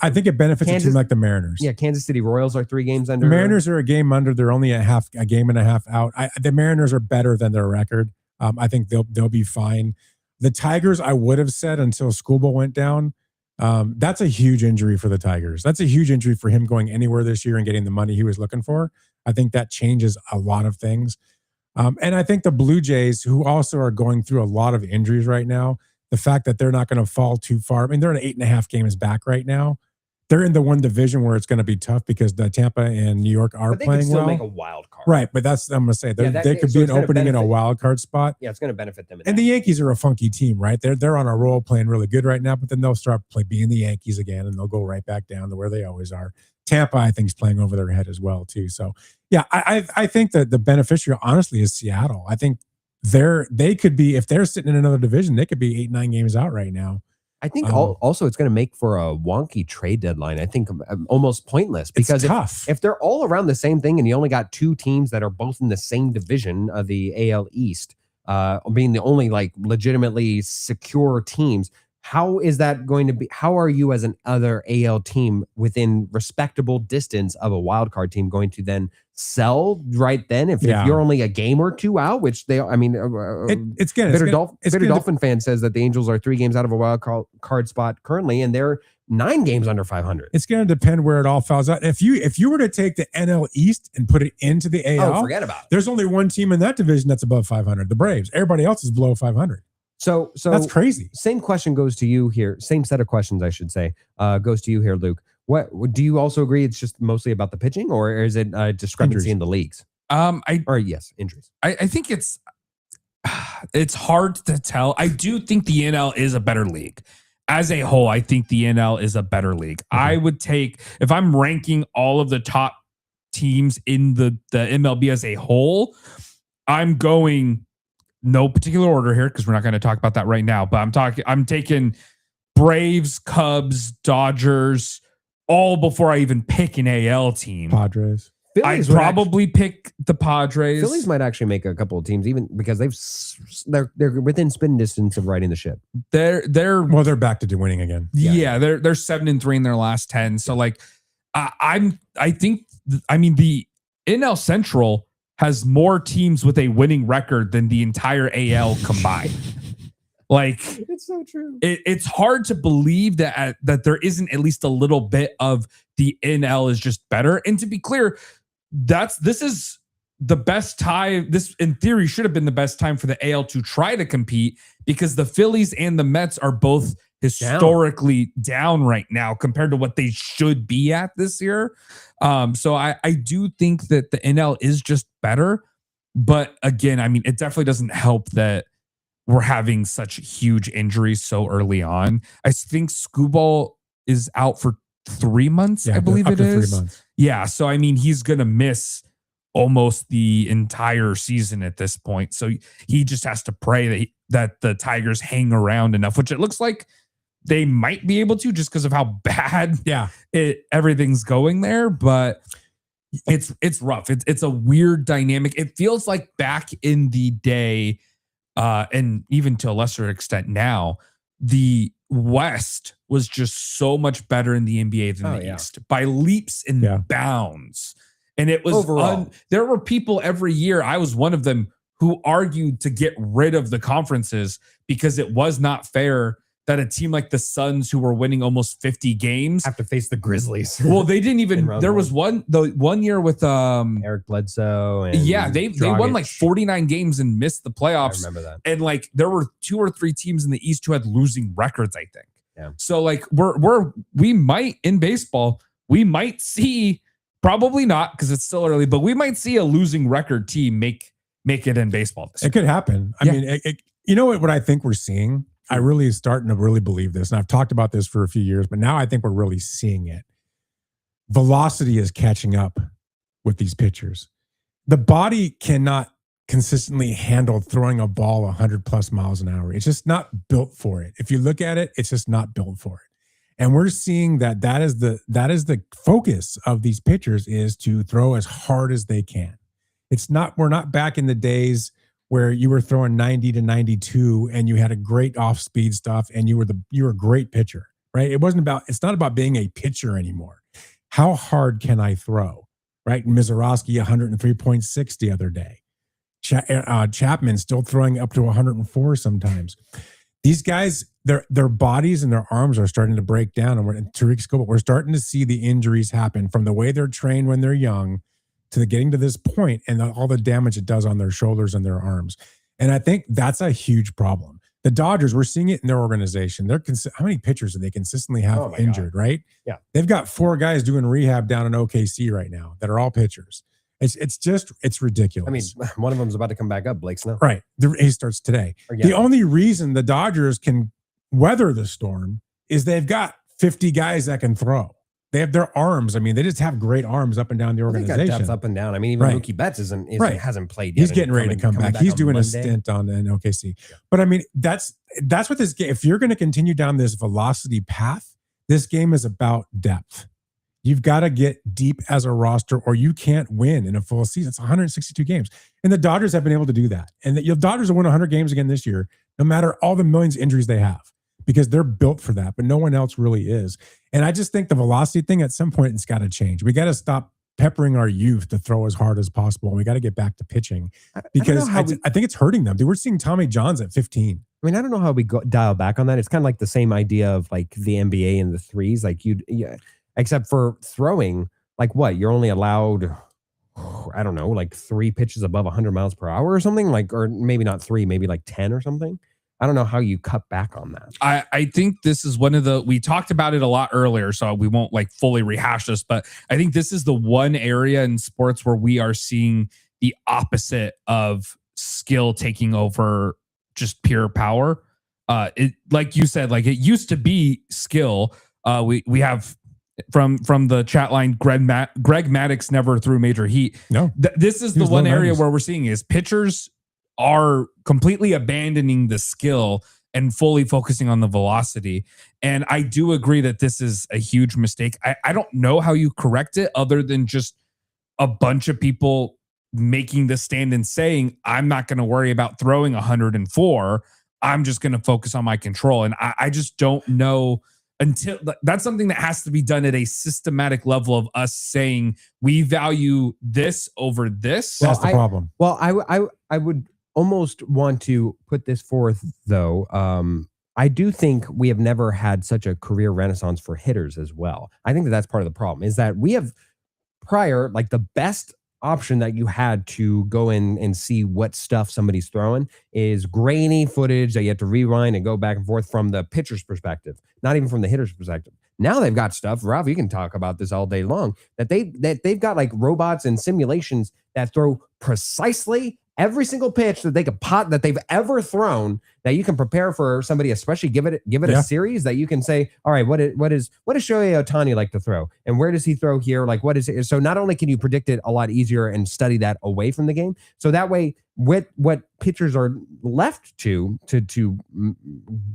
I think it benefits a team like the Mariners. Yeah, Kansas City Royals are 3 games under. The Mariners are a game under. They're only a game and a half out. The Mariners are better than their record. I think they'll be fine. The Tigers, I would have said until Skubal went down. That's a huge injury for the Tigers. That's a huge injury for him going anywhere this year and getting the money he was looking for. I think that changes a lot of things. And I think the Blue Jays, who also are going through a lot of injuries right now, the fact that they're not going to fall too far. I mean, they're in 8.5 games back right now. They're in the one division where it's going to be tough because the Tampa and New York are but they playing can still well. make a wild card. Right, but that's I'm going to say. They could so be it's an gonna opening in a benefit- wild card spot. Yeah, it's going to benefit them. And the Yankees are a funky team, right? They're on a roll playing really good right now, but then they'll start being the Yankees again and they'll go right back down to where they always are. Tampa, I think, is playing over their head as well, too. So, yeah, I think that the beneficiary, honestly, is Seattle. I think they could be, if they're sitting in another division, they could be 8-9 games out right now. I think also it's going to make for a wonky trade deadline. I think almost pointless because if they're all around the same thing and you only got two teams that are both in the same division of the AL East, being the only like legitimately secure teams, how is that going to be? How are you as an other AL team within respectable distance of a wild card team going to then sell right then if you're only a game or two out, which they, I mean, Bitter Dolphin fan says that the Angels are 3 games out of a wild card spot currently, and they're 9 games under 500. It's going to depend where it all falls out. If you were to take the NL East and put it into the AL, forget about it. There's only one team in that division that's above 500, the Braves. Everybody else is below 500. So that's crazy. Same question goes to you here. Same set of questions, I should say, goes to you here, Luke. What do you also agree? It's just mostly about the pitching, or is it a discrepancy in the leagues? Injuries. I think it's hard to tell. I do think the NL is a better league. As a whole, I think the NL is a better league. I would take, if I'm ranking all of the top teams in the MLB as a whole, I'm going no particular order here because we're not going to talk about that right now. But I'm taking Braves, Cubs, Dodgers, all before I even pick an AL team. Padres. I'd probably pick the Padres. Phillies might actually make a couple of teams, even because they're within spin distance of riding the ship. They're back to winning again. Yeah, they're 7-3 in their last 10. So like, the NL Central has more teams with a winning record than the entire AL combined. Like, it's so true. It's hard to believe that there isn't at least a little bit of the NL is just better. And to be clear, this is the best time. This, in theory, should have been the best time for the AL to try to compete because the Phillies and the Mets are both historically down right now compared to what they should be at this year. So I do think that the NL is just better. But again, I mean, it definitely doesn't help that we're having such huge injuries so early on. I think Skubal is out for 3 months, I believe it is. 3 months. Yeah, so I mean, he's going to miss almost the entire season at this point. So he just has to pray that the Tigers hang around enough, which it looks like they might be able to just because of how bad everything's going there. But it's rough. It's a weird dynamic. It feels like back in the day, and even to a lesser extent now, the West was just so much better in the NBA than the East by leaps and bounds. And it was there were people every year, I was one of them, who argued to get rid of the conferences because it was not fair that a team like the Suns, who were winning almost 50 games, have to face the Grizzlies. Well, they didn't even. There was the one year with Eric Bledsoe. And they won like 49 games and missed the playoffs. I remember that. And like there were 2 or 3 teams in the East who had losing records, I think. Yeah. So like we might in baseball, we might see, probably not because it's still early, but we might see a losing record team make it in baseball this year. It could happen. I mean, you know what I think we're seeing? I really starting to really believe this. And I've talked about this for a few years, but now I think we're really seeing it. Velocity is catching up with these pitchers. The body cannot consistently handle throwing a ball 100 plus miles an hour. It's just not built for it. If you look at it, it's just not built for it. And we're seeing that is the focus of these pitchers is to throw as hard as they can. We're not back in the days where you were throwing 90 to 92 and you had a great off-speed stuff and you were a great pitcher, right? It's not about being a pitcher anymore. How hard can I throw, right? Mizorowski 103.6 the other day. Chapman still throwing up to 104 sometimes. These guys, their bodies and their arms are starting to break down. And we're starting to see the injuries happen from the way they're trained when they're young to getting to this point and all the damage it does on their shoulders and their arms. And I think that's a huge problem. The Dodgers, we're seeing it in their organization. How many pitchers do they consistently have injured, right? Yeah. They've got 4 guys doing rehab down in OKC right now that are all pitchers. It's ridiculous. I mean, one of them's about to come back up, Blake Snell. Right. He starts today. The only reason the Dodgers can weather the storm is they've got 50 guys that can throw. They have their arms. I mean, they just have great arms up and down the organization. They got depth up and down. I mean, even Right. Mookie Betts hasn't played yet. He's getting ready to come back. He's doing a Monday. stint on an OKC. But I mean, that's what this game. If you're going to continue down this velocity path, this game is about depth. You've got to get deep as a roster, or you can't win in a full season. It's 162 games, and the Dodgers have been able to do that. And the Dodgers will win 100 games again this year, no matter all the millions of injuries they have, because they're built for that. But no one else really is. And I just think the velocity thing at some point it's got to change. We got to stop peppering our youth to throw as hard as possible, and we got to get back to pitching because I think it's hurting them. Dude, we're seeing Tommy Johns at 15. I mean, I don't know how we dial back on that. It's kind of like the same idea of like the NBA and the threes, like except for throwing, like what? You're only allowed, I don't know, like 3 pitches above 100 miles per hour or something, like, or maybe not 3, maybe like 10 or something. I don't know how you cut back on that. I think this is we talked about it a lot earlier, so we won't like fully rehash this, but I think this is the one area in sports where we are seeing the opposite of skill taking over just pure power. It, like you said, like it used to be skill. We have from the chat line, Greg Maddox never threw major heat. No, this is the one area where we're seeing is pitchers are completely abandoning the skill and fully focusing on the velocity. And I do agree that this is a huge mistake. I don't know how you correct it other than just a bunch of people making the stand and saying, I'm not going to worry about throwing 104. I'm just going to focus on my control. And I just don't know until that's something that has to be done at a systematic level of us saying we value this over this. That's the problem. Well, I would almost want to put this forth, though. I do think we have never had such a career renaissance for hitters as well. I think that's part of the problem is that we have prior, like the best option that you had to go in and see what stuff somebody's throwing is grainy footage that you have to rewind and go back and forth from the pitcher's perspective, not even from the hitter's perspective. Now they've got stuff, Ralph, you can talk about this all day long, that they've got like robots and simulations that throw precisely every single pitch that that they've ever thrown, that you can prepare for somebody, especially give it a series that you can say, all right, what does Shohei Ohtani like to throw? And where does he throw here? Like, what is it? So not only can you predict it a lot easier and study that away from the game, so that way what pitchers are left to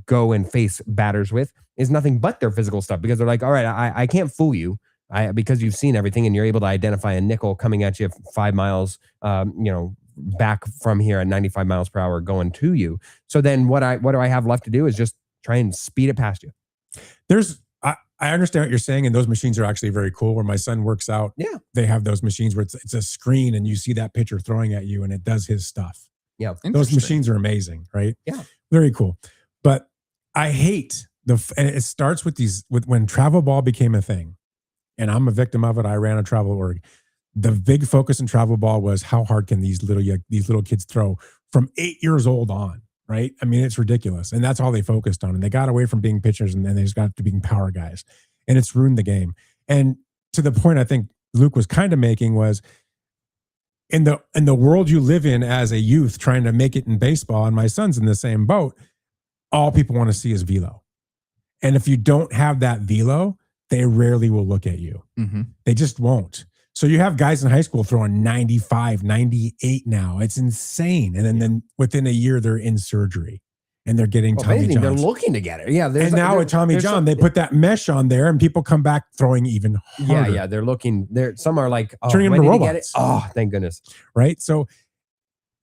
go and face batters with is nothing but their physical stuff, because they're like, all right, I can't fool you. Because you've seen everything and you're able to identify a nickel coming at you 5 miles, back from here at 95 miles per hour going to you. So then what do I have left to do is just try and speed it past you. I understand what you're saying, and those machines are actually very cool. Where my son works out, they have those machines where it's a screen and you see that pitcher throwing at you and it does his stuff. Yeah, those machines are amazing, right? Yeah, very cool. But I hate and it starts with when travel ball became a thing, and I'm a victim of it. I ran a travel org. The big focus in travel ball was how hard can these little kids throw from 8 years old on, right? I mean, it's ridiculous. And that's all they focused on. And they got away from being pitchers, and then they just got to being power guys. And it's ruined the game. And to the point I think Luke was kind of making was in the world you live in as a youth trying to make it in baseball, and my son's in the same boat, all people want to see is velo. And if you don't have that velo, they rarely will look at you. Mm-hmm. They just won't. So you have guys in high school throwing 95, 98 now. It's insane. And then within a year, they're in surgery and they're getting Tommy John. They're looking to get it. Yeah. And now with Tommy John, they put that mesh on there and people come back throwing even harder. Yeah. They're looking. Some are like, turning into robots. Oh, thank goodness. Right. So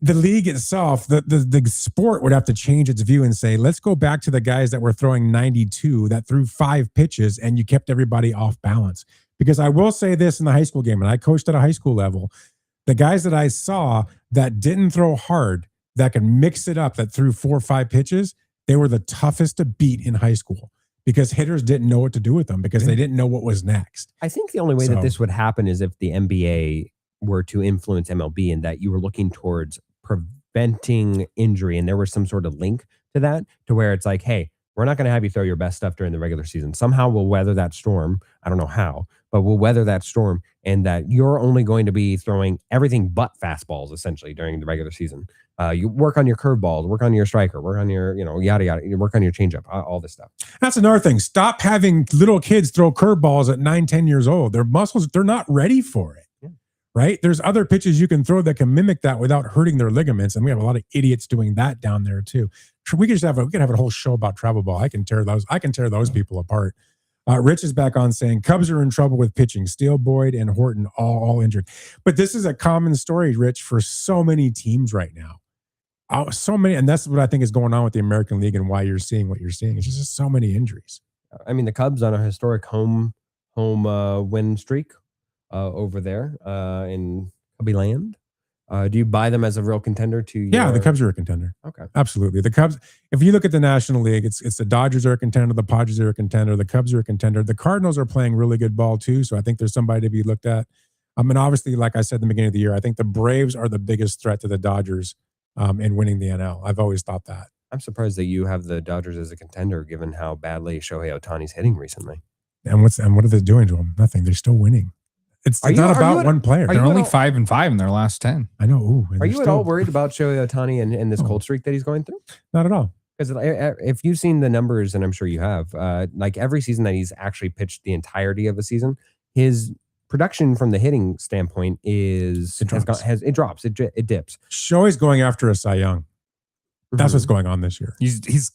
the league itself, the sport would have to change its view and say, let's go back to the guys that were throwing 92 that threw 5 pitches and you kept everybody off balance. Because I will say this in the high school game, and I coached at a high school level, the guys that I saw that didn't throw hard, that could mix it up, that threw 4 or 5 pitches, they were the toughest to beat in high school because hitters didn't know what to do with them because they didn't know what was next. I think the only way that this would happen is if the NBA were to influence MLB and that you were looking towards preventing injury and there was some sort of link to that, to where it's like, hey, we're not going to have you throw your best stuff during the regular season. Somehow we'll weather that storm. I don't know how, but we'll weather that storm, and that you're only going to be throwing everything but fastballs essentially during the regular season. You work on your curveballs, work on your striker, work on your, yada, yada. You work on your changeup, all this stuff. That's another thing. Stop having little kids throw curveballs at 9-10 years old. Their muscles, they're not ready for it. Right? There's other pitches you can throw that can mimic that without hurting their ligaments. And we have a lot of idiots doing that down there too. We could have a whole show about travel ball. I can tear those people apart. Rich is back on saying Cubs are in trouble with pitching. Steele, Boyd, and Horton all injured. But this is a common story, Rich, for so many teams right now. So many, and that's what I think is going on with the American League and why you're seeing what you're seeing. It's just so many injuries. I mean, the Cubs on a historic home win streak over there in Cubby Land. Do you buy them as a real contender to Yeah, the Cubs are a contender. Okay. Absolutely. The Cubs, if you look at the National League, it's the Dodgers are a contender, the Padres are a contender, the Cubs are a contender. The Cardinals are playing really good ball too, so I think there's somebody to be looked at. I mean, obviously, like I said in the beginning of the year, I think the Braves are the biggest threat to the Dodgers in winning the NL. I've always thought that. I'm surprised that you have the Dodgers as a contender given how badly Shohei Ohtani's hitting recently. And what are they doing to them? Nothing. They're still winning. It's not about one player. They're only 5-5 in their last 10. I know. Ooh, are you at all worried about Shohei Ohtani and this cold streak that he's going through? Not at all. Because if you've seen the numbers, and I'm sure you have, like every season that he's actually pitched the entirety of a season, his production from the hitting standpoint it dips. Shohei's going after a Cy Young. That's what's going on this year. He's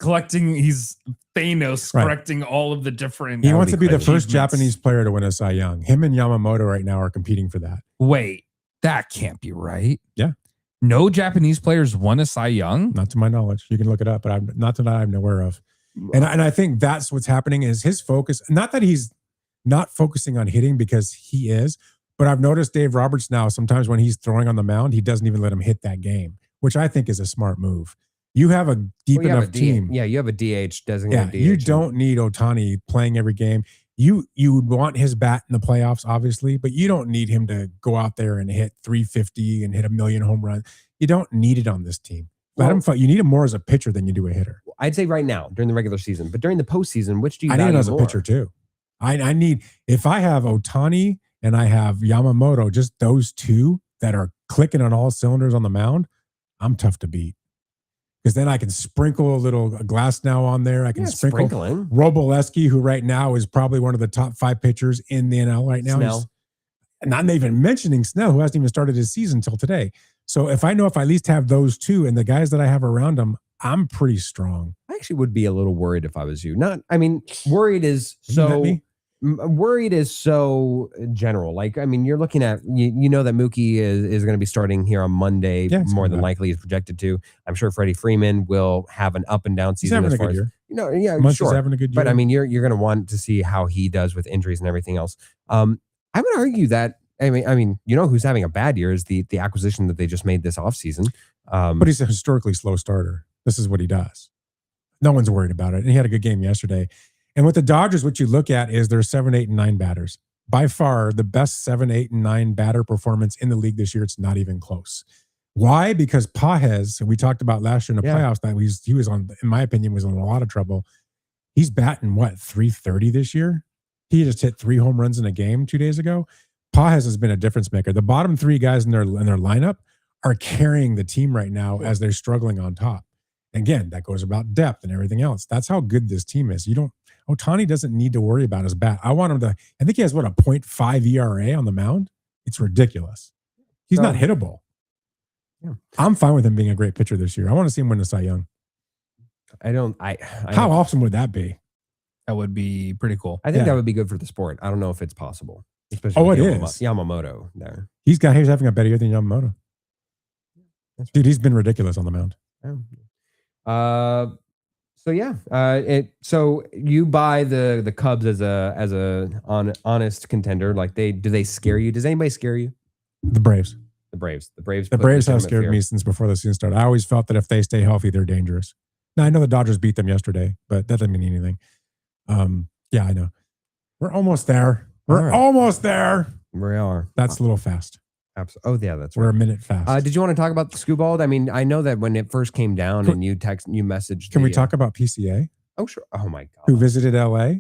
Thanos correcting all of the different. He wants to be the first Japanese player to win a Cy Young. Him and Yamamoto right now are competing for that. Wait, that can't be right. Yeah. No Japanese players won a Cy Young? Not to my knowledge. You can look it up, but not that I'm aware of. And I think that's what's happening is his focus. Not that he's not focusing on hitting because he is, but I've noticed Dave Roberts now, sometimes when he's throwing on the mound, he doesn't even let him hit that game, which I think is a smart move. You have a deep enough team. Yeah, you have a DH designated DH. You don't need Ohtani playing every game. You would want his bat in the playoffs, obviously, but you don't need him to go out there and hit 350 and hit 1 million home runs. You don't need it on this team. Let him fight. You need him more as a pitcher than you do a hitter. I'd say right now during the regular season, but during the postseason, which do you? I need him as a pitcher too. I need, if I have Ohtani and I have Yamamoto, just those two that are clicking on all cylinders on the mound, I'm tough to beat. Because then I can sprinkle a little glass now on there. I can sprinkle Roboleski, who right now is probably one of the top 5 pitchers in the NL right now. Snell. Not even mentioning Snell, who hasn't even started his season until today. So if I know if I at least have those two and the guys that I have around them, I'm pretty strong. I actually would be a little worried if I was you. Worried is so general. Like, I mean, you're looking at, you know that Mookie is going to be starting here on Monday, more than likely he's projected to. I'm sure Freddie Freeman will have an up and down season. He's having a good year. Sure. Having a good year. But I mean, you're going to want to see how he does with injuries and everything else. I would argue that, I mean, who's having a bad year is the acquisition that they just made this offseason. But he's a historically slow starter. This is what he does. No one's worried about it. And he had a good game yesterday. And with the Dodgers, what you look at is their 7, 8, and 9 batters. By far, the best 7, 8, and 9 batter performance in the league this year. It's not even close. Why? Because Pages, we talked about last year in the playoffs, that he was on, in my opinion, was in a lot of trouble. He's batting, 330 this year? He just hit 3 home runs in a game 2 days ago. Pages has been a difference maker. The bottom 3 guys in their lineup are carrying the team right now as they're struggling on top. Again, that goes about depth and everything else. That's how good this team is. Ohtani doesn't need to worry about his bat. I think he has a 0.5 ERA on the mound. It's ridiculous. He's not hittable. Yeah. I'm fine with him being a great pitcher this year. I want to see him win the Cy Young. How awesome would that be? That would be pretty cool. I think that would be good for the sport. I don't know if it's possible. Especially with Yamamoto there. He's having a better year than Yamamoto. Dude, he's been ridiculous on the mound. So you buy the Cubs as a honest contender. Like do they scare you? Does anybody scare you? The Braves. The Braves have scared me since before the season started. I always felt that if they stay healthy, they're dangerous. Now I know the Dodgers beat them yesterday, but that doesn't mean anything. Yeah, I know. We're almost there. Almost there. We are. That's a little fast. Absolutely. Oh, yeah, that's right. We're a minute fast. Did you want to talk about the Skubal? I mean, I know that when it first came down and you messaged. Can we talk about PCA? Oh, sure. Oh, my God. Who visited LA?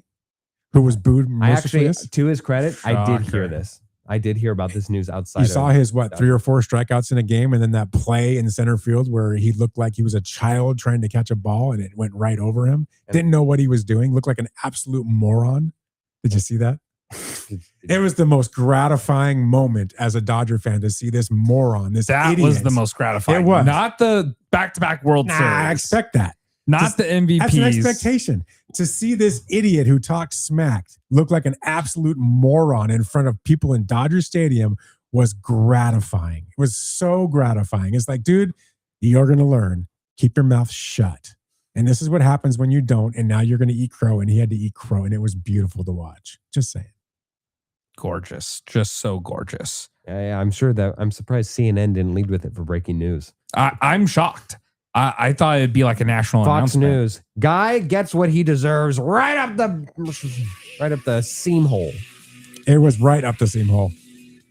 Who was booed mercilessly? To his credit, I did hear this. I did hear about this news outside. You saw his 3 or 4 strikeouts in a game, and then that play in center field where he looked like he was a child trying to catch a ball, and it went right over him. Didn't know what he was doing. Looked like an absolute moron. Did you see that? It was the most gratifying moment as a Dodger fan to see this moron, this That idiot. was the most gratifying. It was. Not the back-to-back World Series. I expect that. Not the MVPs. That's an expectation. To see this idiot who talks smack look like an absolute moron in front of people in Dodger Stadium was gratifying. It was so gratifying. It's like, dude, you're going to learn. Keep your mouth shut. And this is what happens when you don't. And now you're going to eat crow. And he had to eat crow. And it was beautiful to watch. Just saying. Gorgeous. Just so gorgeous. Yeah, I'm surprised CNN didn't lead with it for breaking news. I'm shocked. I thought it'd be like a national Fox announcement. News. Guy gets what he deserves right up the seam hole. It was right up the seam hole.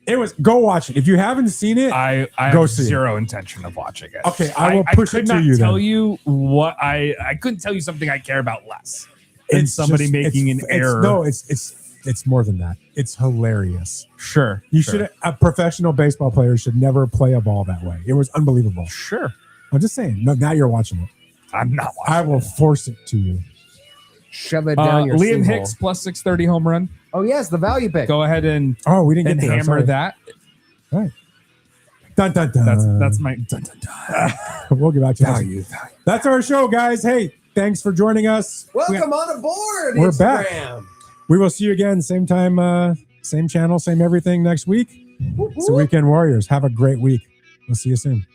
It was. Go watch it. If you haven't seen it, I go have see zero intention of watching it. Okay, I will push it to you. I could not tell then. you what I couldn't tell you something I care about less than somebody making an error. No, it's more than that. It's hilarious. Sure. You should. A professional baseball player should never play a ball that way. It was unbelievable. Sure. I'm just saying. No, now you're watching it. I'm not watching. I will force it to you. Shove it down your Liam seam Hicks hole. plus 630 home run. Oh yes, the value pick. Go ahead and We didn't get to hammer that. All right. Dun dun dun. That's my dun dun dun. We'll get back to Value. That's our show, guys. Hey, thanks for joining us. Welcome on aboard. We're Instagram. back. We will see you again, same time, same channel, same everything next week. It's the Weekend Warriors. Have a great week. We'll see you soon.